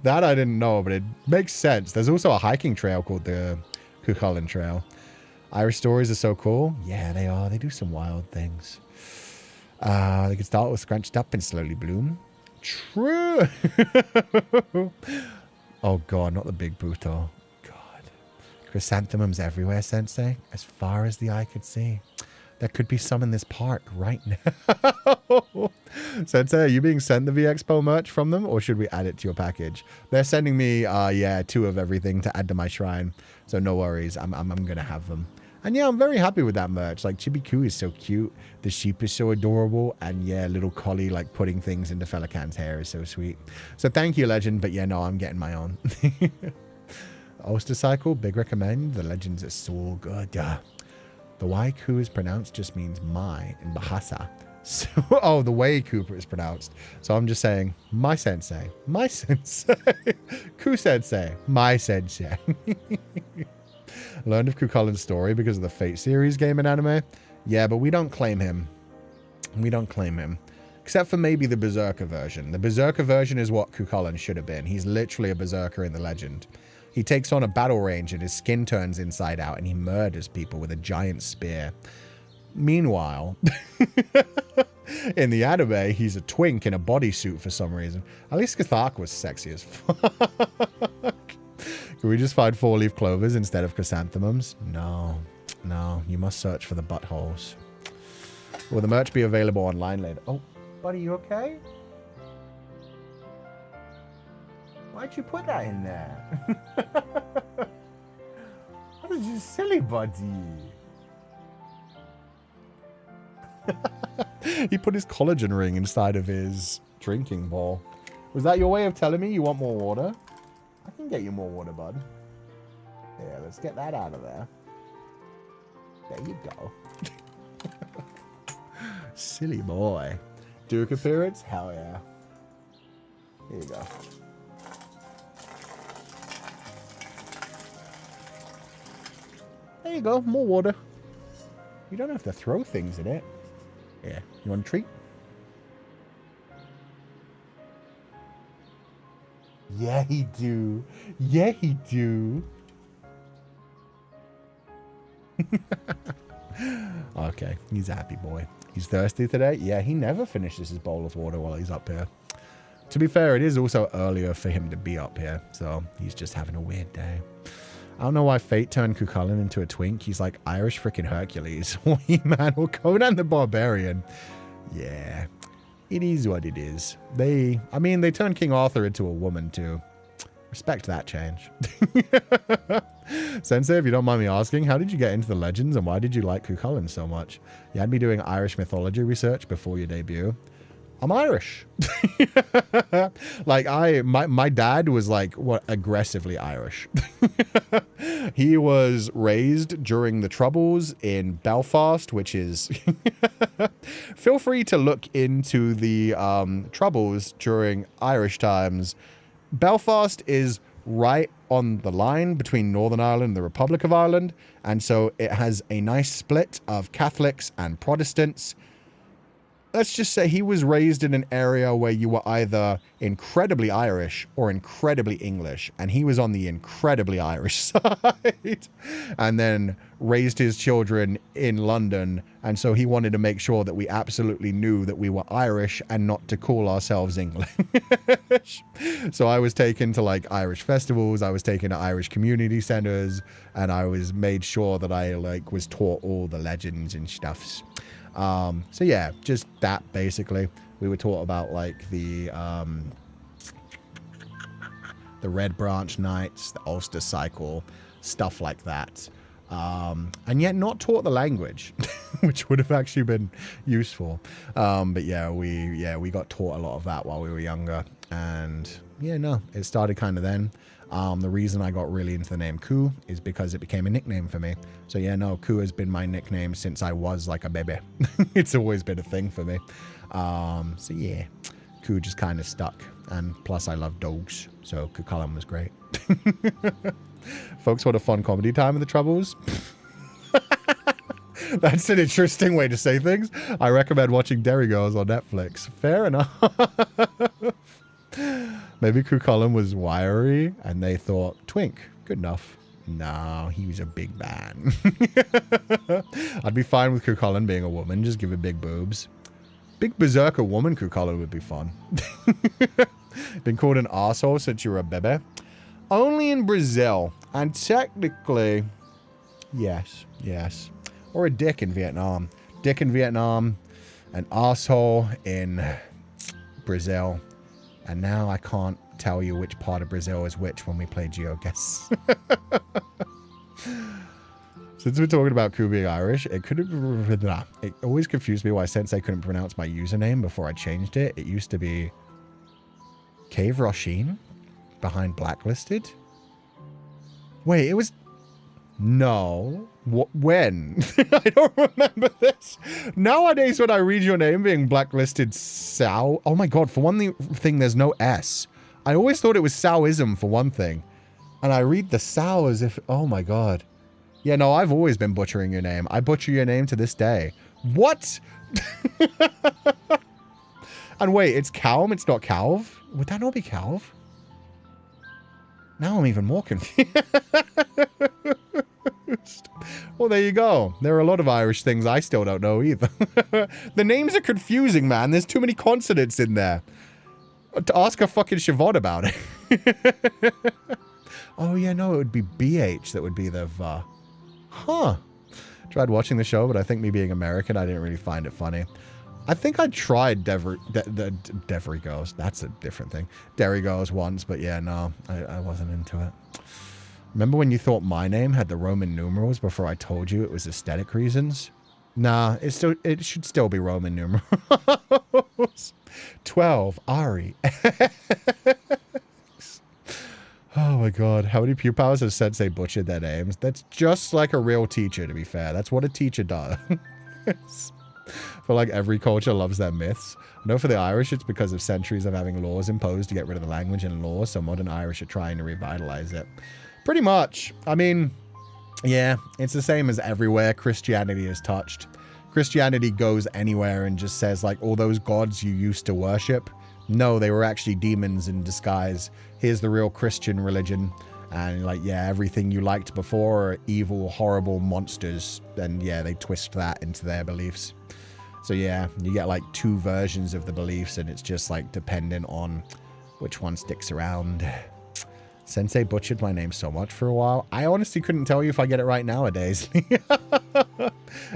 That I didn't know, but it makes sense. There's also a hiking trail called the Cuchulainn Trail. Irish stories are so cool. Yeah, they are. They do some wild things. They can start with scrunched up and slowly bloom. True. Oh god, not the big puto. God. Chrysanthemums everywhere, Sensei. As far as the eye could see. There could be some in this park right now. Sensei, are you being sent the VXpo merch from them, or should we add it to your package? They're sending me, yeah, 2 of everything to add to my shrine. So no worries, I'm going to have them. And yeah, I'm very happy with that merch. Like, Chibi Cú is so cute. The sheep is so adorable. And yeah, little collie, like, putting things into Féileacan's hair is so sweet. So thank you, Legend. But yeah, no, I'm getting my own. Ulster Cycle, big recommend. The legends are so good. The Y Cú is pronounced just means my in Bahasa. So, oh, the way Cooper is pronounced. So I'm just saying, my sensei, my sensei. Cú sensei, my sensei. Learned of Cuchulainn's story because of the Fate series game and anime. Yeah, but we don't claim him. We don't claim him. Except for maybe the Berserker version. The Berserker version is what Cuchulainn should have been. He's literally a Berserker in the legend. He takes on a battle range and his skin turns inside out and he murders people with a giant spear. Meanwhile, in the anime, he's a twink in a bodysuit for some reason. At least Cathark was sexy as fuck. Can we just find 4-leaf clovers instead of chrysanthemums? No, no, you must search for the buttholes. Will the merch be available online later? Oh, buddy, you okay? Why'd you put that in there? What is you silly buddy? He put his collagen ring inside of his drinking bowl. Was that your way of telling me you want more water? I can get you more water, bud. Yeah, let's get that out of there. There you go. Silly boy. Duke appearance? Hell yeah. Here you go. There you go. More water. You don't have to throw things in it. Yeah. You want a treat? Yeah, he do. Yeah, he do. Okay, he's a happy boy. He's thirsty today? Yeah, he never finishes his bowl of water while he's up here. To be fair, it is also earlier for him to be up here, so he's just having a weird day. I don't know why Fate turned Cucullin into a twink. He's like Irish freaking Hercules or He-Man or Conan the Barbarian. Yeah, it is what it is. They turned King Arthur into a woman too. Respect that change. Sensei, if you don't mind me asking, how did you get into the legends and why did you like Cucullin so much? You had me doing Irish mythology research before your debut. I'm Irish. Like my dad was like aggressively Irish. He was raised during the Troubles in Belfast, which is feel free to look into the Troubles during Irish times. Belfast is right on the line between Northern Ireland and the Republic of Ireland, and so it has a nice split of Catholics and Protestants. Let's just say he was raised in an area where you were either incredibly Irish or incredibly English, and he was on the incredibly Irish side, and then raised his children in London, and so he wanted to make sure that we absolutely knew that we were Irish and not to call ourselves English. So I was taken to like Irish festivals, I was taken to Irish community centers, and I was made sure that I like was taught all the legends and stuffs. So yeah, just that basically. We were taught about like the Red Branch Knights, the Ulster Cycle, stuff like that. And yet not taught the language, which would have actually been useful. But yeah, we got taught a lot of that while we were younger. And yeah, no, it started kind of then. The reason I got really into the name Cú is because it became a nickname for me. So yeah, no, Cú has been my nickname since I was like a baby. It's always been a thing for me. So yeah, Cú just kind of stuck. And plus I love dogs, so Cucullin was great. Folks, what a fun comedy time in the Troubles. That's an interesting way to say things. I recommend watching Derry Girls on Netflix. Fair enough. Maybe Cucullin was wiry and they thought, twink, good enough. No, he was a big man. I'd be fine with Cucullin being a woman, just give it big boobs. Big berserker woman Cucullin would be fun. Been called an arsehole since you were a bebe. Only in Brazil. And technically, yes. Or a dick in Vietnam. Dick in Vietnam, an arsehole in Brazil. And now I can't tell you which part of Brazil is which when we play GeoGuess. Since we're talking about Cú being Irish, it always confused me why Sensei couldn't pronounce my username before I changed it. It used to be Cave Roshin behind Blacklisted. Wait, it was... No. When? I don't remember this. Nowadays, when I read your name being Blacklisted Sao... Oh my god, for one thing, there's no S. I always thought it was Saoism for one thing. And I read the Sao as if... Oh my god. Yeah, no, I've always been butchering your name. I butcher your name to this day. What? And wait, it's Calm, it's not Calv? Would that not be Calv? Now I'm even more confused. Well, there you go. There are a lot of Irish things I still don't know either. The names are confusing, man. There's too many consonants in there. To ask a fucking Siobhan about it. Oh, yeah, no, it would be BH that would be the V. Huh. Tried watching the show, but I think me being American, I didn't really find it funny. I think I tried Devery Girls. That's a different thing. Derry Girls once, but yeah, no, I wasn't into it. Remember when you thought my name had the Roman numerals before I told you it was aesthetic reasons? Nah, it should still be Roman numerals. 12, Ari. Oh my god, how many pupils has Sensei butchered their names? That's just like a real teacher, to be fair. That's what a teacher does. For like every culture loves their myths. I know for the Irish, it's because of centuries of having laws imposed to get rid of the language and law, so modern Irish are trying to revitalize it. Pretty much. I mean, yeah, it's the same as everywhere Christianity is touched. Christianity goes anywhere and just says, like, all those gods you used to worship, no, they were actually demons in disguise. Here's the real Christian religion. And, like, yeah, everything you liked before are evil, horrible monsters. And, yeah, they twist that into their beliefs. So, yeah, you get, like, 2 versions of the beliefs, and it's just, like, dependent on which one sticks around. Sensei butchered my name so much for a while. I honestly couldn't tell you if I get it right nowadays.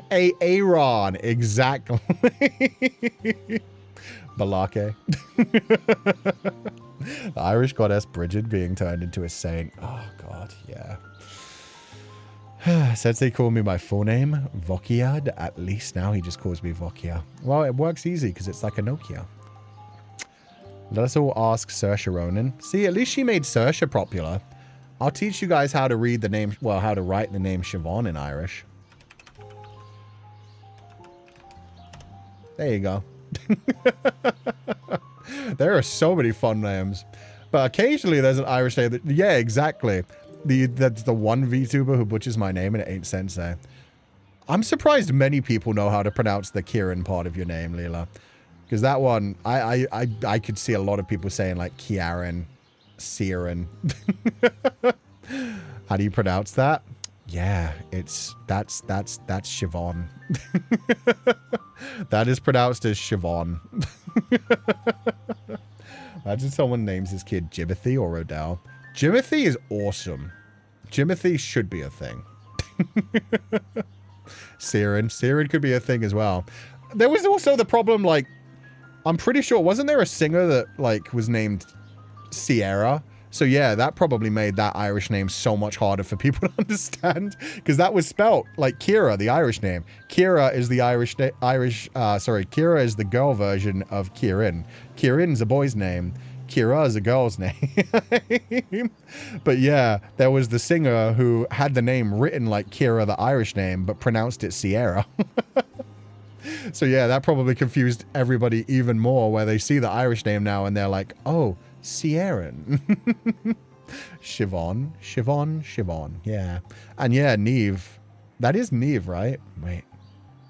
Aaron, exactly. Balake. The Irish goddess Bridget being turned into a saint. Oh, God, yeah. Sensei called me my full name, Vokia. At least now he just calls me Vokia. Well, it works easy because it's like a Nokia. Let us all ask Saoirse Ronan. See, at least she made Saoirse popular. I'll teach you guys how to read the name, well, how to write the name Siobhan in Irish. There you go. There are so many fun names. But occasionally there's an Irish name that, yeah, exactly. That's the one VTuber who butchers my name and it ain't Sensei. I'm surprised many people know how to pronounce the Kieran part of your name, Leela. Because that one, I could see a lot of people saying like Kiaran, Ciaran. How do you pronounce that? Yeah, that's Siobhan. That is pronounced as Siobhan. Imagine someone names his kid Jimothy or Rodell. Jimothy is awesome. Jimothy should be a thing. Ciaran could be a thing as well. There was also the problem, like, I'm pretty sure, wasn't there a singer that, like, was named Sierra? So, yeah, that probably made that Irish name so much harder for people to understand. Because that was spelt like Kira, the Irish name. Kira is the Kira is the girl version of Kieran. Kieran's a boy's name. Kira is a girl's name. But, yeah, there was the singer who had the name written like Kira, the Irish name, but pronounced it Sierra. So, yeah, that probably confused everybody even more, where they see the Irish name now and they're like, oh, Sierran. Siobhan. Yeah. And, yeah, Neve. That is Neve, right? Wait.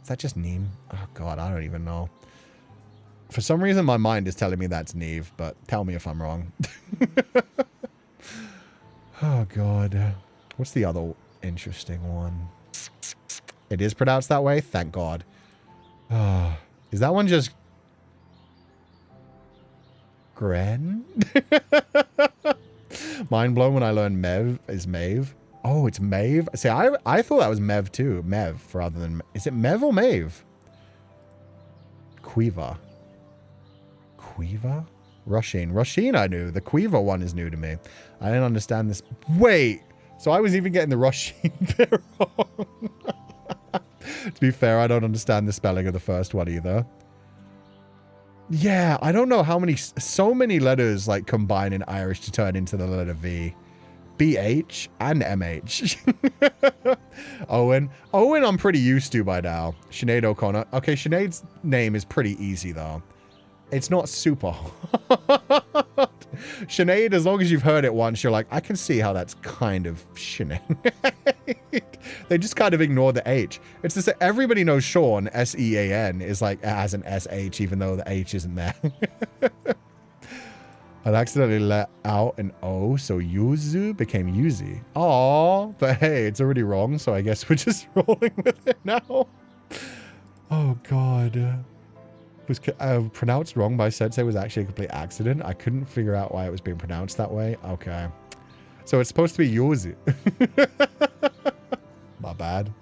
Is that just Neem? Oh, God, I don't even know. For some reason, my mind is telling me that's Neve, but tell me if I'm wrong. Oh, God. What's the other interesting one? It is pronounced that way? Thank God. Is that one just Gren? Mind blown when I learned Mev is Maeve. Oh, it's Maeve. See, I thought that was Mev too. Mev rather than... Is it Mev or Maeve? Quiva. Rasheen I knew. The Quiva one is new to me. I didn't understand this. Wait! So I was even getting the Rasheen bit wrong. To be fair, I don't understand the spelling of the first one either. Yeah, I don't know how many... So many letters, like, combine in Irish to turn into the letter V. BH and MH. Owen, I'm pretty used to by now. Sinead O'Connor. Okay, Sinead's name is pretty easy, though. It's not super hard. Sinead, as long as you've heard it once, you're like, I can see how that's kind of Sinead. They just kind of ignore the H. It's just that everybody knows Sean, S-E-A-N, is like, as an S-H, even though the H isn't there. I'd accidentally let out an O, so Yuzu became Yuzi. Aww, but hey, it's already wrong, so I guess we're just rolling with it now. Oh, God. Was pronounced wrong by Sensei was actually a complete accident. I couldn't figure out why it was being pronounced that way. Okay. So it's supposed to be Yuzi. My bad.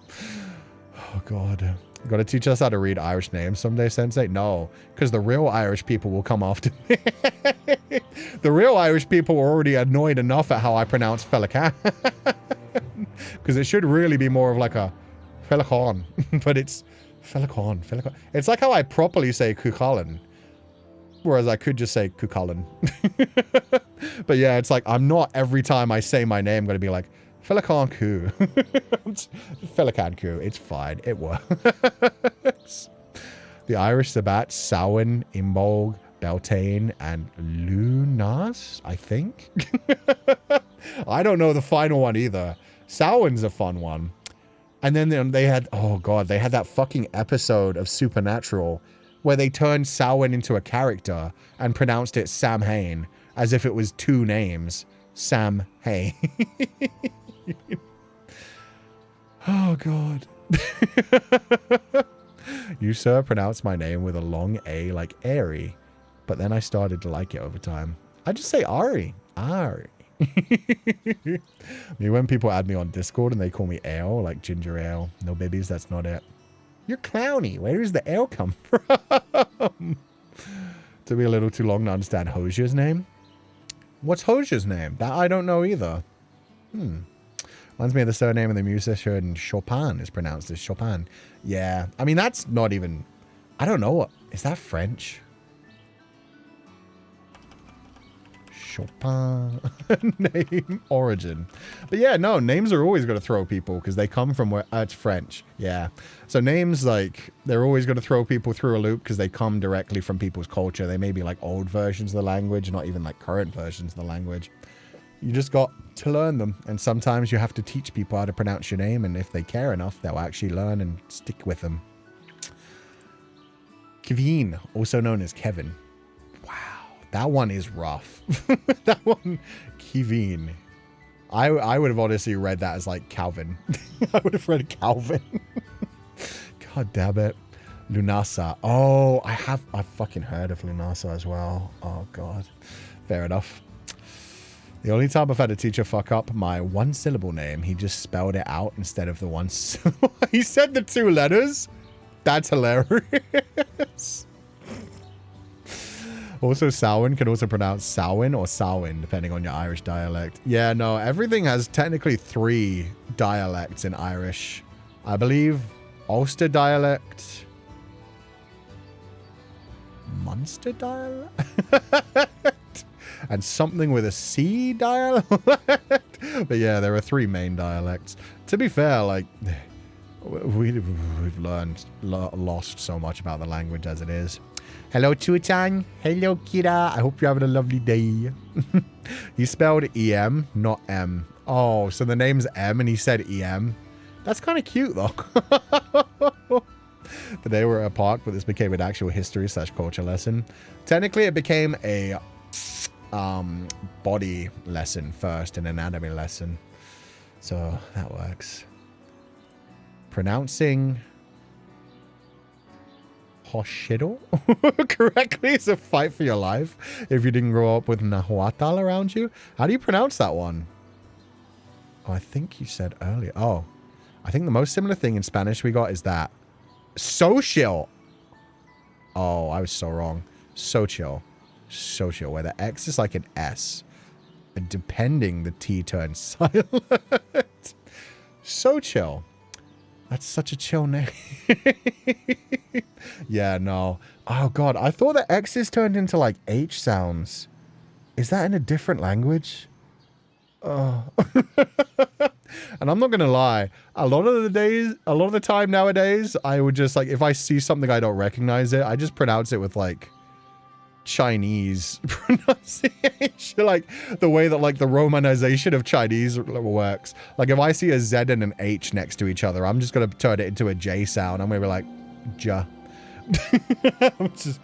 Oh, God. Got to teach us how to read Irish names someday, Sensei? No, because the real Irish people will come after me. The real Irish people were already annoyed enough at how I pronounce Feileacan. Because it should really be more of like a Féileacán. But it's Féileacán. It's like how I properly say Cuchulainn. Whereas I could just say Cucullin. But yeah, it's like, I'm not every time I say my name going to be like, Féileacán and Cú. Féileacán and Cú. It's fine. It works. The Irish Sabat, Samhain, Imbolg, Beltane, and Lunas, I think. I don't know the final one either. Samhain's a fun one. And then they had, oh god, they had that fucking episode of Supernatural where they turned Samhain into a character and pronounced it Sam Hain as if it was two names. Sam Hain. Oh god. You, sir, pronounced my name with a long A like airy, but then I started to like it over time. I just say Ari. Ari. Me, when people add me on Discord and they call me ale, like ginger ale. No babies, that's not it. You're clowny. Where does the ale come from? To be a little too long to understand Hosier's name. What's Hosier's name? That I don't know either. Reminds me of the surname of the musician Chopin is pronounced as Chopin. Yeah. I mean, that's not even... I don't know what... Is that French? Chopin. Name. Origin. But yeah, no, names are always going to throw people because they come from where... it's French. Yeah. So names, like, they're always going to throw people through a loop because they come directly from people's culture. They may be like old versions of the language, not even like current versions of the language. You just got to learn them. And sometimes you have to teach people how to pronounce your name. And if they care enough, they'll actually learn and stick with them. Kevin, also known as Kevin. Wow. That one is rough. That one, Kevin. I would have honestly read that as like Calvin. I would have read Calvin. God damn it. Lunasa. Oh, I've fucking heard of Lunasa as well. Oh, God. Fair enough. The only time I've had a teacher fuck up my one syllable name, he just spelled it out instead of the one syllable. He said the two letters. That's hilarious. Also, Samhain can also pronounce Samhain or Samhain, depending on your Irish dialect. Yeah, no, everything has technically 3 dialects in Irish. I believe Ulster dialect, Munster dialect, and something with a C dialect. But yeah, there are 3 main dialects. To be fair, like, we've lost so much about the language as it is. Hello, Chuchan. Hello, Kira. I hope you're having a lovely day. He spelled E-M, not M. Oh, so the name's M and he said E-M. That's kind of cute, though. Today we're at a park, but this became an actual history/culture lesson. Technically, it became a body lesson first, an anatomy lesson. So that works. Pronouncing Hoshido correctly is a fight for your life if you didn't grow up with Nahuatl around you. How do you pronounce that one? Oh, I think you said earlier. Oh, I think the most similar thing in Spanish we got is that. Social. Oh, I was so wrong. Social. Social, where the X is like an S. And depending, the T turns silent. So chill. That's such a chill name. Yeah, no. Oh, God. I thought the X's turned into, like, H sounds. Is that in a different language? Oh. And I'm not going to lie. A lot of the time nowadays, I would just, like, if I see something I don't recognize it, I just pronounce it with, like, Chinese pronunciation, like the way that like the romanization of Chinese works. Like if I see a Z and an H next to each other, I'm just gonna turn it into a J sound. I'm gonna be like, ja. Just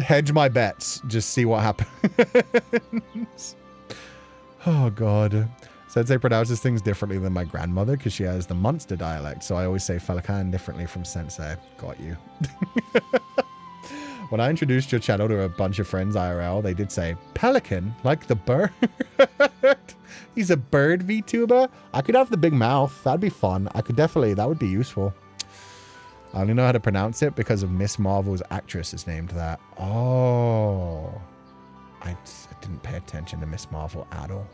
hedge my bets. Just see what happens. Oh God. Sensei pronounces things differently than my grandmother because she has the Munster dialect. So I always say Féileacan differently from Sensei. Got you. When I introduced your channel to a bunch of friends IRL, they did say, Pelican, like the bird. He's a bird VTuber. I could have the big mouth. That'd be fun. I could definitely, that would be useful. I only know how to pronounce it because of Miss Marvel's actress is named that. Oh. I didn't pay attention to Miss Marvel at all.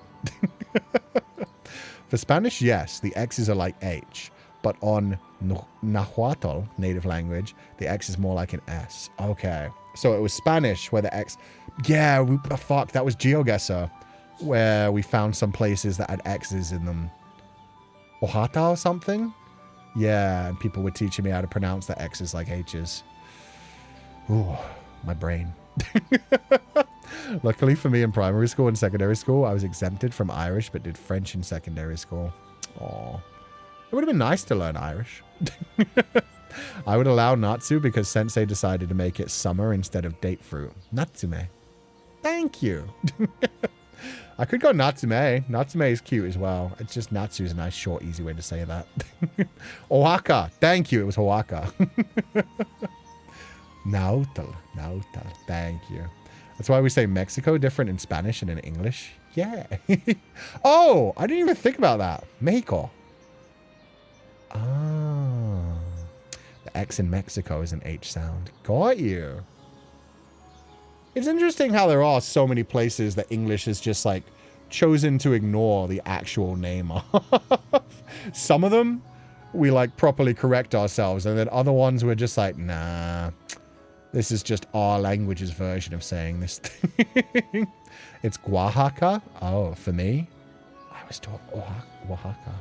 For Spanish, yes, the X's are like H. But on Nahuatl, native language, the X is more like an S. Okay. So it was Spanish where the X... Yeah, fuck, that was GeoGuessr, where we found some places that had X's in them. Ojata or something? Yeah, and people were teaching me how to pronounce the X's like H's. Ooh, my brain. Luckily for me in primary school and secondary school, I was exempted from Irish, but did French in secondary school. Aww. It would have been nice to learn Irish. I would allow Natsu because Sensei decided to make it summer instead of date fruit. Natsume. Thank you. I could go Natsume. Natsume is cute as well. It's just Natsu is a nice, short, easy way to say that. Oaxaca. Thank you. It was Oaxaca. Nautal. Nautal. Thank you. That's why we say Mexico different in Spanish and in English. Yeah. Oh, I didn't even think about that. Mexico. Ah. The X in Mexico is an H sound. Got you. It's interesting how there are so many places that English has just like chosen to ignore the actual name of. Some of them we like properly correct ourselves, and then other ones we're just like, nah, this is just our language's version of saying this thing. It's Oaxaca. Oh, for me, I was taught Oaxaca.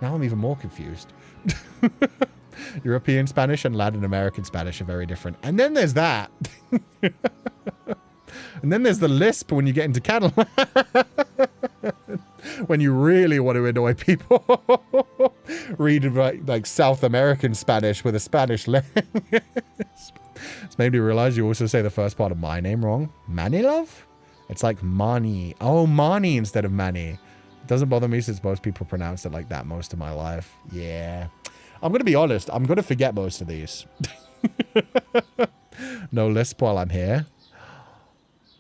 Now I'm even more confused. European Spanish and Latin American Spanish are very different. And then there's that. And then there's the lisp when you get into Catalan. When you really want to annoy people. Read like South American Spanish with a Spanish lisp. It's made me realize you also say the first part of my name wrong. Manilov? It's like Mani. Oh, Mani instead of Manny. It doesn't bother me since most people pronounce it like that most of my life. Yeah. I'm going to be honest. I'm going to forget most of these. No lisp while I'm here.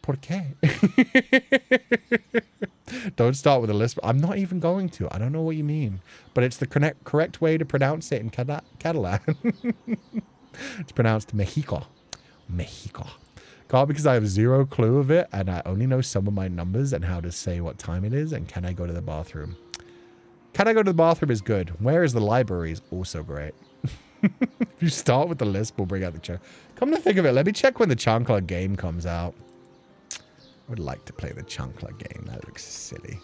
¿Por qué? Don't start with a lisp. I'm not even going to. I don't know what you mean. But it's the correct way to pronounce it in Catalan. It's pronounced Mexico. Mexico. God, because I have zero clue of it, and I only know some of my numbers and how to say what time it is, and can I go to the bathroom? Can I go to the bathroom is good. Where is the library is also great. If you start with the lisp, we'll bring out the chair. Come to think of it, let me check when the Chancla game comes out. I would like to play the Chancla game. That looks silly.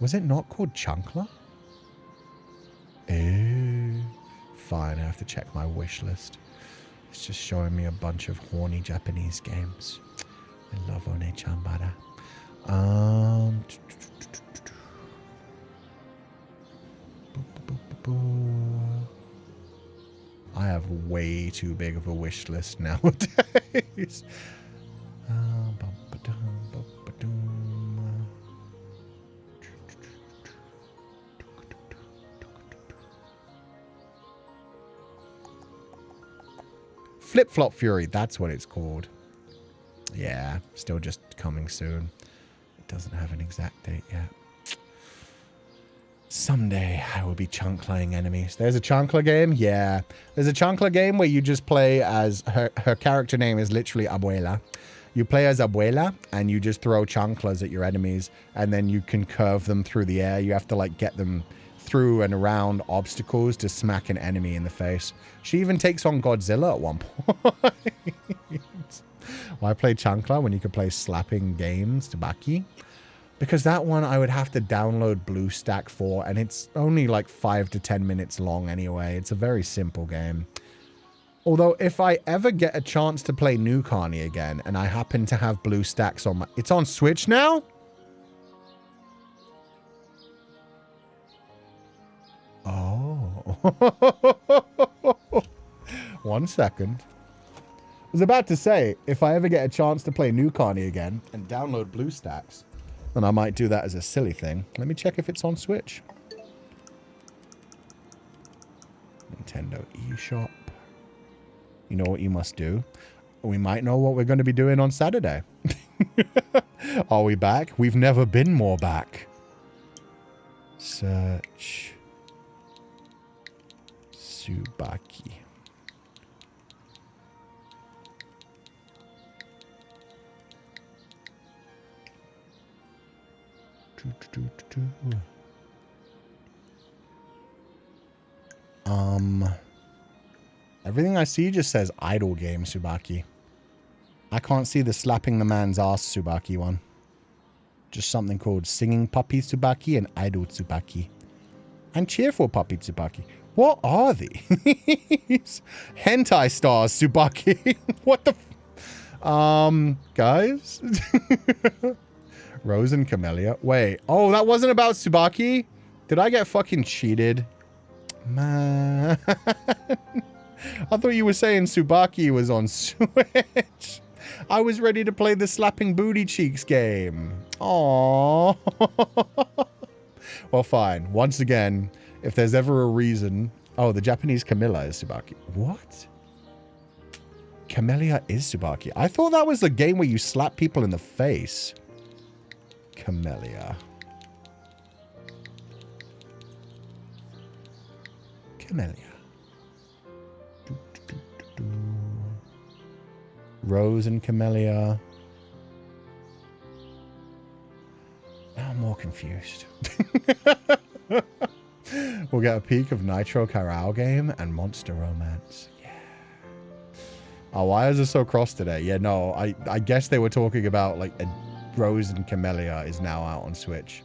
Was it not called Chancla? Oh, fine, I have to check my wish list. It's just showing me a bunch of horny Japanese games. I love One-chan-bara. I have way too big of a wish list nowadays. Flip-Flop Fury, that's what it's called. Yeah, still just coming soon. It doesn't have an exact date yet. Someday I will be chunkling enemies. There's a Chancla game? Yeah. There's a Chancla game where you just play as... Her character name is literally Abuela. You play as Abuela and you just throw chanclas at your enemies and then you can curve them through the air. You have to like get them through and around obstacles to smack an enemy in the face. She even takes on Godzilla at one point. Why play Chancla when you could play slapping games to Baki? Because that one I would have to download BlueStack for, and it's only like 5 to 10 minutes long anyway. It's a very simple game. Although if I ever get a chance to play New Carney again, and I happen to have BlueStacks on my... It's on Switch now? Oh. 1 second. I was about to say, if I ever get a chance to play New Carney again and download BlueStacks, then I might do that as a silly thing. Let me check if it's on Switch. Nintendo eShop. You know what you must do? We might know what we're going to be doing on Saturday. Are we back? We've never been more back. Search. Tsubaki. Everything I see just says idle game, Tsubaki. I can't see the slapping the man's ass Tsubaki one. Just something called singing puppy Tsubaki and idle Tsubaki. And cheerful puppy Tsubaki. What are these? Hentai stars Tsubaki. What the guys? Rose and Camellia. Wait. Oh, that wasn't about Tsubaki? Did I get fucking cheated? Man. I thought you were saying Tsubaki was on Switch. I was ready to play the slapping booty cheeks game. Aww. Well, fine. Once again, if there's ever a reason... Oh, the Japanese Camilla is Tsubaki. What? Camellia is Tsubaki. I thought that was the game where you slap people in the face. Camellia. Camellia. Rose and Camellia. Now I'm more confused. We'll get a peek of Nitro Carao game and Monster Romance. Yeah. Oh, why is it so cross today? Yeah, no, I guess they were talking about like Rose and Camellia is now out on Switch.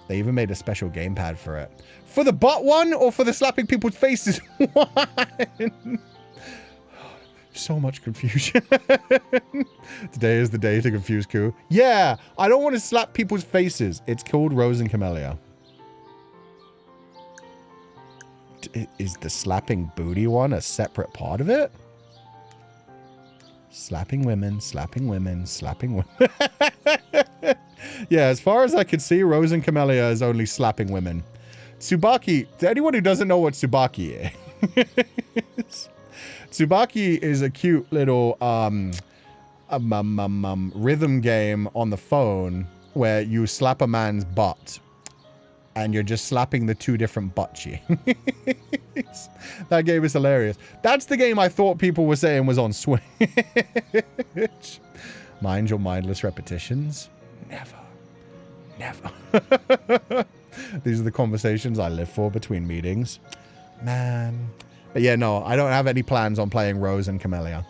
They even made a special gamepad for it. For the butt one or for the slapping people's faces one? So much confusion. Today is the day to confuse Cú. Yeah, I don't want to slap people's faces. It's called Rose and Camellia. Is the slapping booty one a separate part of it? Slapping women, slapping women, slapping women. Yeah, as far as I could see, Rose and Camellia is only slapping women. Tsubaki, to anyone who doesn't know what Tsubaki is, Tsubaki is a cute little rhythm game on the phone where you slap a man's butt and you're just slapping the two different butt cheeks. That game is hilarious. That's the game I thought people were saying was on Switch. Mind your mindless repetitions. Never. Never. These are the conversations I live for between meetings. Man. But yeah, no, I don't have any plans on playing Rose and Camellia.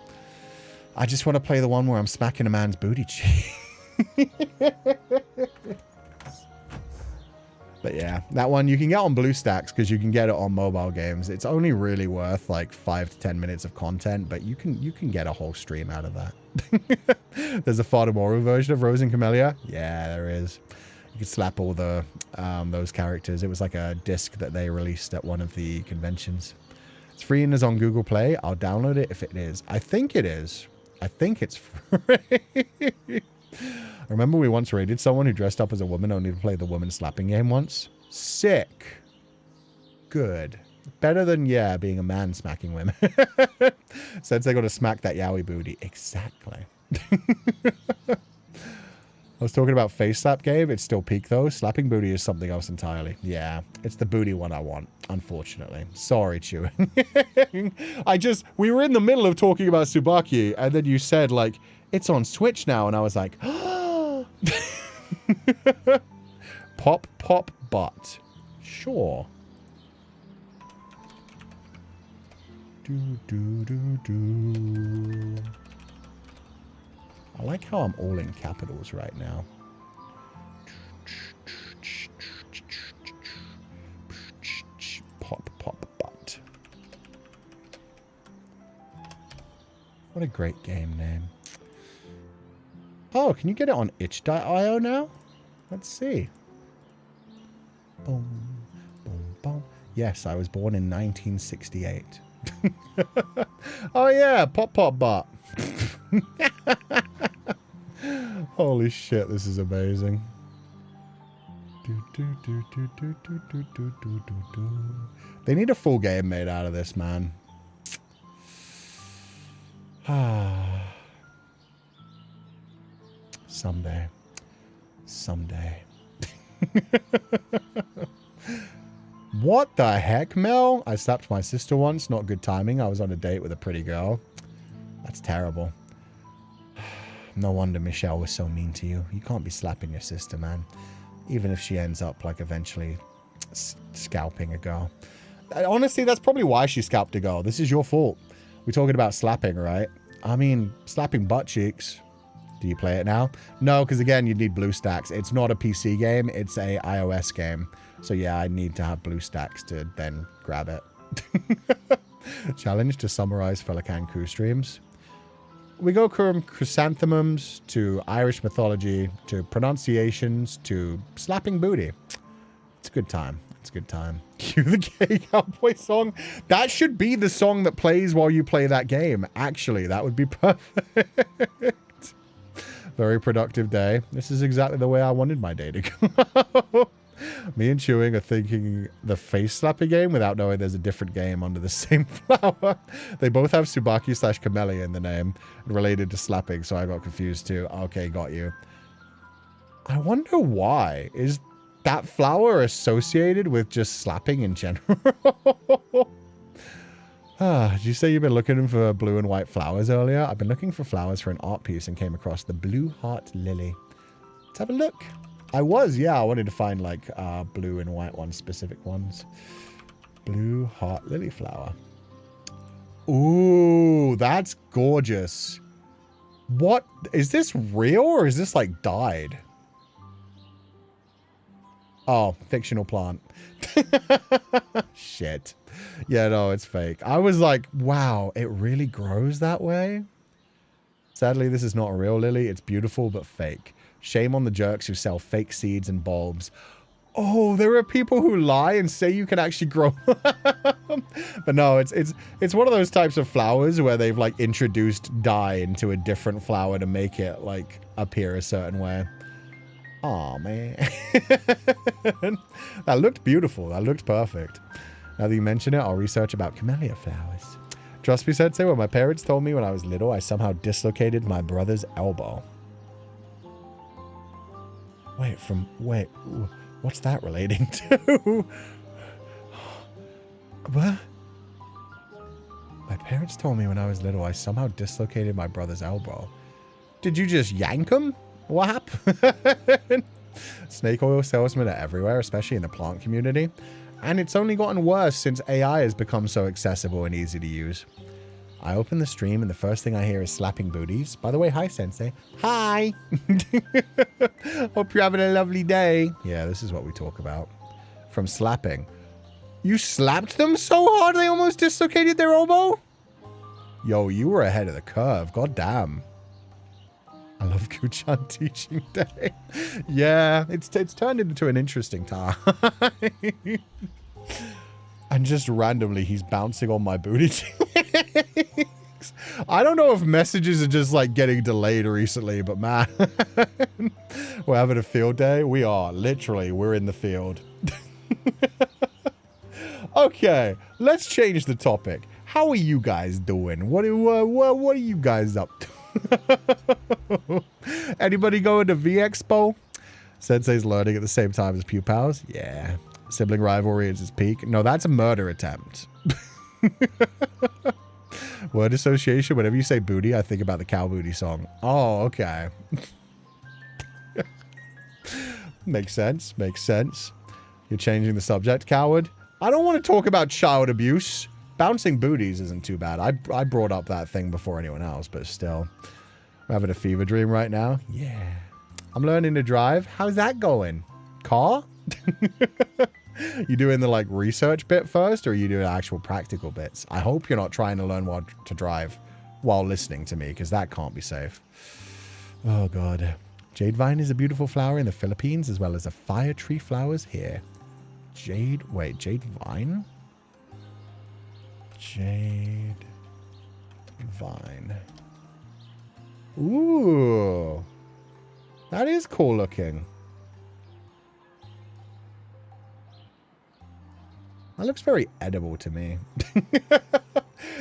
I just want to play the one where I'm smacking a man's booty cheek. But yeah, that one you can get on BlueStacks because you can get it on mobile games. It's only really worth like 5 to 10 minutes of content, but you can get a whole stream out of that. There's a Fardamoru version of Rose and Camellia. Yeah, there is. You could slap all the those characters. It was like a disc that they released at one of the conventions. It's free and is on Google Play. I'll download it if it is. I think it is. I think it's free. I remember we once raided someone who dressed up as a woman only to play the woman slapping game once. Sick. Good. Better than, yeah, being a man smacking women. Since they got to smack that yaoi booty. Exactly. I was talking about face slap game. It's still peak though. Slapping booty is something else entirely. Yeah, it's the booty one I want, unfortunately. Sorry, Chew. We were in the middle of talking about Tsubaki, and then you said, like, it's on Switch now, and I was like, pop, pop, butt. Sure. I like how I'm all in capitals right now. Pop, pop, butt. What a great game name. Oh, can you get it on itch.io now? Let's see. Boom, boom, boom. Yes, I was born in 1968. Oh yeah, pop, pop, butt. Holy shit, this is amazing. They need a full game made out of this, man. Someday. Someday. What the heck, Mel? I slapped my sister once. Not good timing. I was on a date with a pretty girl. That's terrible. No wonder Michelle was so mean to you. You can't be slapping your sister, man. Even if she ends up, like, eventually scalping a girl. Honestly, that's probably why she scalped a girl. This is your fault. We're talking about slapping, right? I mean, slapping butt cheeks. Do you play it now? No, because again, you need BlueStacks. It's not a PC game. It's a iOS game. So yeah, I need to have BlueStacks to then grab it. Challenge to summarize Féileacán and Cú streams. We go from chrysanthemums to Irish mythology to pronunciations to slapping booty. It's a good time. It's a good time. Cue the gay cowboy song. That should be the song that plays while you play that game. Actually, that would be perfect. Very productive day. This is exactly the way I wanted my day to go. Me and Chewing are thinking the face slapping game without knowing there's a different game under the same flower. They both have Tsubaki / Camellia in the name related to slapping, so I got confused too. Okay, got you. I wonder why. Is that flower associated with just slapping in general? Did you say you've been looking for blue and white flowers earlier? I've been looking for flowers for an art piece and came across the blue heart lily. Let's have a look. I wanted to find like blue and white ones, specific ones. Blue heart lily flower. Ooh, that's gorgeous. What? Is this real or is this like dyed? Oh, fictional plant. Shit. Yeah, no, it's fake. I was like, wow, it really grows that way? Sadly, this is not a real lily. It's beautiful, but fake. Shame on the jerks who sell fake seeds and bulbs. Oh, there are people who lie and say you can actually grow. But no, it's one of those types of flowers where they've like introduced dye into a different flower to make it like appear a certain way. Aw, man. That looked beautiful. That looked perfect. Now that you mention it, I'll research about camellia flowers. Trust me, Sensei, when my parents told me when I was little, I somehow dislocated my brother's elbow. Wait, what's that relating to? What? My parents told me when I was little, I somehow dislocated my brother's elbow. Did you just yank him? What happened? Snake oil salesmen are everywhere, especially in the plant community. And it's only gotten worse since AI has become so accessible and easy to use. I open the stream and the first thing I hear is slapping booties. By the way, hi, Sensei. Hi! Hope you're having a lovely day. Yeah, this is what we talk about. From slapping. You slapped them so hard they almost dislocated their elbow? Yo, you were ahead of the curve. God damn. I love Kuchan teaching day. Yeah, it's turned into an interesting time. And just randomly, he's bouncing on my booty cheeks. I don't know if messages are just like getting delayed recently, but man, we're having a field day. We are literally, we're in the field. Okay, let's change the topic. How are you guys doing? What are you guys up to? Anybody going to V-Expo? Sensei's learning at the same time as Pupals. Yeah. Sibling rivalry is its peak. No, that's a murder attempt. Word association. Whenever you say booty, I think about the cow booty song. Oh, okay. Makes sense. Makes sense. You're changing the subject, coward. I don't want to talk about child abuse. Bouncing booties isn't too bad. I brought up that thing before anyone else, but still. We're having a fever dream right now. Yeah. I'm learning to drive. How's that going? Car? You doing the like research bit first, or are you doing actual practical bits? I hope you're not trying to learn what to drive while listening to me, because that can't be safe. Oh god. Jade vine is a beautiful flower in the Philippines, as well as a fire tree flowers here. Jade vine? Jade vine. Ooh. That is cool looking. That looks very edible to me.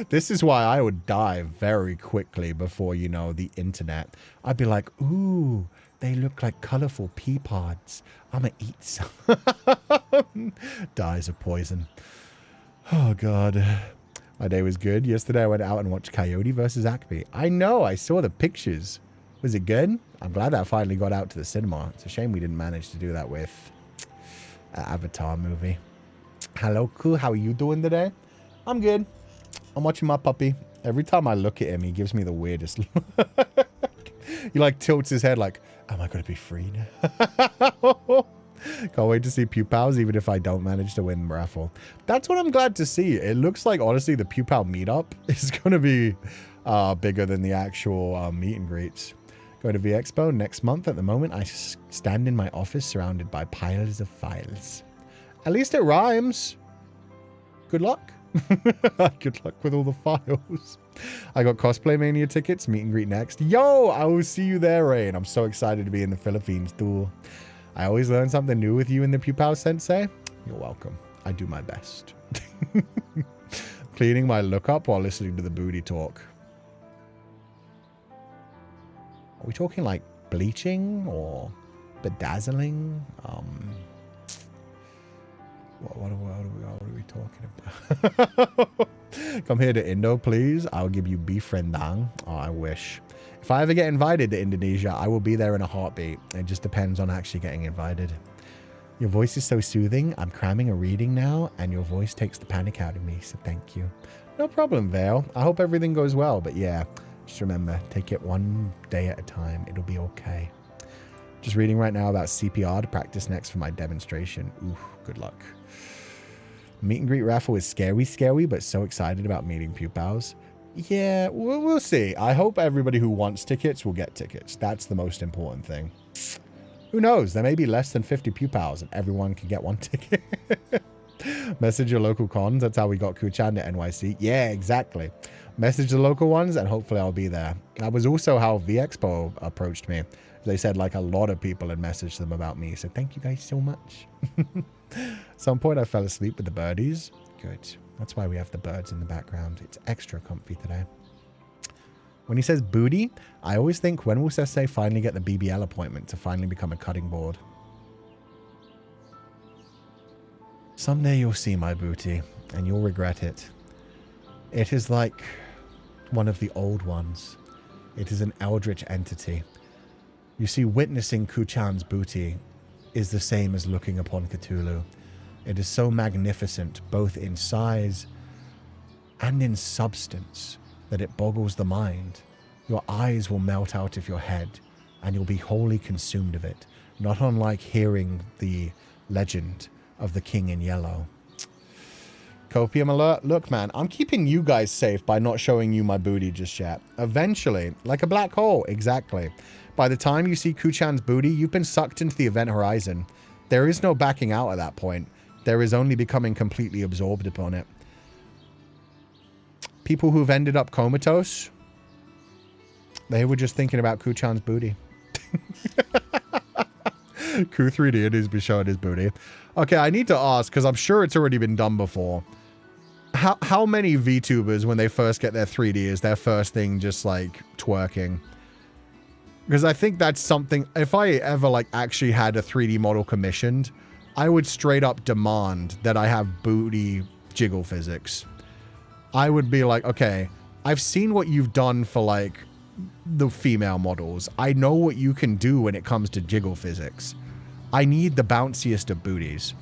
This is why I would die very quickly before, you know, the internet. I'd be like, ooh, they look like colorful pea pods. I'm gonna eat some. Dyes of poison. Oh, God. My day was good. Yesterday I went out and watched Coyote versus Acme. I know, I saw the pictures. Was it good? I'm glad that finally got out to the cinema. It's a shame we didn't manage to do that with Avatar movie. Hello, Ku. How are you doing today? I'm good. I'm watching my puppy. Every time I look at him, he gives me the weirdest look. He like tilts his head like, am I going to be free now? Can't wait to see Pupals, even if I don't manage to win the raffle. That's what I'm glad to see. It looks like, honestly, the Pupal meetup is going to be bigger than the actual meet and greets. Going to VExpo next month. At the moment, I stand in my office surrounded by piles of files. At least it rhymes. Good luck. Good luck with all the files. I got Cosplay Mania tickets, meet and greet next. Yo, I will see you there, Rain. I'm so excited to be in the Philippines, too. I always learn something new with you in the Pupal Sensei. You're welcome. I do my best. Cleaning my lookup while listening to the booty talk. Are we talking like bleaching or bedazzling? What are we talking about? Come here to Indo, please. I'll give you beef rendang. Oh, I wish. If I ever get invited to Indonesia, I will be there in a heartbeat. It just depends on actually getting invited. Your voice is so soothing. I'm cramming a reading now, and your voice takes the panic out of me, so thank you. No problem, Vale. I hope everything goes well, but yeah, just remember, take it one day at a time. It'll be okay. Just reading right now about CPR to practice next for my demonstration. Ooh, good luck. Meet and greet raffle is scary, but so excited about meeting Pupals. Yeah, we'll see. I hope everybody who wants tickets will get tickets. That's the most important thing. Who knows? There may be less than 50 Pupals and everyone can get one ticket. Message your local cons. That's how we got Kuchan to NYC. Yeah, exactly. Message the local ones and hopefully I'll be there. That was also how VExpo approached me. They said like a lot of people had messaged them about me. So thank you guys so much. At some point I fell asleep with the birdies. Good. That's why we have the birds in the background. It's extra comfy today. When he says booty, I always think, when will Sensei finally get the BBL appointment to finally become a cutting board? Someday you'll see my booty, and you'll regret it. It is like one of the old ones. It is an eldritch entity. You see, witnessing Kuchan's booty is the same as looking upon Cthulhu. It is so magnificent, both in size and in substance, that it boggles the mind. Your eyes will melt out of your head, and you'll be wholly consumed of it, not unlike hearing the legend of the King in Yellow. Copium alert. Look, man, I'm keeping you guys safe by not showing you my booty just yet. Eventually, like a black hole, exactly. By the time you see Kuchan's booty, you've been sucked into the event horizon. There is no backing out at that point. There is only becoming completely absorbed upon it. People who've ended up comatose, they were just thinking about Kuchan's booty. Ku3D needs to be showing his booty. Okay, I need to ask, because I'm sure it's already been done before. How many VTubers, when they first get their 3D, is their first thing just like twerking? Because I think that's something, if I ever like actually had a 3D model commissioned, I would straight up demand that I have booty jiggle physics. I would be like, okay, I've seen what you've done for like the female models. I know what you can do when it comes to jiggle physics. I need the bounciest of booties.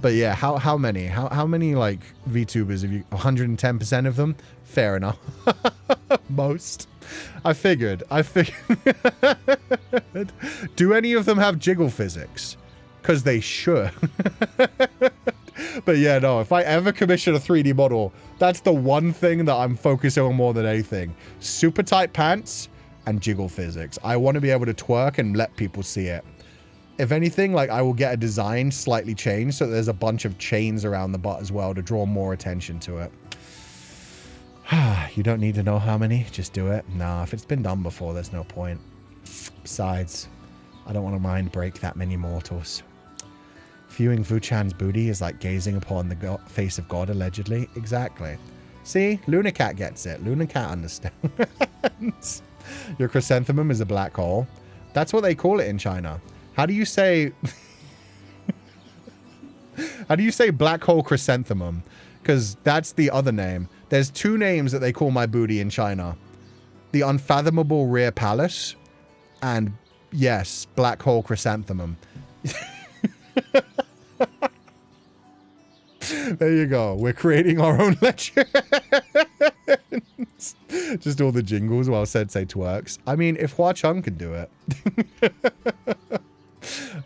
But yeah, how many? How many like VTubers have you? 110% of them? Fair enough. Most. I figured. Do any of them have jiggle physics? Because they should. But yeah, no, if I ever commission a 3D model, that's the one thing that I'm focusing on more than anything. Super tight pants and jiggle physics. I want to be able to twerk and let people see it. If anything, like I will get a design slightly changed so there's a bunch of chains around the butt as well to draw more attention to it. You don't need to know how many, just do it. Nah, if it's been done before, there's no point. Besides, I don't want to mind break that many mortals. Viewing Vuchan's booty is like gazing upon the face of God, allegedly. Exactly. See? Lunacat gets it. Lunacat understands. Your chrysanthemum is a black hole. That's what they call it in China. How do you say... How do you say black hole chrysanthemum? Because that's the other name. There's two names that they call my booty in China. The unfathomable rear palace and, yes, black hole chrysanthemum. There you go. We're creating our own legends. Just all the jingles while Sensei twerks. I mean, if Hua Chung can do it.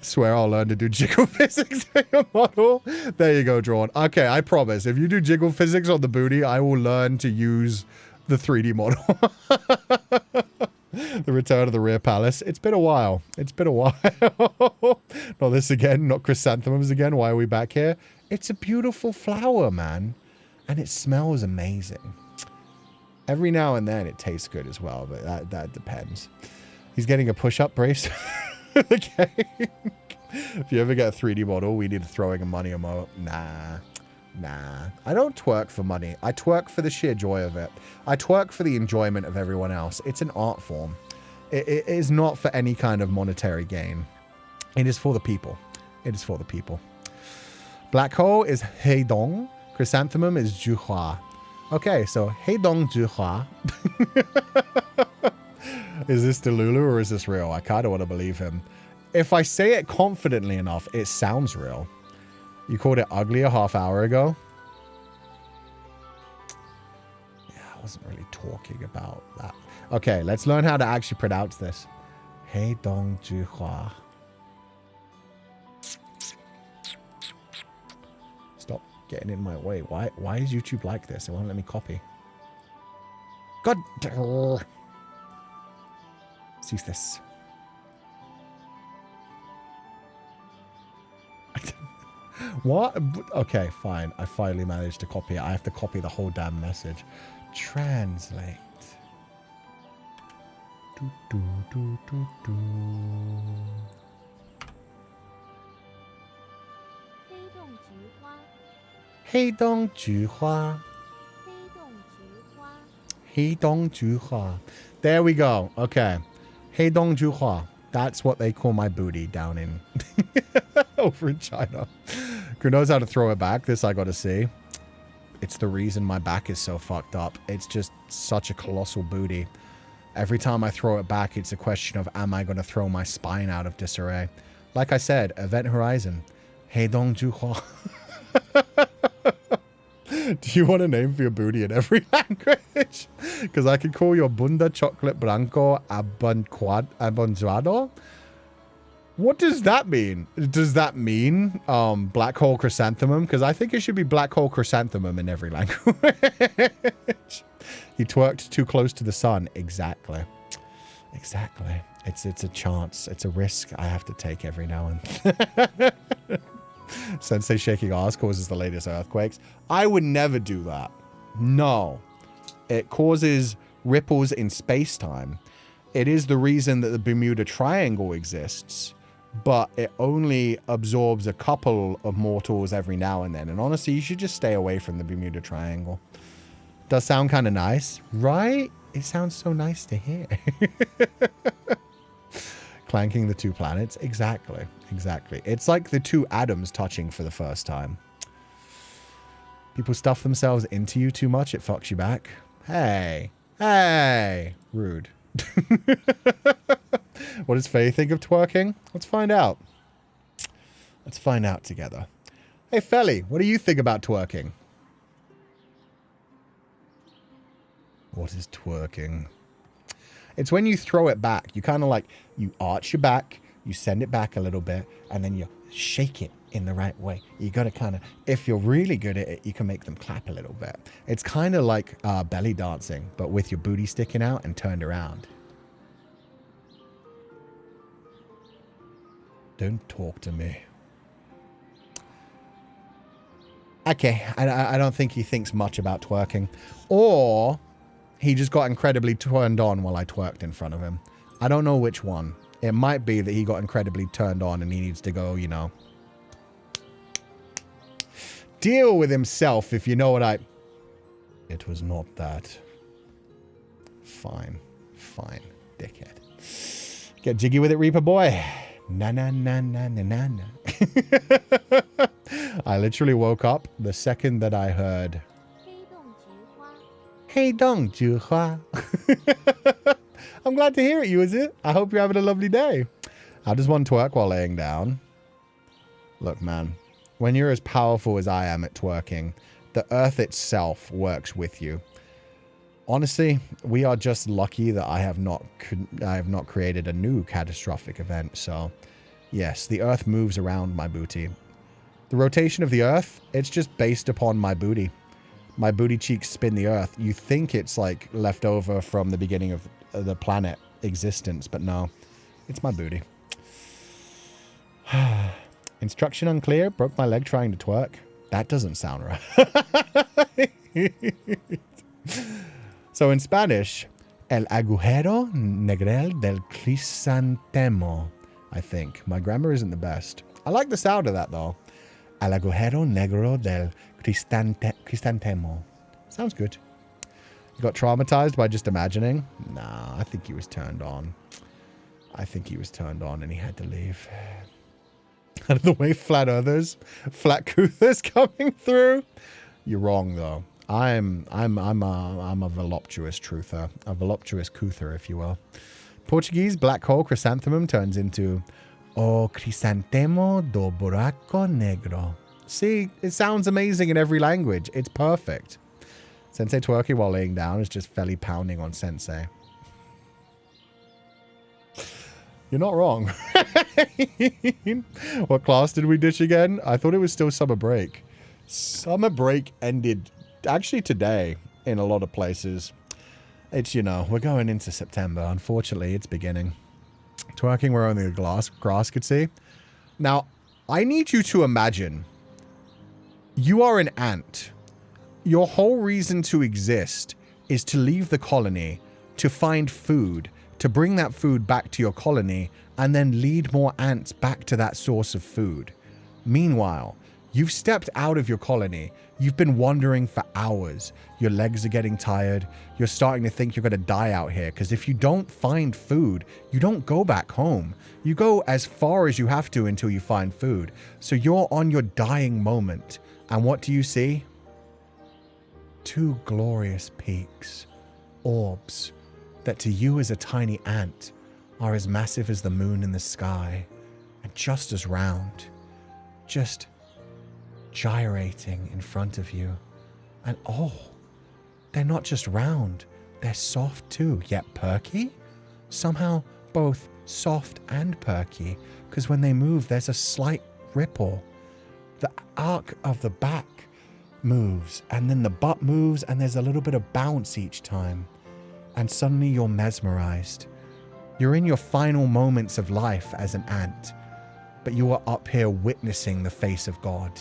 Swear I'll learn to do jiggle physics for your model. There you go, Drawn. Okay, I promise. If you do jiggle physics on the booty, I will learn to use the 3D model. The return of the rear palace. It's been a while. It's been a while. Not this again. Not chrysanthemums again. Why are we back here? It's a beautiful flower, man. And it smells amazing. Every now and then it tastes good as well, but that depends. He's getting a push-up brace. Okay. If you ever get a 3D model, we need throwing a money emote. Nah. I don't twerk for money. I twerk for the sheer joy of it. I twerk for the enjoyment of everyone else. It's an art form. It is not for any kind of monetary gain. It is for the people. It is for the people. Black hole is Heidong. Chrysanthemum is Juhua. Okay, so Heidong Juhua. Is this Delulu or is this real? I kind of want to believe him. If I say it confidently enough, it sounds real. You called it ugly a half hour ago? Yeah, I wasn't really talking about that. Okay, let's learn how to actually pronounce this. Heidong Juhua. Stop getting in my way. Why is YouTube like this? It won't let me copy. God. Let's use this. What? Okay, fine. I finally managed to copy it. I have to copy the whole damn message. Translate. Do, do, do, do, do. Heidong Juhua. Heidong Juhua. There we go. Okay. Heidong Juhua. That's what they call my booty down in over in China. Who knows how to throw it back? This I gotta see. It's the reason my back is so fucked up. It's just such a colossal booty. Every time I throw it back, it's a question of, am I gonna throw my spine out of disarray? Like I said, Event Horizon. Heidong Juhua. Do you want a name for your booty in every language? Because I can call your bunda chocolate blanco abonzuado. What does that mean? Does that mean black hole chrysanthemum? Because I think it should be black hole chrysanthemum in every language. He twerked too close to the sun. Exactly. Exactly. It's a chance. It's a risk I have to take every now and then. Sensei shaking ass causes the latest earthquakes. I would never do that. No. It causes ripples in space-time. It is the reason that the Bermuda Triangle exists, but it only absorbs a couple of mortals every now and then. And honestly, you should just stay away from the Bermuda Triangle. Does sound kind of nice, right? It sounds so nice to hear. Clanking the two planets. Exactly. Exactly. It's like the two atoms touching for the first time. People stuff themselves into you too much, it fucks you back. Hey. Hey. Rude. What does Faye think of twerking? Let's find out. Let's find out together. Hey, Felly, what do you think about twerking? What is twerking? It's when you throw it back. You kind of like, you arch your back, you send it back a little bit, and then you shake it in the right way. You got to kind of, if you're really good at it, you can make them clap a little bit. It's kind of like belly dancing, but with your booty sticking out and turned around. Don't talk to me. Okay, I don't think he thinks much about twerking. Or he just got incredibly turned on while I twerked in front of him. I don't know which one. It might be that he got incredibly turned on and he needs to go, you know, deal with himself, if you know what I... It was not that. Fine. Fine, dickhead. Get jiggy with it, Reaper boy. Na na na na na na na. I literally woke up the second that I heard Heidong Juhua. I'm glad to hear it, you is it? I hope you're having a lovely day. How does one twerk while laying down? Look, man, when you're as powerful as I am at twerking, the earth itself works with you. Honestly, we are just lucky that I have not created a new catastrophic event. So, yes, the Earth moves around my booty. The rotation of the Earth, it's just based upon my booty. My booty cheeks spin the Earth. You think it's like left over from the beginning of the planet existence, but no, it's my booty. Instruction unclear. Broke my leg trying to twerk. That doesn't sound right. So in Spanish, el agujero negro del crisantemo. I think. My grammar isn't the best. I like the sound of that though. El agujero negro del crisantemo. Sounds good. You got traumatized by just imagining? Nah, I think he was turned on. I think he was turned on and he had to leave. Out of the way, flat earthers, flat couthers coming through. You're wrong though. I'm a voluptuous truther, a voluptuous couther, if you will. Portuguese black hole chrysanthemum turns into o crisantemo do buraco negro. See, it sounds amazing in every language. It's perfect. Sensei twerking while laying down is just felly pounding on sensei. You're not wrong. What class did we ditch again? I thought it was still summer break. Summer break ended actually today in a lot of places. It's, you know, we're going into September. Unfortunately, it's beginning. Twerking where only the grass could see. Now, I need you to imagine you are an ant. Your whole reason to exist is to leave the colony, to find food, to bring that food back to your colony, and then lead more ants back to that source of food. Meanwhile, you've stepped out of your colony. You've been wandering for hours. Your legs are getting tired. You're starting to think you're going to die out here, because if you don't find food, you don't go back home. You go as far as you have to until you find food. So you're on your dying moment. And what do you see? Two glorious peaks, orbs, that to you as a tiny ant are as massive as the moon in the sky and just as round, just gyrating in front of you. And oh, they're not just round, they're soft too, yet perky. Somehow both soft and perky, because when they move, there's a slight ripple. The arc of the back moves, and then the butt moves, and there's a little bit of bounce each time. And suddenly you're mesmerized. You're in your final moments of life as an ant, but you are up here witnessing the face of God.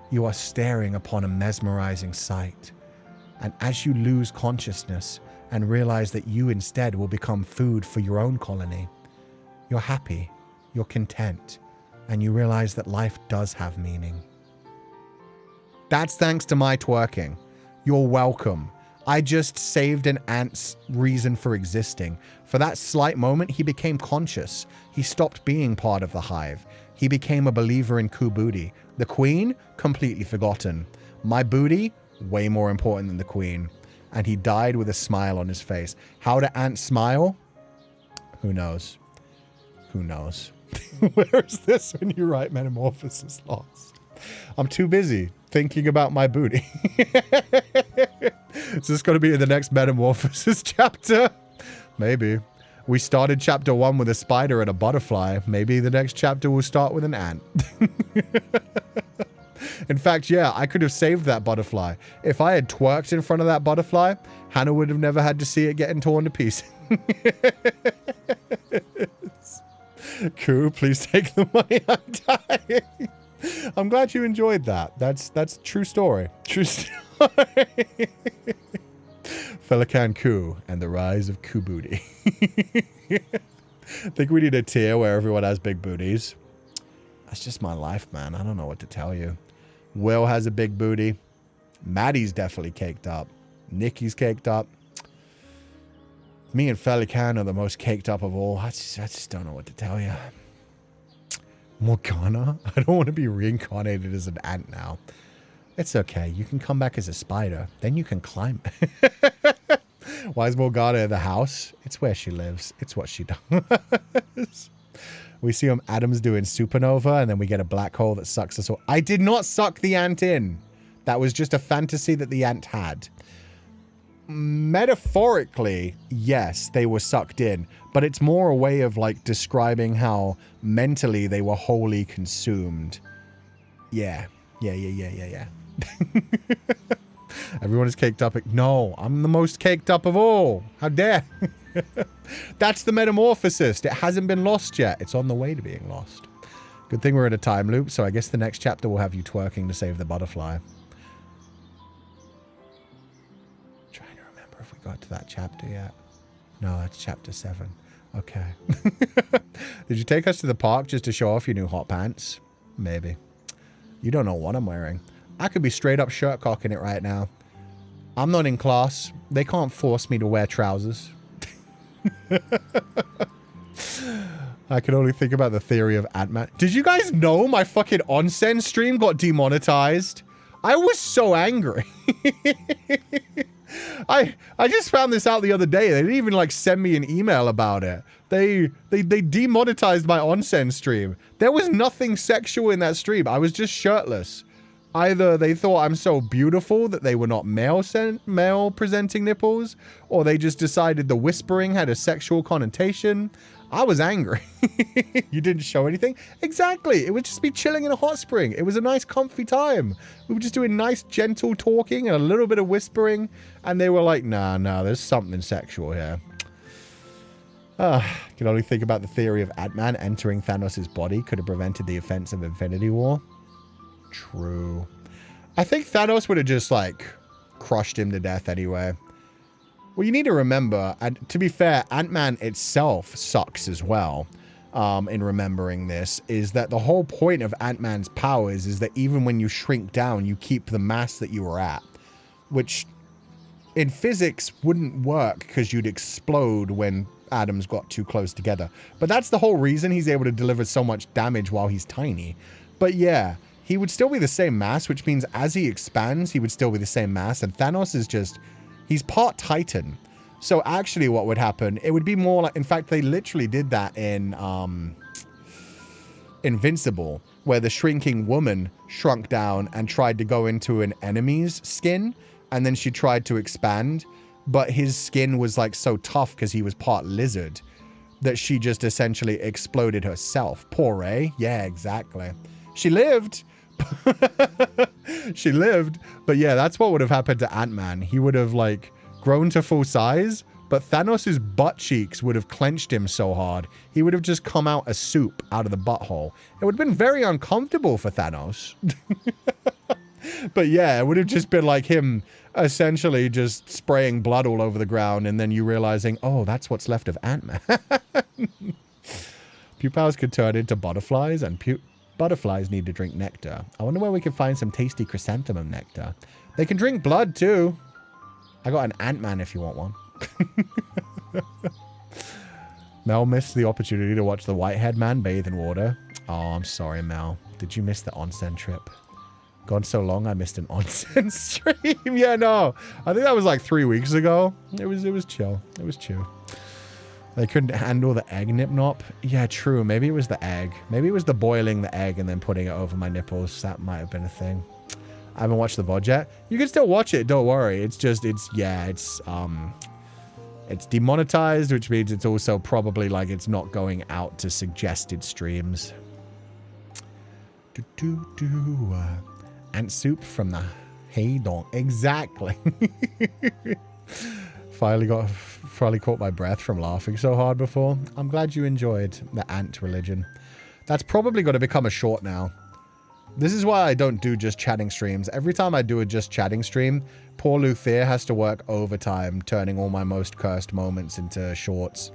You are staring upon a mesmerizing sight. And as you lose consciousness and realize that you instead will become food for your own colony, you're happy, you're content, and you realize that life does have meaning. That's thanks to my twerking. You're welcome. I just saved an ant's reason for existing. For that slight moment, he became conscious. He stopped being part of the hive. He became a believer in Cú booty. The queen, completely forgotten. My booty, way more important than the queen. And he died with a smile on his face. How do ants smile? Who knows? Who knows? Where is this when you write Metamorphosis Lost? I'm too busy thinking about my booty. Is this going to be in the next Metamorphosis chapter? Maybe. We started chapter 1 with a spider and a butterfly. Maybe the next chapter will start with an ant. In fact, yeah, I could have saved that butterfly. If I had twerked in front of that butterfly, Hannah would have never had to see it getting torn to pieces. Cú, please take the money. I'm dying. I'm glad you enjoyed that. That's true story. True story. Féileacán and Cú and the rise of Cú booty. I think we need a tier where everyone has big booties. That's just my life, man. I don't know what to tell you. Will has a big booty. Maddie's definitely caked up. Nikki's caked up. Me and Féileacán are the most caked up of all. I just don't know what to tell you. Morgana? I don't want to be reincarnated as an ant now. It's okay. You can come back as a spider. Then you can climb. Why is Morgana in the house? It's where she lives. It's what she does. We see Adam's doing supernova, and then we get a black hole that sucks us all. I did not suck the ant in. That was just a fantasy that the ant had. metaphorically, yes, they were sucked in, but it's more a way of like describing how mentally they were wholly consumed. Yeah. Everyone is caked up. No, I'm the most caked up of all. How dare. That's the metamorphosis. It hasn't been lost yet. It's on the way to being lost. Good thing we're in a time loop, so I guess the next chapter will have you twerking to save the butterfly. Trying to remember if we got to that chapter yet. No, that's chapter 7. Okay. Did you take us to the park just to show off your new hot pants? Maybe. You don't know what I'm wearing. I could be straight up shirt cocking it right now. I'm not in class. They can't force me to wear trousers. I can only think about the theory of Ant-Man. Did you guys know my fucking onsen stream got demonetized? I was so angry. I just found this out the other day. They didn't even like send me an email about it. They demonetized my onsen stream. There was nothing sexual in that stream. I was just shirtless. Either they thought I'm so beautiful that they were not male presenting nipples, or they just decided the whispering had a sexual connotation. I was angry. You didn't show anything? Exactly. It would just be chilling in a hot spring. It was a nice comfy time. We were just doing nice gentle talking and a little bit of whispering, and they were like, nah, there's something sexual here. Can only think about the theory of Ant-Man entering Thanos' body could have prevented the events of Infinity War. True. I think Thanos would have just, like, crushed him to death anyway. Well, you need to remember, and to be fair, Ant-Man itself sucks as well, in remembering this, is that the whole point of Ant-Man's powers is that even when you shrink down, you keep the mass that you were at, which in physics wouldn't work because you'd explode when atoms got too close together. But that's the whole reason he's able to deliver so much damage while he's tiny. But yeah, he would still be the same mass, which means as he expands, he would still be the same mass. And Thanos is just, he's part Titan. So actually what would happen, it would be more like, in fact, they literally did that in Invincible, where the shrinking woman shrunk down and tried to go into an enemy's skin. And then she tried to expand, but his skin was like so tough because he was part lizard that she just essentially exploded herself. Poor Ray. Yeah, exactly. She lived. She lived. But yeah, that's what would have happened to Ant-Man. He would have like grown to full size, but Thanos' butt cheeks would have clenched him so hard. He would have just come out a soup out of the butthole. It would have been very uncomfortable for Thanos. But yeah, it would have just been like him essentially just spraying blood all over the ground and then you realizing, oh, that's what's left of Ant-Man. Pupals could turn into butterflies and butterflies need to drink nectar. I wonder where we can find some tasty chrysanthemum nectar. They can drink blood too. I got an Ant-Man if you want one. Mel missed the opportunity to watch the white-haired man bathe in water. Oh, I'm sorry, Mel. Did you miss the onsen trip? Gone so long, I missed an onsen stream. Yeah, no. I think that was like 3 weeks ago. It was chill. It was chill. They couldn't handle the egg nip-nop. Yeah, true. Maybe it was the egg. Maybe it was the boiling the egg and then putting it over my nipples. That might have been a thing. I haven't watched the VOD yet. You can still watch it. Don't worry. It's just, it's demonetized, which means it's also probably like it's not going out to suggested streams. Ant soup from the Haydon. Exactly. Finally caught my breath from laughing so hard before. I'm glad you enjoyed the ant religion. That's probably going to become a short now. This is why I don't do just chatting streams. Every time I do a just chatting stream, poor Luthier has to work overtime, turning all my most cursed moments into shorts.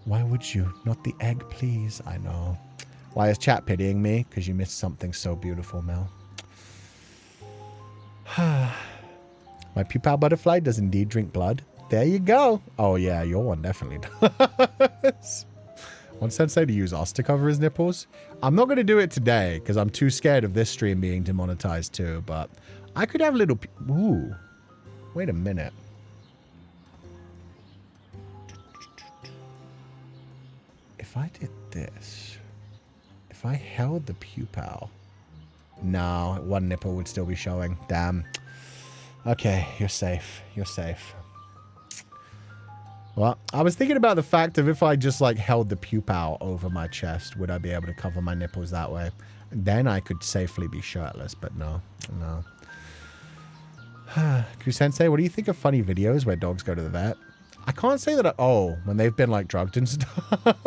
Why would you? Not the egg, please. I know. Why is chat pitying me? Because you missed something so beautiful, Mel. My pupal butterfly does indeed drink blood. There you go. Oh yeah, your one definitely does. Want Sensei to use us to cover his nipples? I'm not going to do it today because I'm too scared of this stream being demonetized too, but I could have little... Ooh. Wait a minute. If I did this... If I held the pupil... No, one nipple would still be showing. Damn. Okay, you're safe. You're safe. Well, I was thinking about the fact of if I just like held the pupal over my chest, would I be able to cover my nipples that way? And then I could safely be shirtless, but no, no. Ku-sensei, what do you think of funny videos where dogs go to the vet? I can't say that when they've been like drugged and stuff.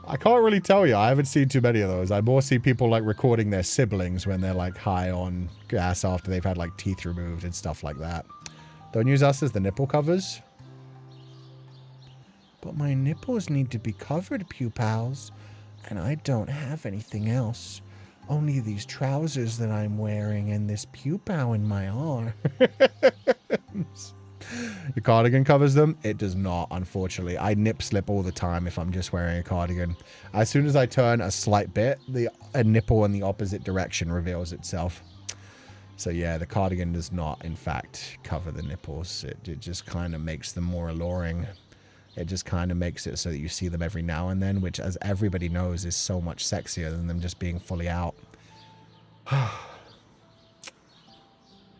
I can't really tell you. I haven't seen too many of those. I more see people like recording their siblings when they're like high on gas after they've had like teeth removed and stuff like that. Don't use us as the nipple covers. But my nipples need to be covered, pupils. And I don't have anything else. Only these trousers that I'm wearing and this pupil in my arm. Your cardigan covers them? It does not, unfortunately. I nip slip all the time if I'm just wearing a cardigan. As soon as I turn a slight bit, a nipple in the opposite direction reveals itself. So yeah, the cardigan does not, in fact, cover the nipples. It just kind of makes them more alluring. It just kind of makes it so that you see them every now and then, which, as everybody knows, is so much sexier than them just being fully out.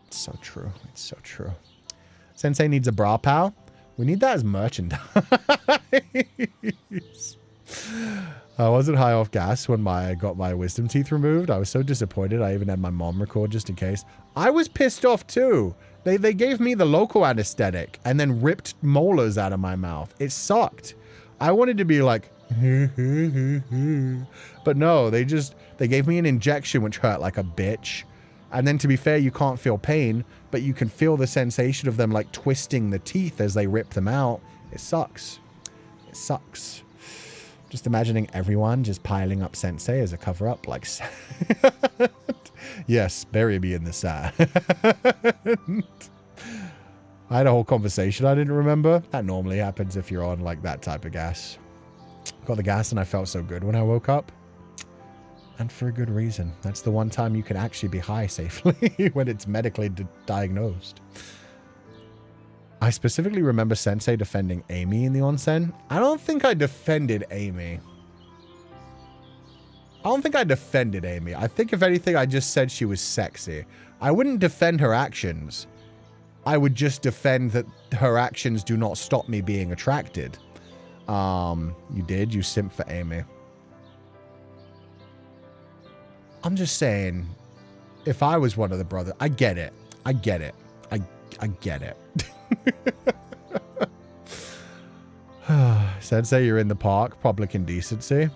It's so true. It's so true. Sensei needs a bra pal. We need that as merchandise. I wasn't high off gas when I got my wisdom teeth removed. I was so disappointed. I even had my mom record just in case. I was pissed off too. They gave me the local anesthetic and then ripped molars out of my mouth. It sucked. I wanted to be like, but no, they gave me an injection which hurt like a bitch. And then to be fair, you can't feel pain, but you can feel the sensation of them like twisting the teeth as they rip them out. It sucks. It sucks. Just imagining everyone just piling up Sensei as a cover-up like yes, bury me in the sand. I had a whole conversation I didn't remember. That normally happens if you're on like that type of gas. Got the gas and I felt so good when I woke up. And for a good reason. That's the one time you can actually be high safely when it's medically diagnosed. I specifically remember Sensei defending Amy in the onsen. I don't think I defended Amy. I think if anything, I just said she was sexy. I wouldn't defend her actions. I would just defend that her actions do not stop me being attracted. You did? You simp for Amy. I'm just saying, if I was one of the brothers, I get it. I get it. I get it. Sensei, you're in the park. Public indecency.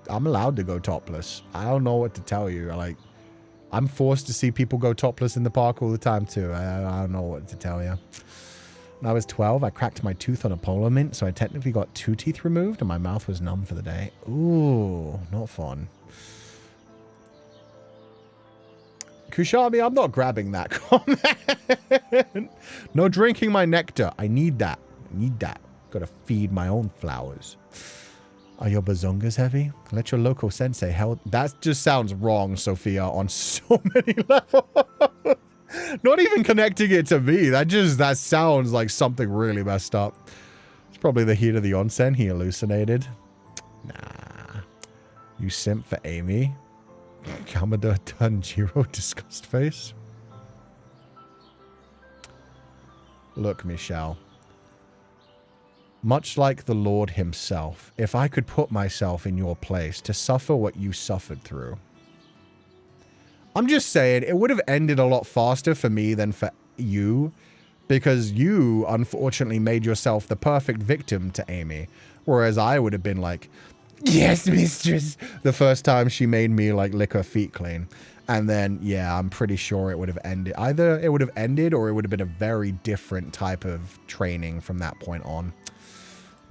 I'm allowed to go topless. I don't know what to tell you. I'm forced to see people go topless in the park all the time too. I don't know what to tell you. When I was 12, I cracked my tooth on a polo mint, so I technically got 2 teeth removed and my mouth was numb for the day. Ooh, not fun. Kushami, I'm not grabbing that comment. No drinking my nectar. I need that. Gotta feed my own flowers. Are your bazongas heavy? Let your local sensei help. That just sounds wrong, Sophia, on so many levels. Not even connecting it to me. That sounds like something really messed up. It's probably the heat of the onsen. He hallucinated. Nah. You simp for Amy. Kamada Tanjiro disgust face. Look, Michelle. Much like the Lord himself, if I could put myself in your place to suffer what you suffered through. I'm just saying, it would have ended a lot faster for me than for you, because you, unfortunately, made yourself the perfect victim to Amy, whereas I would have been like, yes, mistress, the first time she made me, like, lick her feet clean. And then, yeah, I'm pretty sure it would have ended. Either it would have ended, or it would have been a very different type of training from that point on.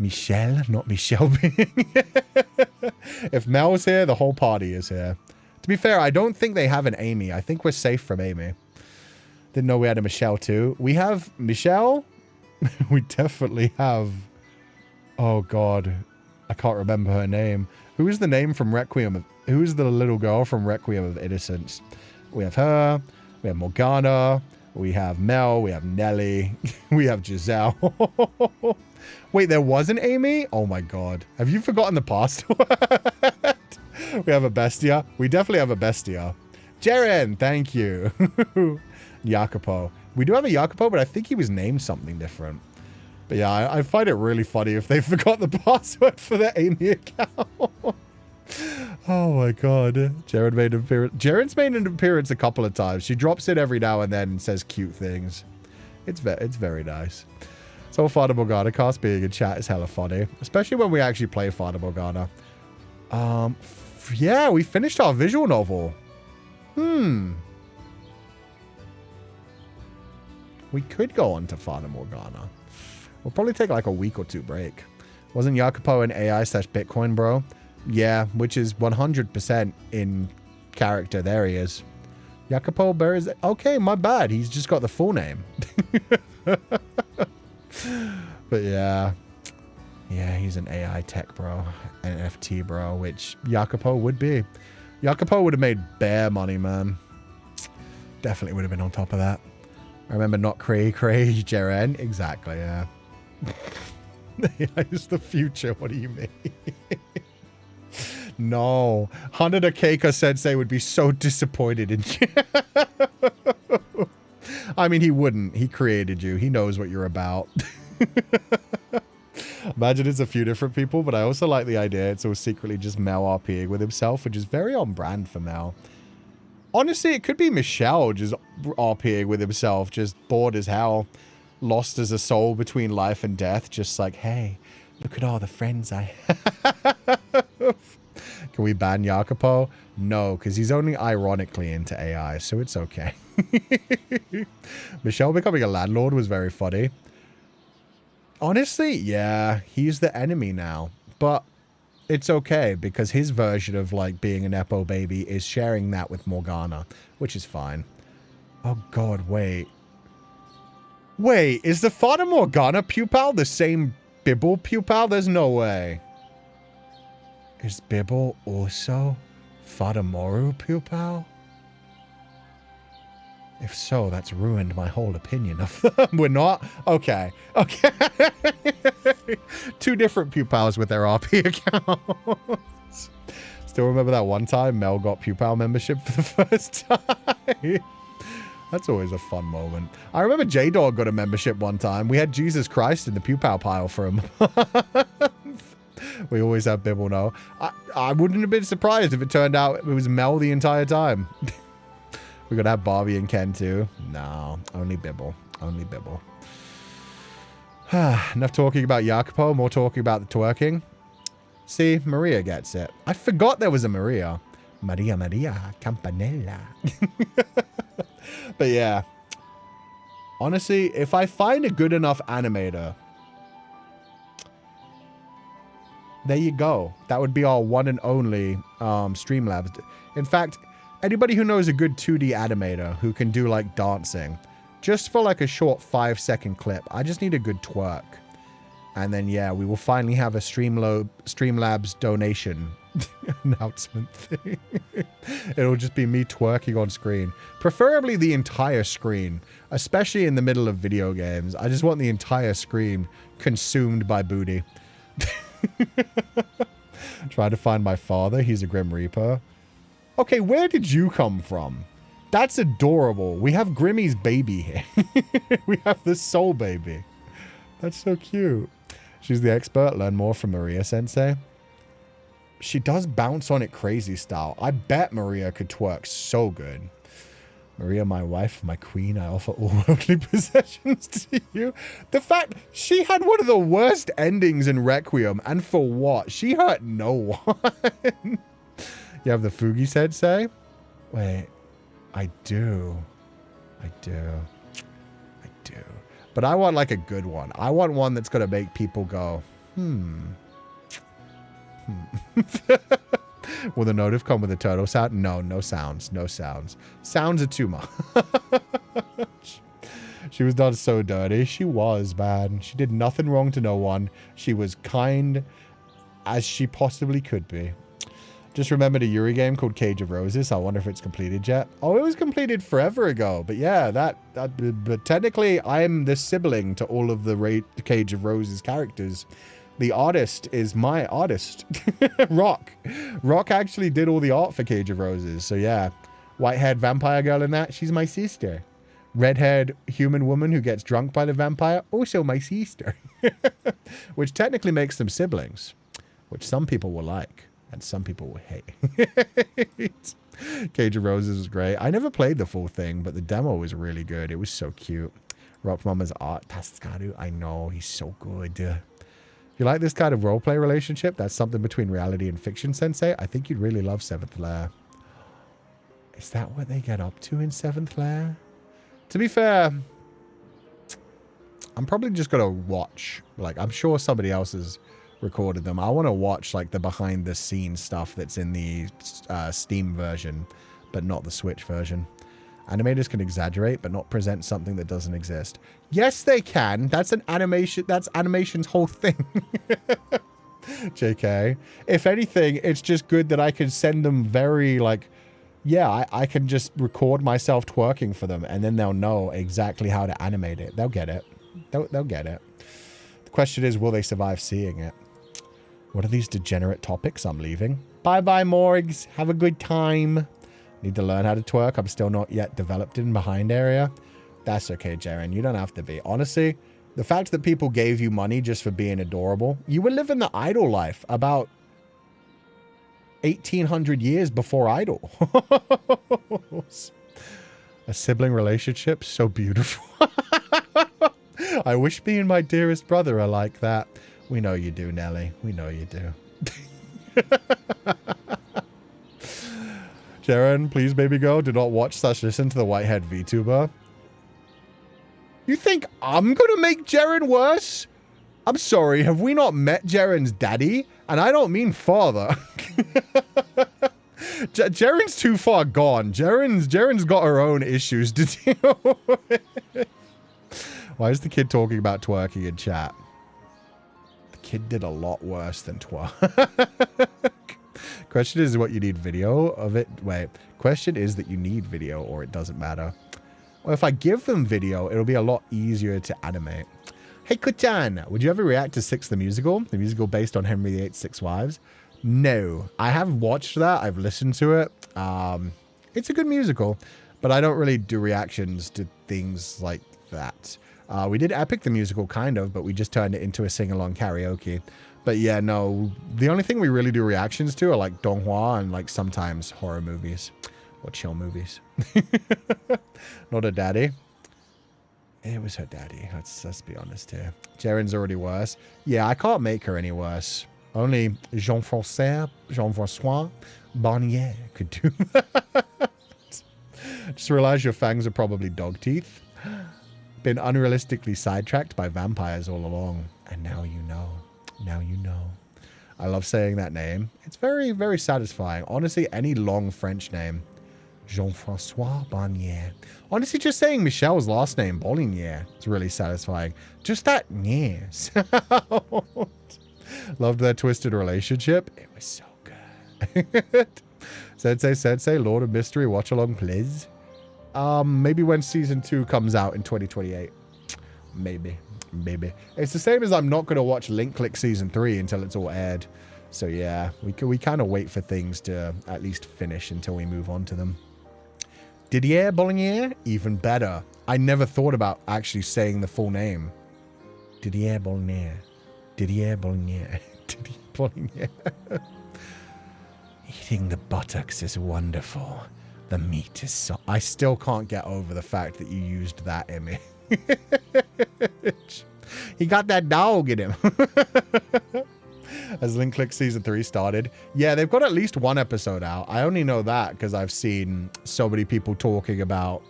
Michelle, not Michelle being. If Mel's here, the whole party is here. To be fair, I don't think they have an Amy. I think we're safe from Amy. Didn't know we had a Michelle too. We have Michelle. We definitely have. Oh God, I can't remember her name. Who is the name from Requiem? Who is the little girl from Requiem of Innocence? We have her. We have Morgana. We have Mel. We have Nelly. We have Giselle. Wait, there was an Amy? Oh my God. Have you forgotten the past? We have a Bestia. We definitely have a Bestia. Jaren, thank you. Jacopo. We do have a Jacopo, but I think he was named something different. But yeah, I find it really funny if they forgot the password for their Amy account. Oh my god. Jaren made an appearance. Jaren's made an appearance a couple of times. She drops it every now and then and says cute things. It's very nice. So Fata Morgana cast being in chat is hella funny. Especially when we actually play Fata Morgana. Yeah, we finished our visual novel. We could go on to Fata Morgana. We'll probably take like a week or two break. Wasn't Jacopo an AI/Bitcoin bro? Yeah, which is 100% in character. There he is. Jacopo Bears. Okay, my bad. He's just got the full name. But yeah. Yeah, he's an AI tech bro. An NFT bro, which Jacopo would be. Jacopo would have made bare money, man. Definitely would have been on top of that. I remember not cray, Jaren. Exactly, yeah. It's the future. What do you mean? No. Hanada Keiko Sensei would be so disappointed in you. I mean, he wouldn't. He created you. He knows what you're about. Imagine it's a few different people, but I also like the idea it's all secretly just Mel RPing with himself, which is very on brand for Mel. Honestly, it could be Michelle just RPing with himself, just bored as hell, lost as a soul between life and death, just like, hey, look at all the friends I have. Can we ban Jacopo? No, because he's only ironically into AI, so it's okay. Michelle becoming a landlord was very funny. Honestly, yeah, he's the enemy now. But it's okay, because his version of, like, being a Nepo baby is sharing that with Morgana, which is fine. Oh, God, wait. Wait, is the Fata Morgana Pupal the same Bibble Pupal? There's no way. Is Bibble also Fata Moru Pupal? If so, that's ruined my whole opinion of them. We're not? Okay. Okay. Two different Pupals with their RP accounts. Still remember that one time Mel got Pupal membership for the first time? That's always a fun moment. I remember J-Dog got a membership one time. We had Jesus Christ in the Pupal pile for him. We always have Bibble now. I wouldn't have been surprised if it turned out it was Mel the entire time. We're going to have Bobby and Ken too. No, only Bibble. Only Bibble. Enough talking about Jacopo, more talking about the twerking. See, Maria gets it. I forgot there was a Maria. Maria Campanella. But yeah. Honestly, if I find a good enough animator, there you go. That would be our one and only Streamlabs. In fact, anybody who knows a good 2D animator who can do like dancing, just for like a short 5-second clip, I just need a good twerk. And then, yeah, we will finally have a Streamlabs donation announcement thing. It'll just be me twerking on screen. Preferably the entire screen, especially in the middle of video games. I just want the entire screen consumed by booty. Trying to find my father. He's a Grim Reaper. Okay, where did you come from? That's adorable. We have Grimmy's baby here. We have the soul baby. That's so cute. She's the expert. Learn more from Maria Sensei. She does bounce on it crazy style. I bet Maria could twerk so good. Maria, my wife, my queen, I offer all worldly possessions to you. The fact she had one of the worst endings in Requiem, and for what? She hurt no one. You have the Fugi Sensei? Wait, I do. But I want like a good one. I want one that's going to make people go, Will the notif come with a turtle sound? No, no sounds. No sounds. Sounds are too much. She was done so dirty. She was, man. She did nothing wrong to no one. She was kind as she possibly could be. Just remembered a Yuri game called Cage of Roses. I wonder if it's completed yet. Oh, it was completed forever ago. But yeah, but technically, I'm the sibling to all of the Cage of Roses characters. The artist is my artist. Rock actually did all the art for Cage of Roses. So yeah, White-haired vampire girl in that, she's my sister. Red-haired human woman who gets drunk by the vampire, also my sister. Which technically makes them siblings, which some people will like and some people will hate. Cage of Roses was great. I never played the full thing, but the demo was really good. It was so cute. Rock Mama's art, Tascaru, I know, he's so good. If you like this kind of roleplay relationship, that's something between reality and fiction, Sensei, I think you'd really love Seventh Lair. Is that what they get up to in Seventh Lair? To be fair, I'm probably just going to watch. Like, I'm sure somebody else has recorded them. I want to watch, like, the behind-the-scenes stuff that's in the Steam version, but not the Switch version. Animators can exaggerate, but not present something that doesn't exist. Yes, they can. That's an animation. That's animation's whole thing. JK. If anything, it's just good that I can send them very, like, yeah, I can just record myself twerking for them, and then they'll know exactly how to animate it. They'll get it. They'll get it. The question is, will they survive seeing it? What are these degenerate topics? I'm leaving. Bye-bye, Morgs. Have a good time. Need to learn how to twerk. I'm still not yet developed in behind area. That's okay, Jaren. You don't have to be. Honestly, the fact that people gave you money just for being adorable, you were living the idol life about 1,800 years before Idol. A sibling relationship, so beautiful. I wish me and my dearest brother are like that. We know you do, Nelly. We know you do. Jaren, please, baby girl, do not watch/listen to the whitehead VTuber. You think I'm gonna make Jaren worse? I'm sorry, have we not met Jaren's daddy? And I don't mean father. Jaren's too far gone. Jaren's got her own issues to deal with. Why is the kid talking about twerking in chat? The kid did a lot worse than twerk. Question is what you need video of it. Wait. Question is that you need video or it doesn't matter. Well, if I give them video, it'll be a lot easier to animate. Hey, Kutan, would you ever react to Six the Musical? The musical based on Henry VIII's Six Wives? No. I have watched that. I've listened to it. It's a good musical, but I don't really do reactions to things like that. We did Epic the Musical, kind of, but we just turned it into a sing-along karaoke. But yeah, no, the only thing we really do reactions to are like Donghua and like sometimes horror movies or chill movies. Not a daddy. It was her daddy. Let's be honest here. Jaren's already worse. Yeah, I can't make her any worse. Only Jean-François Barnier could do that. Just realized your fangs are probably dog teeth. Been unrealistically sidetracked by vampires all along. And now you know. Now you know. I love saying that name. It's very, very satisfying. Honestly, any long French name. Jean-François Barnier. Honestly, just saying Michelle's last name, Bollinger, it's really satisfying. Just that yes. Loved their twisted relationship. It was so good. Sensei, Lord of Mystery, watch along, please. Maybe when season 2 comes out in 2028. Maybe. It's the same as I'm not going to watch Link Click season 3 until it's all aired. So yeah, we kind of wait for things to at least finish until we move on to them. Didier Bollinger? Even better. I never thought about actually saying the full name. Didier Bollinger. Didier Bollinger. Didier Bollinger. Eating the buttocks is wonderful. The meat is so... I still can't get over the fact that you used that image. He got that dog in him. As Link Click season 3 started. Yeah, they've got at least one episode out. I only know that because I've seen so many people talking about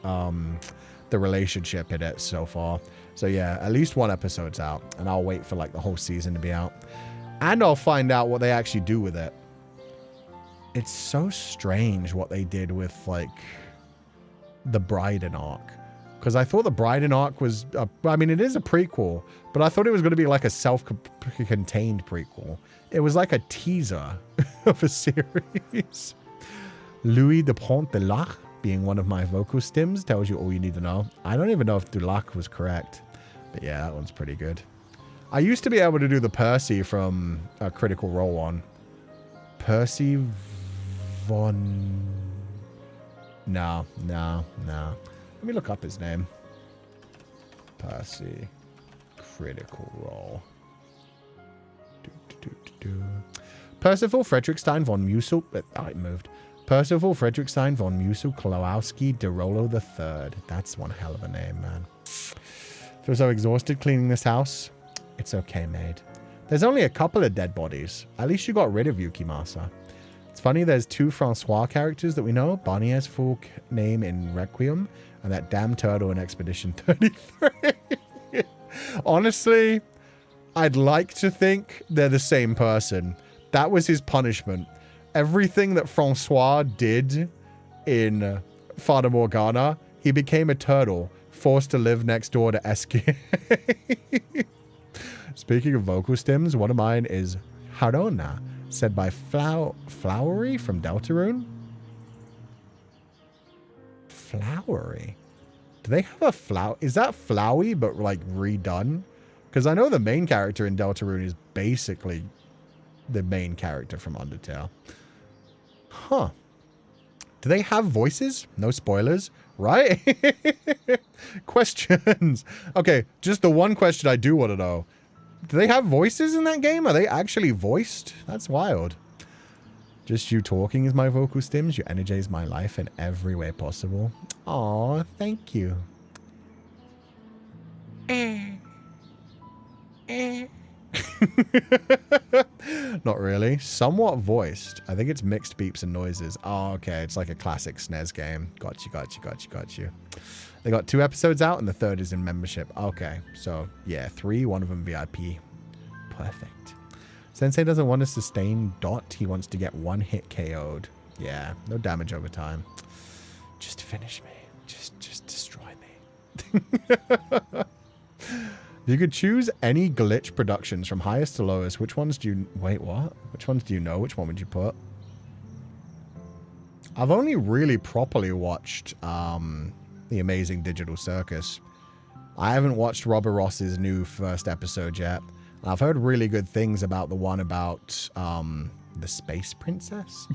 the relationship in it so far. So yeah, at least one episode's out. And I'll wait for like the whole season to be out. And I'll find out what they actually do with it. It's so strange what they did with like the Bryden arc. Because I thought the Bryden arc was, I mean, it is a prequel, but I thought it was going to be like a self-contained prequel. It was like a teaser of a series. Louis de Pont de Lac being one of my vocal stims tells you all you need to know. I don't even know if Dulac was correct, but yeah, that one's pretty good. I used to be able to do the Percy from Critical Role on. Percy von... No. Let me look up his name. Percy. Critical Role. Percival Frederickstein von Musel. Oh, it moved. Percival Frederickstein von Musel Klawowski de Rollo III. That's one hell of a name, man. Feel so exhausted cleaning this house. It's okay, maid. There's only a couple of dead bodies. At least you got rid of Yukimasa. It's funny, there's 2 Francois characters that we know. Barnier's full name in Requiem and that damn turtle in Expedition 33. Honestly, I'd like to think they're the same person. That was his punishment. Everything that Francois did in Fata Morgana, he became a turtle, forced to live next door to Eskia. Speaking of vocal stems, one of mine is Harona, said by Flowery from Deltarune. Flowery? Do they have a flower? Is that Flowey, but like redone? Because I know the main character in Deltarune is basically the main character from Undertale. Huh. Do they have voices? No spoilers, right? Questions. Okay, just the one question I do want to know. Do they have voices in that game? Are they actually voiced? That's wild. Just you talking is my vocal stems. You energize my life in every way possible. Aw, thank you. Not really. Somewhat voiced. I think it's mixed beeps and noises. Oh, okay. It's like a classic SNES game. Got you. They got 2 episodes out and the 3rd is in membership. Okay. So, yeah, 3. One of them VIP. Perfect. Sensei doesn't want to sustain dot. He wants to get 1 hit KO'd. Yeah. No damage over time. Just finish me. Just destroy me. If you could choose any glitch productions from highest to lowest, which ones do you... Wait, what? Which ones do you know? Which one would you put? I've only really properly watched The Amazing Digital Circus. I haven't watched Robert Ross's new first episode yet. I've heard really good things about the one about the Space Princess.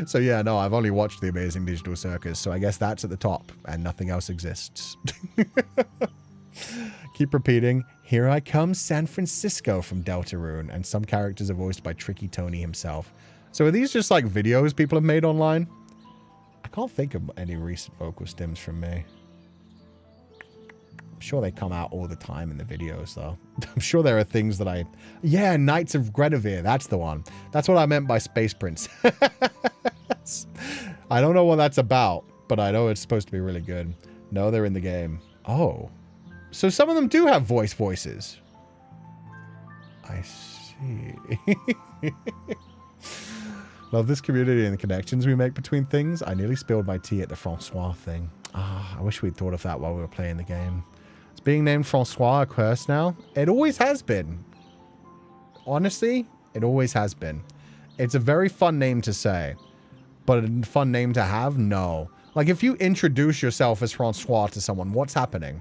So yeah, no, I've only watched The Amazing Digital Circus, so I guess that's at the top and nothing else exists. Keep repeating, here I come San Francisco from Deltarune, and some characters are voiced by Tricky Tony himself. So are these just like videos people have made online? I can't think of any recent vocal stems from me. I'm sure they come out all the time in the videos though. I'm sure there are things that I... Yeah, Knights of Grenadier, that's the one. That's what I meant by Space Prince. I don't know what that's about, but I know it's supposed to be really good. No, they're in the game. Oh. So some of them do have voices. I see. Love this community and the connections we make between things. I nearly spilled my tea at the Francois thing. Ah, I wish we'd thought of that while we were playing the game. It's being named Francois a curse now. It always has been. Honestly, it always has been. It's a very fun name to say. But a fun name to have? No. Like if you introduce yourself as Francois to someone, what's happening?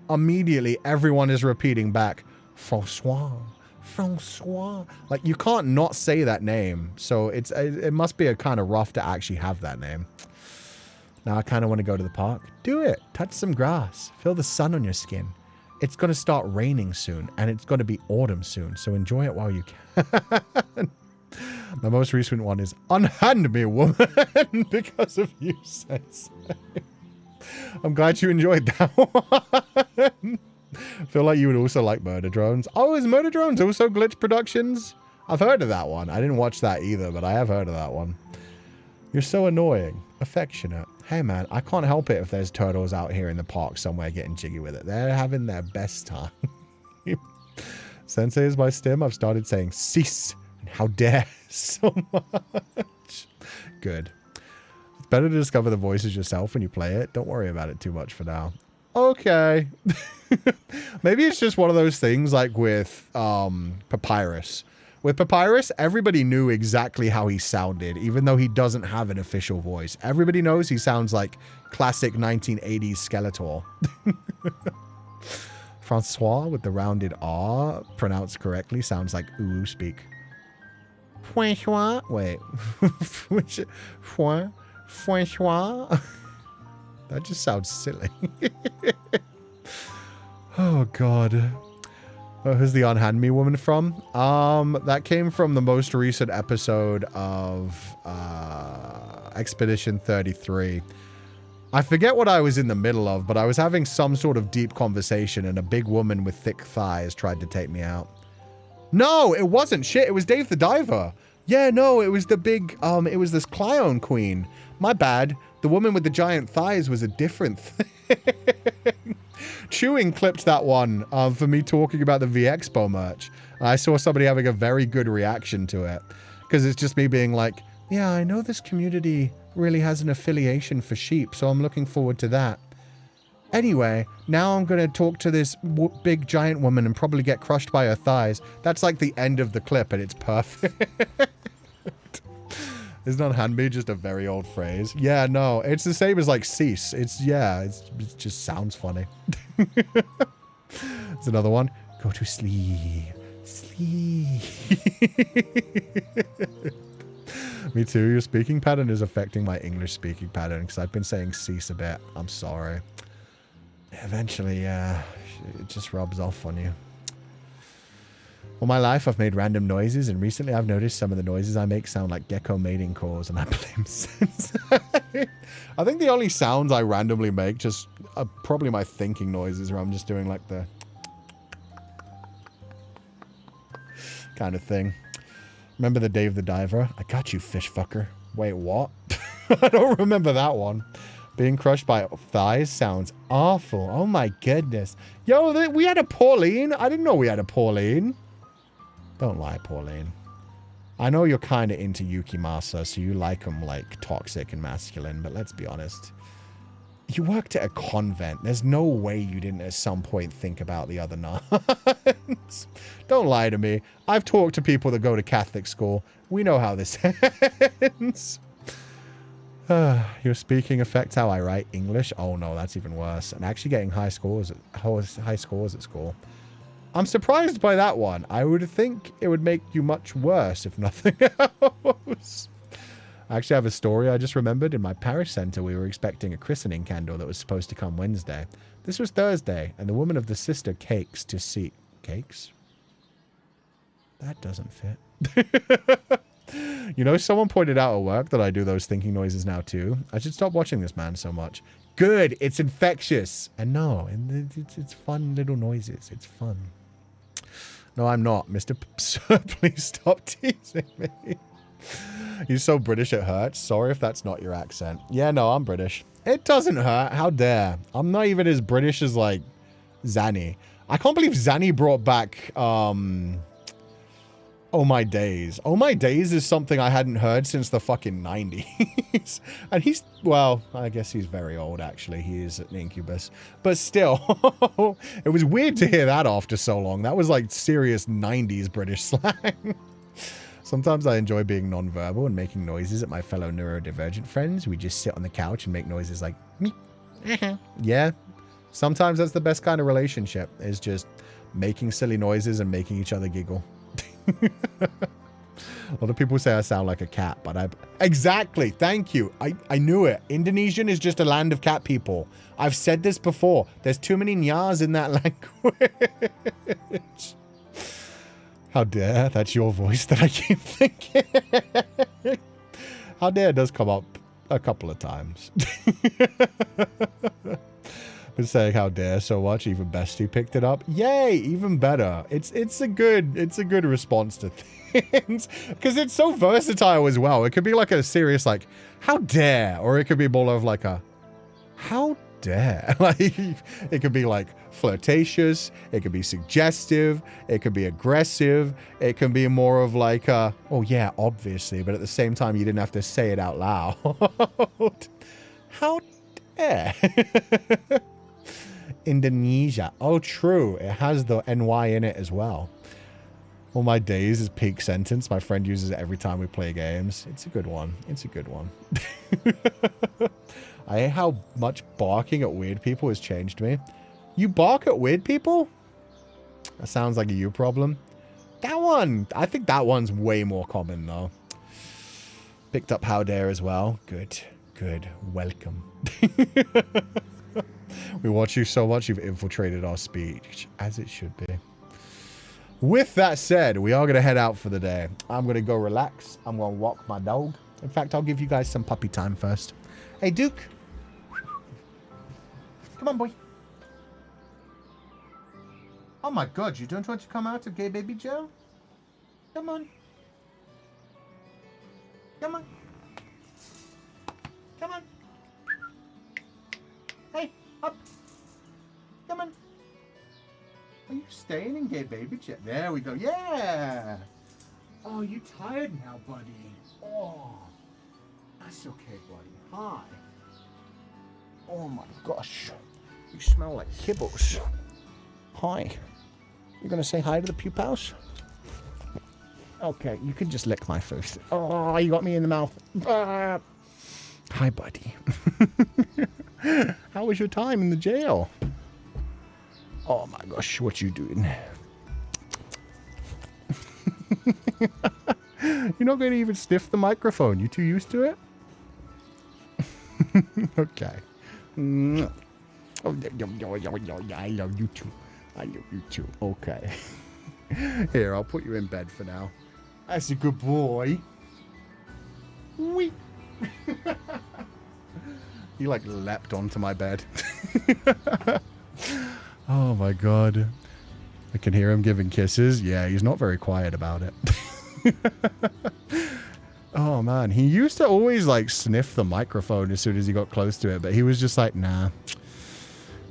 Immediately, everyone is repeating back, Francois. Francois. Like, you can't not say that name. So it must be a kind of rough to actually have that name. Now I kind of want to go to the park. Do it. Touch some grass. Feel the sun on your skin. It's going to start raining soon. And it's going to be autumn soon. So enjoy it while you can. My most recent one is, unhand me, woman. Because of you, Sensei. I'm glad you enjoyed that one. Feel like you would also like Murder Drones. Oh, is Murder Drones also Glitch Productions? I've heard of that one. I didn't watch that either, but I have heard of that one. You're so annoying. Affectionate. Hey, man, I can't help it if there's turtles out here in the park somewhere getting jiggy with it. They're having their best time. Sensei is my stim. I've started saying cease and how dare so much. Good. It's better to discover the voices yourself when you play it. Don't worry about it too much for now. Okay. Maybe it's just one of those things like with Papyrus. With Papyrus, everybody knew exactly how he sounded, even though he doesn't have an official voice. Everybody knows he sounds like classic 1980s Skeletor. Francois with the rounded R, pronounced correctly, sounds like ooh speak. Francois? Wait. Francois. That just sounds silly. Oh, God. Oh, who's the Unhand Me woman from? That came from the most recent episode of Expedition 33. I forget what I was in the middle of, but I was having some sort of deep conversation and a big woman with thick thighs tried to take me out. No, it wasn't. Shit, it was Dave the Diver. Yeah, no, it was the big, it was this Cleon queen. My bad. The woman with the giant thighs was a different thing. Chewing clipped that one for me talking about the V-Expo merch. I saw somebody having a very good reaction to it. Because it's just me being like, yeah, I know this community really has an affiliation for sheep, so I'm looking forward to that. Anyway, now I'm going to talk to this big giant woman and probably get crushed by her thighs. That's like the end of the clip and it's perfect. Isn't unhand me just a very old phrase? Yeah, no, it's the same as like cease. It just sounds funny. There's another one. Go to sleep. Sleep. Me too. Your speaking pattern is affecting my English speaking pattern because I've been saying cease a bit. I'm sorry. Eventually, it just rubs off on you. All my life, I've made random noises, and recently I've noticed some of the noises I make sound like gecko mating calls, and I blame Sensei. I think the only sounds I randomly make just are probably my thinking noises, where I'm just doing like the kind of thing. Remember the Dave the Diver? I got you, fish fucker. Wait, what? I don't remember that one. Being crushed by thighs sounds awful. Oh my goodness. Yo, we had a Pauline. I didn't know we had a Pauline. Don't lie, Pauline. I know you're kind of into Yukimasa, so you like them like toxic and masculine, but let's be honest. You worked at a convent. There's no way you didn't at some point think about the other nuns. Don't lie to me. I've talked to people that go to Catholic school. We know how this ends. Your speaking affects how I write English. Oh no, that's even worse. And actually getting high scores at school. I'm surprised by that one. I would think it would make you much worse, if nothing else. I actually have a story I just remembered. In my parish center, we were expecting a christening candle that was supposed to come Wednesday. This was Thursday, and the woman of the sister cakes to see... Cakes? That doesn't fit. You know, someone pointed out at work that I do those thinking noises now too. I should stop watching this man so much. Good, it's infectious. And no, it's fun little noises. It's fun. No, I'm not. Mr. Sir, please stop teasing me. You're so British it hurts. Sorry if that's not your accent. Yeah, no, I'm British. It doesn't hurt. How dare. I'm not even as British as, like, Zanny. I can't believe Zanny brought back, Oh My Days. Oh My Days is something I hadn't heard since the fucking 90s. And he's, well, I guess he's very old, actually. He is an incubus. But still, it was weird to hear that after so long. That was like serious 90s British slang. Sometimes I enjoy being nonverbal and making noises at my fellow neurodivergent friends. We just sit on the couch and make noises like, me. Yeah. Sometimes that's the best kind of relationship, is just making silly noises and making each other giggle. A lot of people say I sound like a cat, but exactly. Thank you. I knew it. Indonesian is just a land of cat people. I've said this before. There's too many nyas in that language. How dare. That's your voice that I keep thinking. How dare does come up a couple of times. Been saying how dare so much, even Bestie picked it up. Yay, even better. It's a good response to things, because it's so versatile as well. It could be like a serious like how dare, or it could be more of like a how dare. Like it could be like flirtatious, it could be suggestive, it could be aggressive, it can be more of like a oh yeah, obviously, but at the same time you didn't have to say it out loud. How dare. Indonesia. Oh, true. It has the NY in it as well. All My Days is peak sentence. My friend uses it every time we play games. It's a good one. It's a good one. I hate how much barking at weird people has changed me. You bark at weird people? That sounds like a you problem. That one, I think that one's way more common though. Picked up how dare as well. Good. Good. Welcome. We watch you so much, you've infiltrated our speech, as it should be. With that said, we are going to head out for the day. I'm going to go relax. I'm going to walk my dog. In fact, I'll give you guys some puppy time first. Hey, Duke. Come on, boy. Oh my God, you don't want to come out of gay baby jail? Come on. Come on. Come on. Hey, up. Come on. Are you staying in gay baby jail? There we go. Yeah. Oh, you tired now, buddy? Oh, that's okay, buddy. Hi. Oh my gosh. You smell like kibbles. Hi. You're going to say hi to the Pupals? Okay, you can just lick my face. Oh, you got me in the mouth. Ah. Hi, buddy. How was your time in the jail? Oh my gosh, what you doing? You're not going to even sniff the microphone. You too used to it? Okay. Oh, I love you too. I love you too. Okay. Here, I'll put you in bed for now. That's a good boy. Wee. He like leapt onto my bed. Oh my God. I can hear him giving kisses. Yeah, he's not very quiet about it. Oh man, he used to always like sniff the microphone as soon as he got close to it, but he was just like, nah,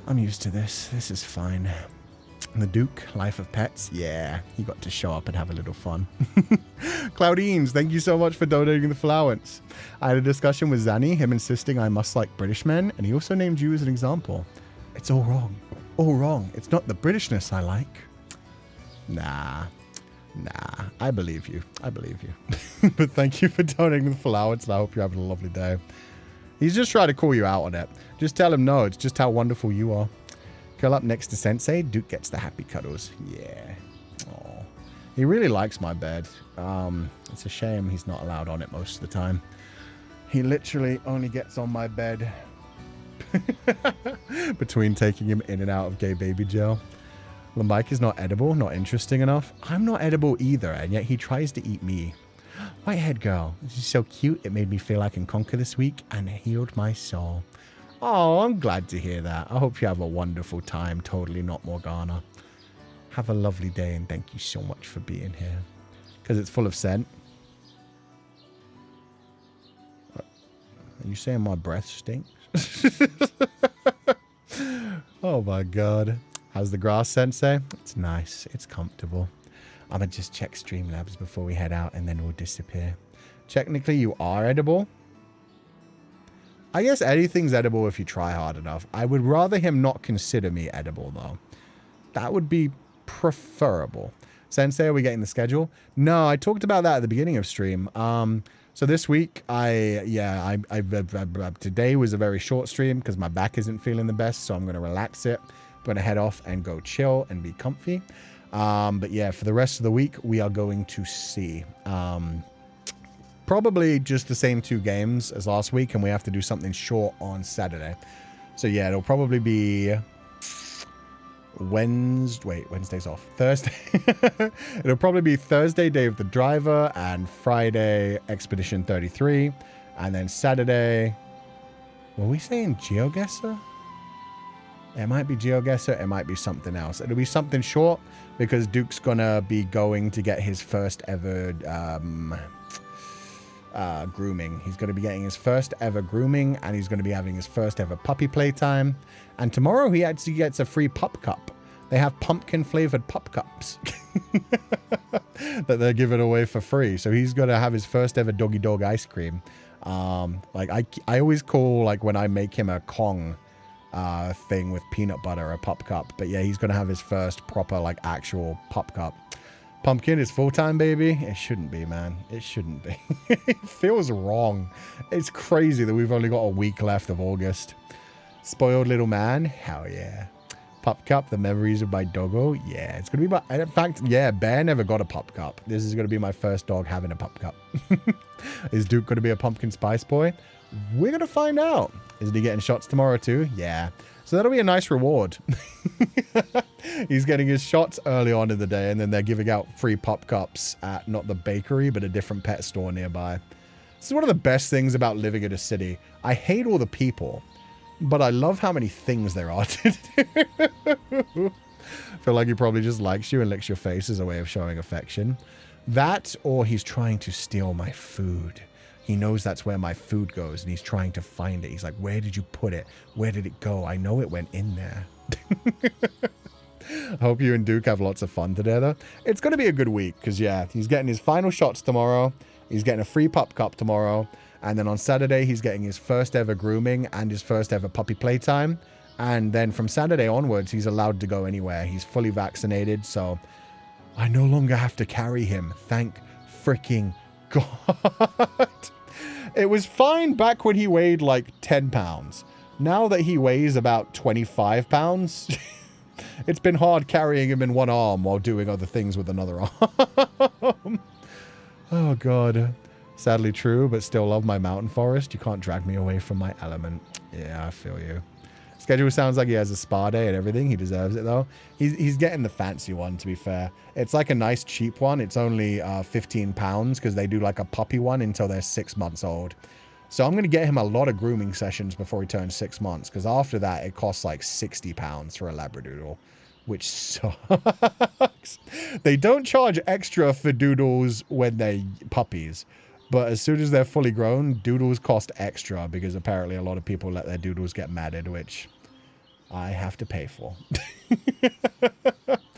I'm used to this. This is fine. And the Duke, Life of Pets, yeah, he got to show up and have a little fun. Claudines, thank you so much for donating the flowers. I had a discussion with Zanny, him insisting I must like British men, and he also named you as an example. It's all wrong. All wrong. It's not the Britishness I like. Nah, I believe you. I believe you. But thank you for donating the flowers, and I hope you're having a lovely day. He's just trying to call you out on it. Just tell him no, it's just how wonderful you are. Curl up next to Sensei. Duke gets the happy cuddles. Yeah. Aww. He really likes my bed. It's a shame he's not allowed on it most of the time. He literally only gets on my bed between taking him in and out of gay baby jail. The mic is not edible, not interesting enough. I'm not edible either, and yet he tries to eat me. Whitehead girl, this is so cute. It made me feel I can conquer this week and healed my soul. Oh, I'm glad to hear that. I hope you have a wonderful time. Totally not Morgana. Have a lovely day, and thank you so much for being here. Because it's full of scent. Are you saying my breath stinks? Oh my God. How's the grass, Sensei? It's nice. It's comfortable. I'm going to just check Streamlabs before we head out, and then we'll disappear. Technically, you are edible. I guess anything's edible if you try hard enough. I would rather him not consider me edible, though. That would be preferable. Sensei, are we getting the schedule? No, I talked about that at the beginning of stream. So this week, today was a very short stream because my back isn't feeling the best, so I'm going to relax it. I'm going to head off and go chill and be comfy. But yeah, for the rest of the week, we are going to see. Probably just the same 2 games as last week, and we have to do something short on Saturday. So yeah, it'll probably be Wednesday's off. Thursday. It'll probably be Thursday, Day of the Driver, and Friday, Expedition 33. And then Saturday, were we saying GeoGuessr? It might be GeoGuessr, it might be something else. It'll be something short, because Duke's gonna be going to get his first ever grooming. He's going to be getting his first ever grooming, and he's going to be having his first ever puppy playtime. And tomorrow he actually gets a free pup cup. They have pumpkin flavored pup cups that they're giving away for free. So he's going to have his first ever doggy dog ice cream. Like I always call, like, when I make him a Kong thing with peanut butter, a pup cup. But yeah, he's going to have his first proper, like, actual pup cup. Pumpkin is full-time, baby? It shouldn't be, man. It shouldn't be. It feels wrong. It's crazy that we've only got a week left of August. Spoiled little man? Hell yeah. Pup cup, the memories of my doggo? Yeah, it's going to be my... In fact, yeah, Bear never got a pup cup. This is going to be my first dog having a pup cup. Is Duke going to be a pumpkin spice boy? We're going to find out. Isn't he getting shots tomorrow too? Yeah. So that'll be a nice reward. He's getting his shots early on in the day, and then they're giving out free pop cups at not the bakery, but a different pet store nearby. This is one of the best things about living in a city. I hate all the people, but I love how many things there are to do. I feel like he probably just likes you and licks your face as a way of showing affection. That, or he's trying to steal my food. He knows that's where my food goes, and he's trying to find it. He's like, where did you put it? Where did it go? I know it went in there. I hope you and Duke have lots of fun together. It's going to be a good week, because, yeah, he's getting his final shots tomorrow. He's getting a free pup cup tomorrow. And then on Saturday, he's getting his first ever grooming and his first ever puppy playtime. And then from Saturday onwards, he's allowed to go anywhere. He's fully vaccinated, so I no longer have to carry him. Thank freaking God. It was fine back when he weighed like 10 pounds. Now that he weighs about 25 pounds, it's been hard carrying him in one arm while doing other things with another arm. Oh, God. Sadly true, but still love my mountain forest. You can't drag me away from my element. Yeah, I feel you. Schedule sounds like he has a spa day and everything. He deserves it, though. He's getting the fancy one, to be fair. It's like a nice, cheap one. It's only 15 pounds because they do like a puppy one until they're 6 months old. So I'm going to get him a lot of grooming sessions before he turns 6 months, because after that, it costs like 60 pounds for a Labradoodle, which sucks. They don't charge extra for doodles when they're puppies. But as soon as they're fully grown, doodles cost extra because apparently a lot of people let their doodles get matted, which I have to pay for.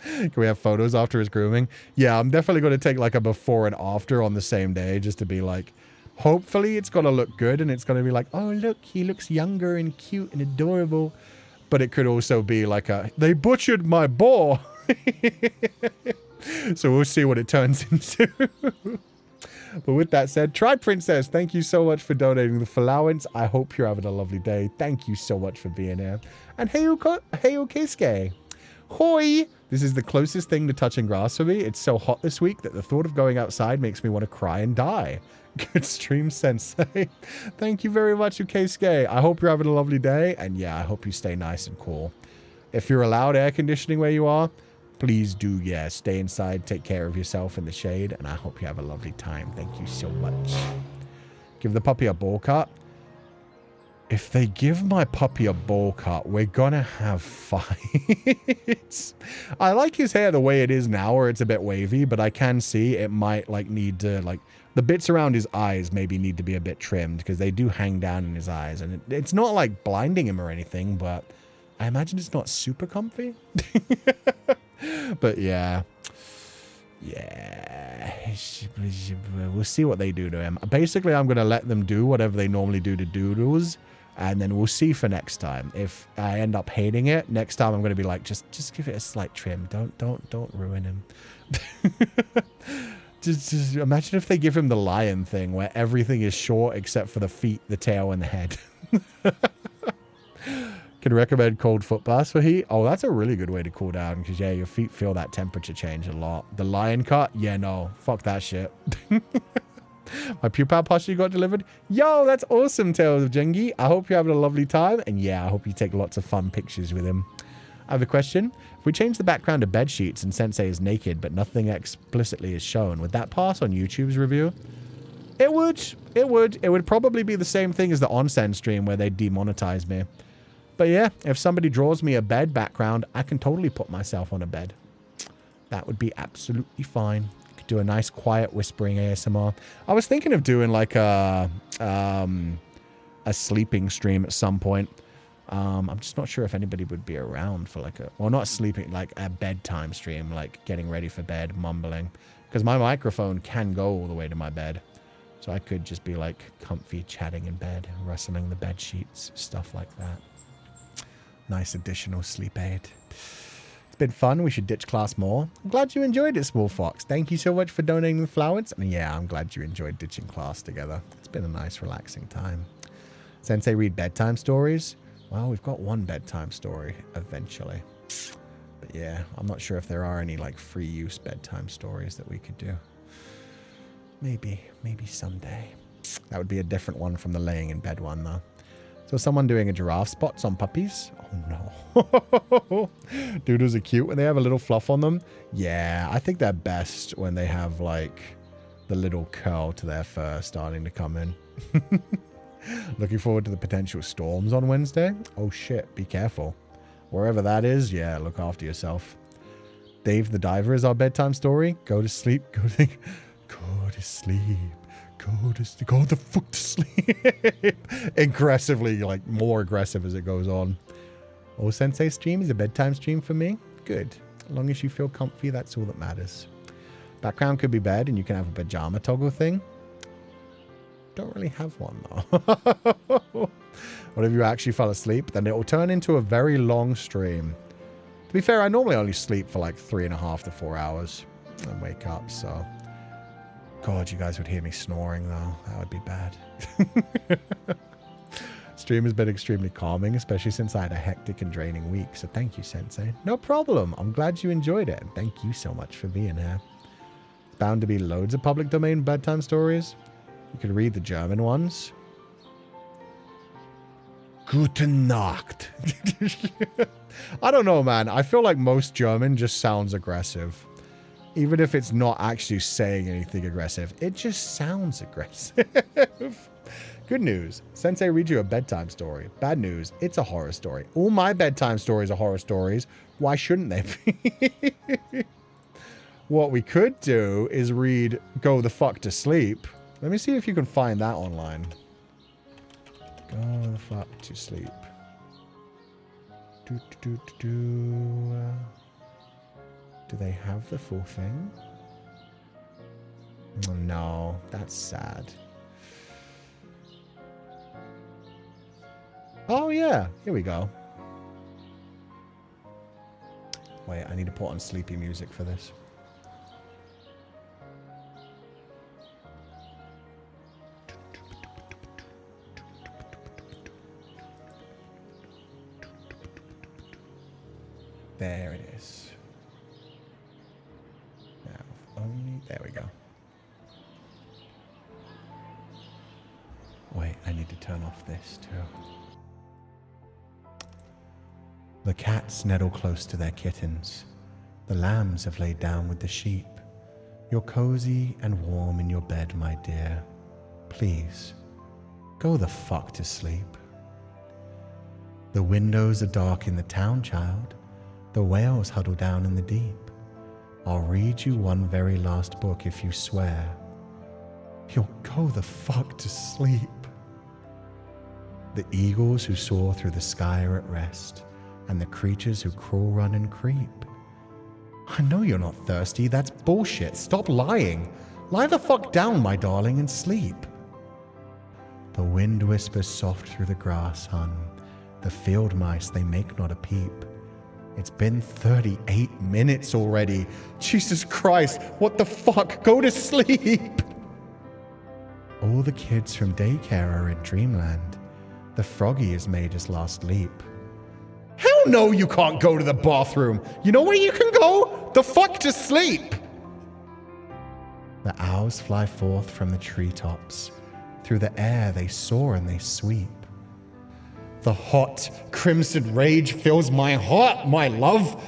Can we have photos after his grooming? Yeah, I'm definitely going to take like a before and after on the same day just to be like, hopefully it's going to look good and it's going to be like, oh, look, he looks younger and cute and adorable. But it could also be like they butchered my boar. So we'll see what it turns into. But with that said, Try Princess, thank you so much for donating the allowance. I hope you're having a lovely day. Thank you so much for being here. And Heyo Keisuke. Hoi! This is the closest thing to touching grass for me. It's so hot this week that the thought of going outside makes me want to cry and die. Good stream, Sensei. Thank you very much, Keisuke. I hope you're having a lovely day. And yeah, I hope you stay nice and cool. If you're allowed air conditioning where you are, please do, yeah, stay inside, take care of yourself in the shade, and I hope you have a lovely time. Thank you so much. Give the puppy a bowl cut. If they give my puppy a bowl cut, we're gonna have fights. I like his hair the way it is now, where it's a bit wavy, but I can see it might like need to, like, the bits around his eyes maybe need to be a bit trimmed because they do hang down in his eyes, and it's not like blinding him or anything, but I imagine it's not super comfy. But yeah. Yeah. We'll see what they do to him. Basically, I'm going to let them do whatever they normally do to doodles. And then we'll see for next time. If I end up hating it, next time I'm going to be like, just give it a slight trim. Don't ruin him. just imagine if they give him the lion thing where everything is short except for the feet, the tail, and the head. Can recommend cold foot baths for heat. Oh, that's a really good way to cool down because, yeah, your feet feel that temperature change a lot. The lion cut? Yeah, no. Fuck that shit. My Pupal plushie got delivered. Yo, that's awesome, Tales of Jengi. I hope you're having a lovely time. And, yeah, I hope you take lots of fun pictures with him. I have a question. If we change the background to bed sheets and Sensei is naked but nothing explicitly is shown, would that pass on YouTube's review? It would. It would. It would probably be the same thing as the onsen stream where they demonetize me. But yeah, if somebody draws me a bed background, I can totally put myself on a bed. That would be absolutely fine. I could do a nice quiet whispering ASMR. I was thinking of doing like a sleeping stream at some point. I'm just not sure if anybody would be around for like well, not sleeping, like a bedtime stream, like getting ready for bed, mumbling. Because my microphone can go all the way to my bed. So I could just be like comfy chatting in bed, rustling the bed sheets, stuff like that. Nice additional sleep aid. It's been fun. We should ditch class more. I'm glad you enjoyed it, Small Fox. Thank you so much for donating the flowers. And yeah, I'm glad you enjoyed ditching class together. It's been a nice, relaxing time. Sensei read bedtime stories. Well, we've got one bedtime story eventually. But yeah, I'm not sure if there are any like free use bedtime stories that we could do. Maybe someday. That would be a different one from the laying in bed one, though. So someone doing a giraffe spots on puppies? Oh, no. Doodles are cute when they have a little fluff on them. Yeah, I think they're best when they have, like, the little curl to their fur starting to come in. Looking forward to the potential storms on Wednesday. Oh, shit. Be careful. Wherever that is, yeah, look after yourself. Dave the Diver is our bedtime story. Go to sleep. Go to sleep. Go the fuck to sleep. Aggressively, like more aggressive as it goes on. Oh, Sensei stream is a bedtime stream for me. Good. As long as you feel comfy, that's all that matters. Background could be bed and you can have a pajama toggle thing. Don't really have one though. What if you actually fell asleep? Then it will turn into a very long stream. To be fair, I normally only sleep for like 3.5 to 4 hours and wake up, so... God, you guys would hear me snoring, though. That would be bad. Stream has been extremely calming, especially since I had a hectic and draining week, so thank you, Sensei. No problem. I'm glad you enjoyed it, and thank you so much for being here. It's bound to be loads of public domain bedtime stories. You could read the German ones. Guten Nacht. I don't know, man. I feel like most German just sounds aggressive. Even if it's not actually saying anything aggressive, it just sounds aggressive. Good news. Sensei reads you a bedtime story. Bad news. It's a horror story. All my bedtime stories are horror stories. Why shouldn't they be? What we could do is read Go the Fuck to Sleep. Let me see if you can find that online. Go the fuck to sleep. Do they have the full thing? Oh, no, that's sad. Oh, yeah. Here we go. Wait, I need to put on sleepy music for this. There it is. Now, only... There we go. Wait, I need to turn off this too. The cats nettle close to their kittens. The lambs have laid down with the sheep. You're cozy and warm in your bed, my dear. Please, go the fuck to sleep. The windows are dark in the town, child. The whales huddle down in the deep. I'll read you one very last book if you swear. You'll go the fuck to sleep. The eagles who soar through the sky are at rest, and the creatures who crawl, run, and creep. I know you're not thirsty. That's bullshit. Stop lying. Lie the fuck down, my darling, and sleep. The wind whispers soft through the grass, hun. The field mice, they make not a peep. It's been 38 minutes already. Jesus Christ, what the fuck? Go to sleep. All the kids from daycare are in dreamland. The froggy has made his last leap. Hell no, you can't go to the bathroom. You know where you can go? The fuck to sleep. The owls fly forth from the treetops. Through the air they soar and they sweep. The hot, crimson rage fills my heart, my love.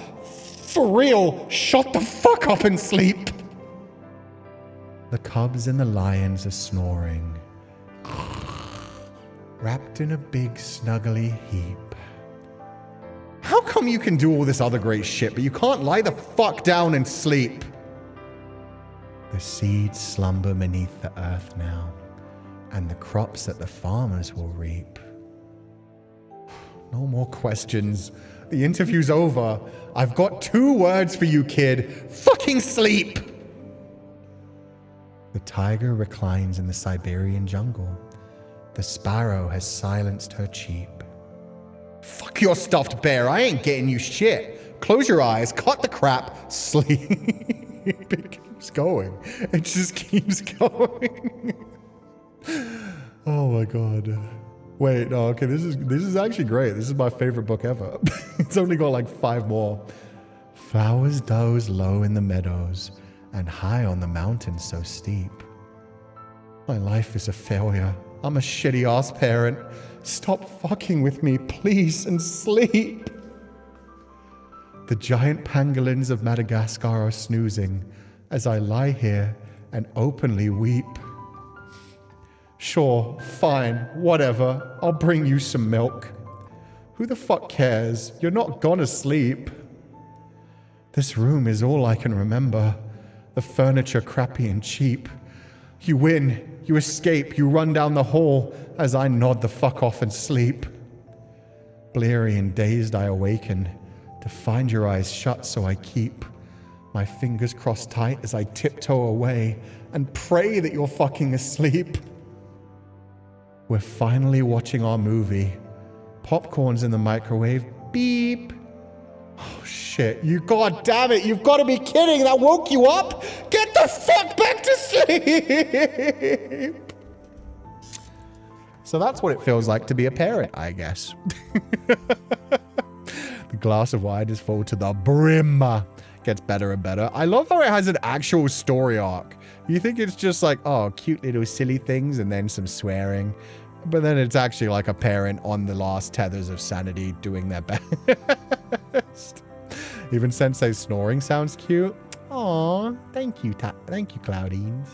For real, shut the fuck up and sleep. The cubs and the lions are snoring, wrapped in a big snuggly heap. How come you can do all this other great shit, but you can't lie the fuck down and sleep? The seeds slumber beneath the earth now, and the crops that the farmers will reap. No more questions. The interview's over. I've got 2 words for you, kid. Fucking sleep! The tiger reclines in the Siberian jungle. The sparrow has silenced her cheep. Fuck your stuffed bear. I ain't getting you shit. Close your eyes, cut the crap, sleep. It keeps going. It just keeps going. Oh my god. Wait, no, okay, this is actually great. This is my favorite book ever. It's only got like 5 more. Flowers doze low in the meadows, and high on the mountain so steep. My life is a failure. I'm a shitty ass parent. Stop fucking with me, please, and sleep. The giant pangolins of Madagascar are snoozing as I lie here and openly weep. Sure, fine, whatever. I'll bring you some milk. Who the fuck cares? You're not gonna sleep. This room is all I can remember. The furniture crappy and cheap. You win, you escape, you run down the hall as I nod the fuck off and sleep. Bleary and dazed I awaken to find your eyes shut, so I keep my fingers crossed tight as I tiptoe away and pray that you're fucking asleep. We're finally watching our movie. Popcorn's in the microwave. Beep. Oh shit, you god damn it, you've got to be kidding, that woke you up? Get the fuck back to sleep! So that's what it feels like to be a parent, I guess. The glass of wine is full to the brim. Gets better and better. I love how it has an actual story arc. You think it's just like, oh, cute little silly things and then some swearing. But then it's actually like a parent on the last tethers of sanity doing their best. Even Sensei's snoring sounds cute. Aw, thank you, Cloudines.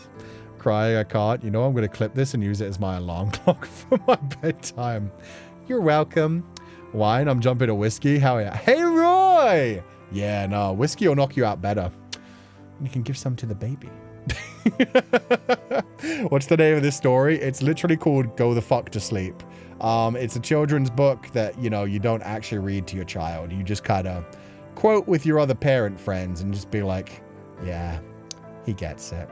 Crying I can't. You know, I'm going to clip this and use it as my alarm clock for my bedtime. You're welcome. Wine, I'm jumping to whiskey. Hell yeah. Hey, Roy! Yeah, no, whiskey will knock you out better. You can give some to the baby. What's the name of this story? It's literally called Go the Fuck to Sleep. It's a children's book that, you know, you don't actually read to your child. You just kind of quote with your other parent friends and just be like, yeah, he gets it.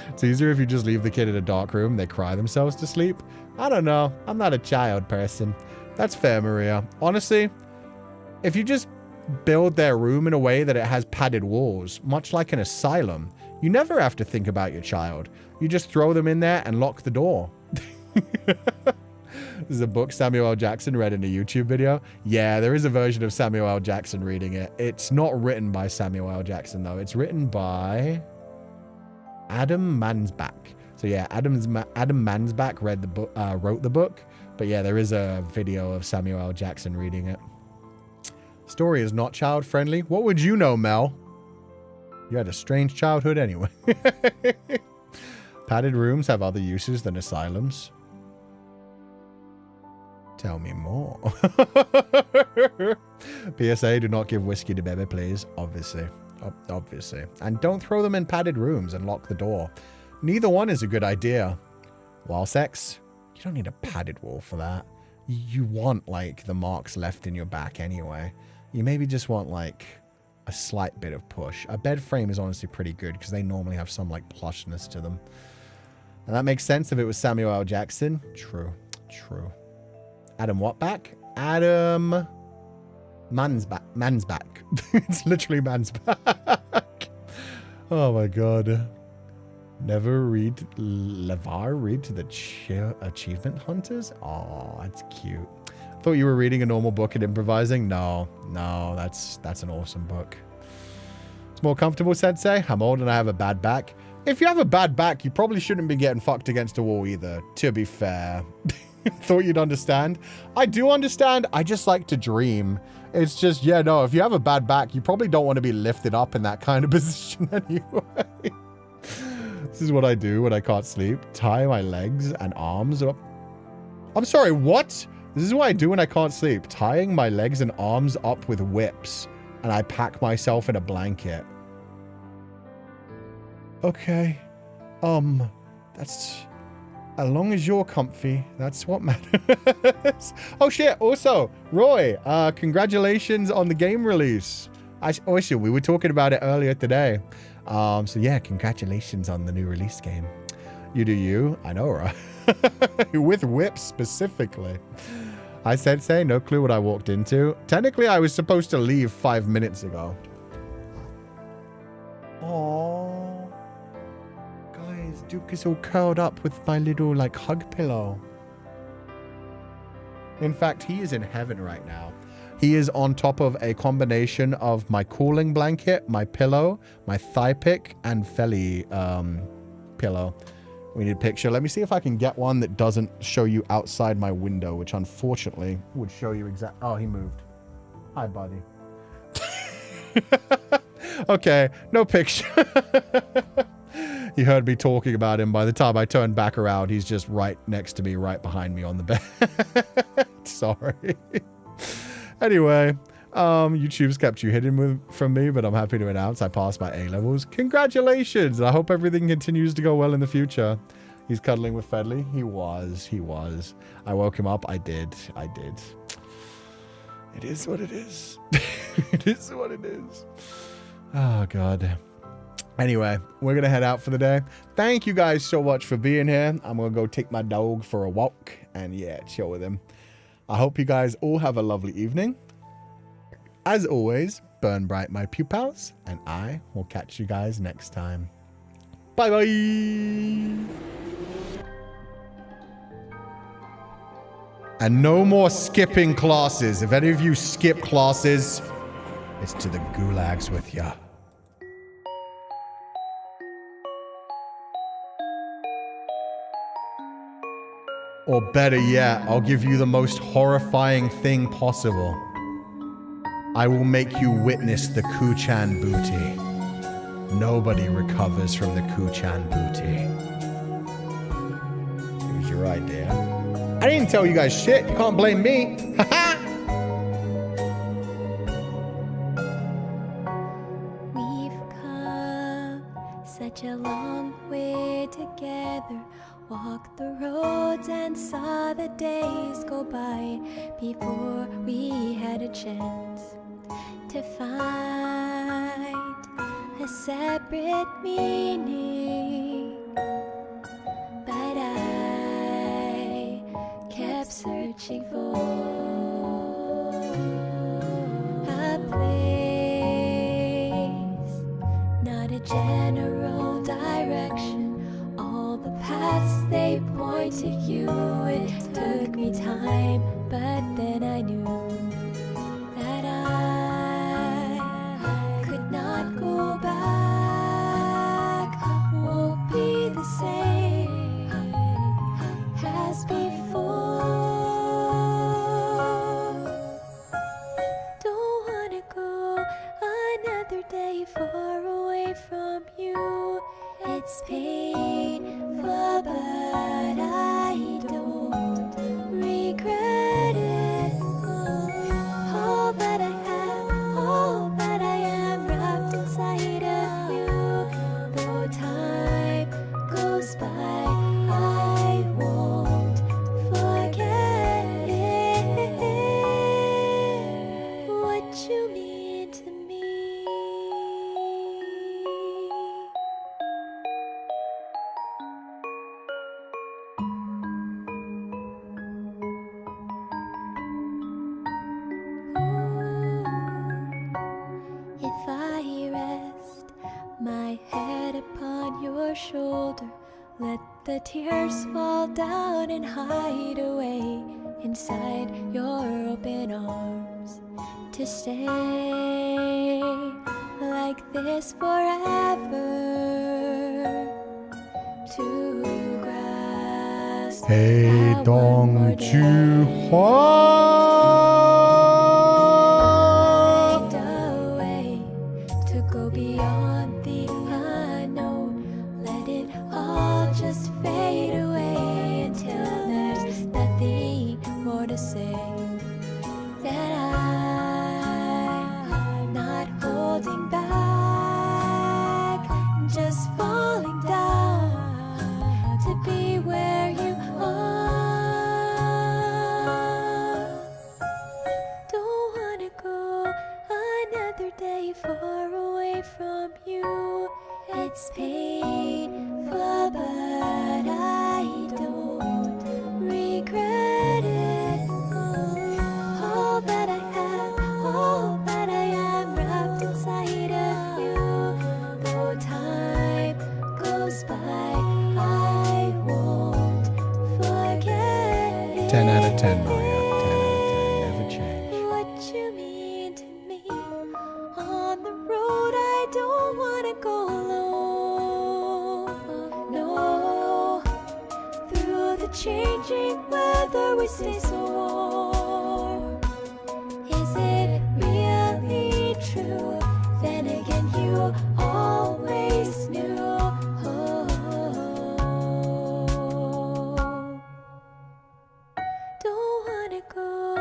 It's easier if you just leave the kid in a dark room, they cry themselves to sleep. I don't know. I'm not a child person. That's fair, Maria. Honestly, if you just build their room in a way that it has padded walls, much like an asylum, you never have to think about your child. You just throw them in there and lock the door. This is a book Samuel L. Jackson read in a YouTube video. Yeah, there is a version of Samuel L. Jackson reading it. It's not written by Samuel L. Jackson, though. It's written by Adam Mansbach. So yeah, Adam Mansbach read the book, wrote the book. But yeah, there is a video of Samuel L. Jackson reading it. Story is not child-friendly. What would you know, Mel? You had a strange childhood anyway. Padded rooms have other uses than asylums. Tell me more. PSA, do not give whiskey to baby, please. Obviously. Obviously. And don't throw them in padded rooms and lock the door. Neither one is a good idea. Wall sex? You don't need a padded wall for that. You want, like, the marks left in your back anyway. You maybe just want, like, a slight bit of push. A bed frame is honestly pretty good because they normally have some, like, plushness to them. And that makes sense if it was Samuel L. Jackson. True. True. Adam what back? Adam Mansbach. It's literally Mansbach. Oh my god. Never read Levar read to the achievement hunters? Oh, that's cute. I thought you were reading a normal book and improvising. No, that's an awesome book. It's more comfortable, Sensei. I'm old and I have a bad back. If you have a bad back, you probably shouldn't be getting fucked against a wall either, to be fair. Thought you'd understand. I do understand. I just like to dream. It's just, yeah, no, if you have a bad back, you probably don't want to be lifted up in that kind of position anyway. This is what I do when I can't sleep. Tie my legs and arms up. I'm sorry, what? This is what I do when I can't sleep. Tying my legs and arms up with whips. And I pack myself in a blanket. Okay. That's... As long as you're comfy, that's what matters. Oh shit, also, Roy, congratulations on the game release. Also, we were talking about it earlier today. So yeah, congratulations on the new release game. You do you, I know, right? With whips specifically. I said, no clue what I walked into. Technically, I was supposed to leave 5 minutes ago. Aww. Guys, Duke is all curled up with my little, like, hug pillow. In fact, he is in heaven right now. He is on top of a combination of my cooling blanket, my pillow, my thigh pick, and Feli pillow pillow. We need a picture. Let me see if I can get one that doesn't show you outside my window, which unfortunately would show you exact. Oh, he moved. Hi, buddy. Okay, no picture. You heard me talking about him. By the time I turned back around, he's just right next to me, right behind me on the bed. Sorry. Anyway, YouTube's kept you hidden from me, but I'm happy to announce I passed my A-levels. Congratulations! I hope everything continues to go well in the future. He's cuddling with Fedley. He was. I woke him up. I did. It is what it is. It is what it is. Oh, God. Anyway, we're going to head out for the day. Thank you guys so much for being here. I'm going to go take my dog for a walk and, yeah, chill with him. I hope you guys all have a lovely evening. As always, burn bright, my pupils, and I will catch you guys next time. Bye-bye! And no more skipping classes. If any of you skip classes, it's to the gulags with ya. Or better yet, I'll give you the most horrifying thing possible. I will make you witness the Kuchan booty. Nobody recovers from the Kuchan booty. It was your idea. I didn't tell you guys shit. You can't blame me. Haha!
We've come such a long way together. Walked the roads and saw the days go by before we had a chance to find a separate meaning. But I kept searching for a place, not a general direction. All the paths they point to you. It took me time, but then I knew that I could not go back. Won't be the same as before. Don't wanna go another day far away from you. It's painful, but I don't regret it. All that I have, all that I am, wrapped inside of you. Though time goes by, I won't forget it. What you mean to me. If I rest my head upon your shoulder, let the tears fall down and hide away inside your open arms, to stay like this forever, to grasp
Hey,
that one more
Dong Ju
day.
Hua.
To go beyond the unknown, let it all just fade away until there's nothing more to say. That I'm not holding back, just falling down to be where you are. Don't wanna go another day far away from you. It's painful, but I don't regret it. All that I have, all that I am, wrapped inside of you. Though time goes by, I won't forget it.
10 out of 10, Maria. 10 out of 10. Never change.
What you mean to me. On the road I don't wanna go alone. No, changing whether we stay so warm. Is it really true? Then again, you always knew. Don't wanna go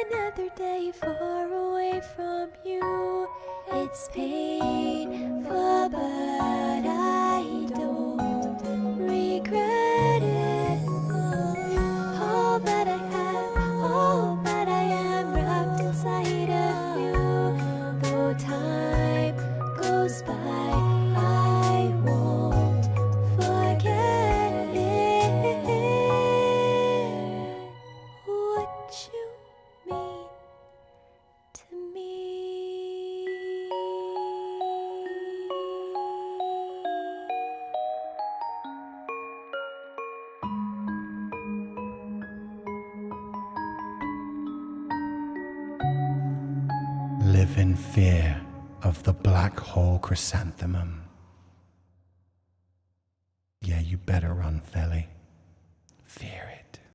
another day far away from you. It's painful, but I don't regret it. All that I have, all that I am, wrapped inside of you. Though time goes by, I won't forget it. What you mean to me.
Live in fear of the black hole chrysanthemum. Yeah, you better run, Feli. Fear it.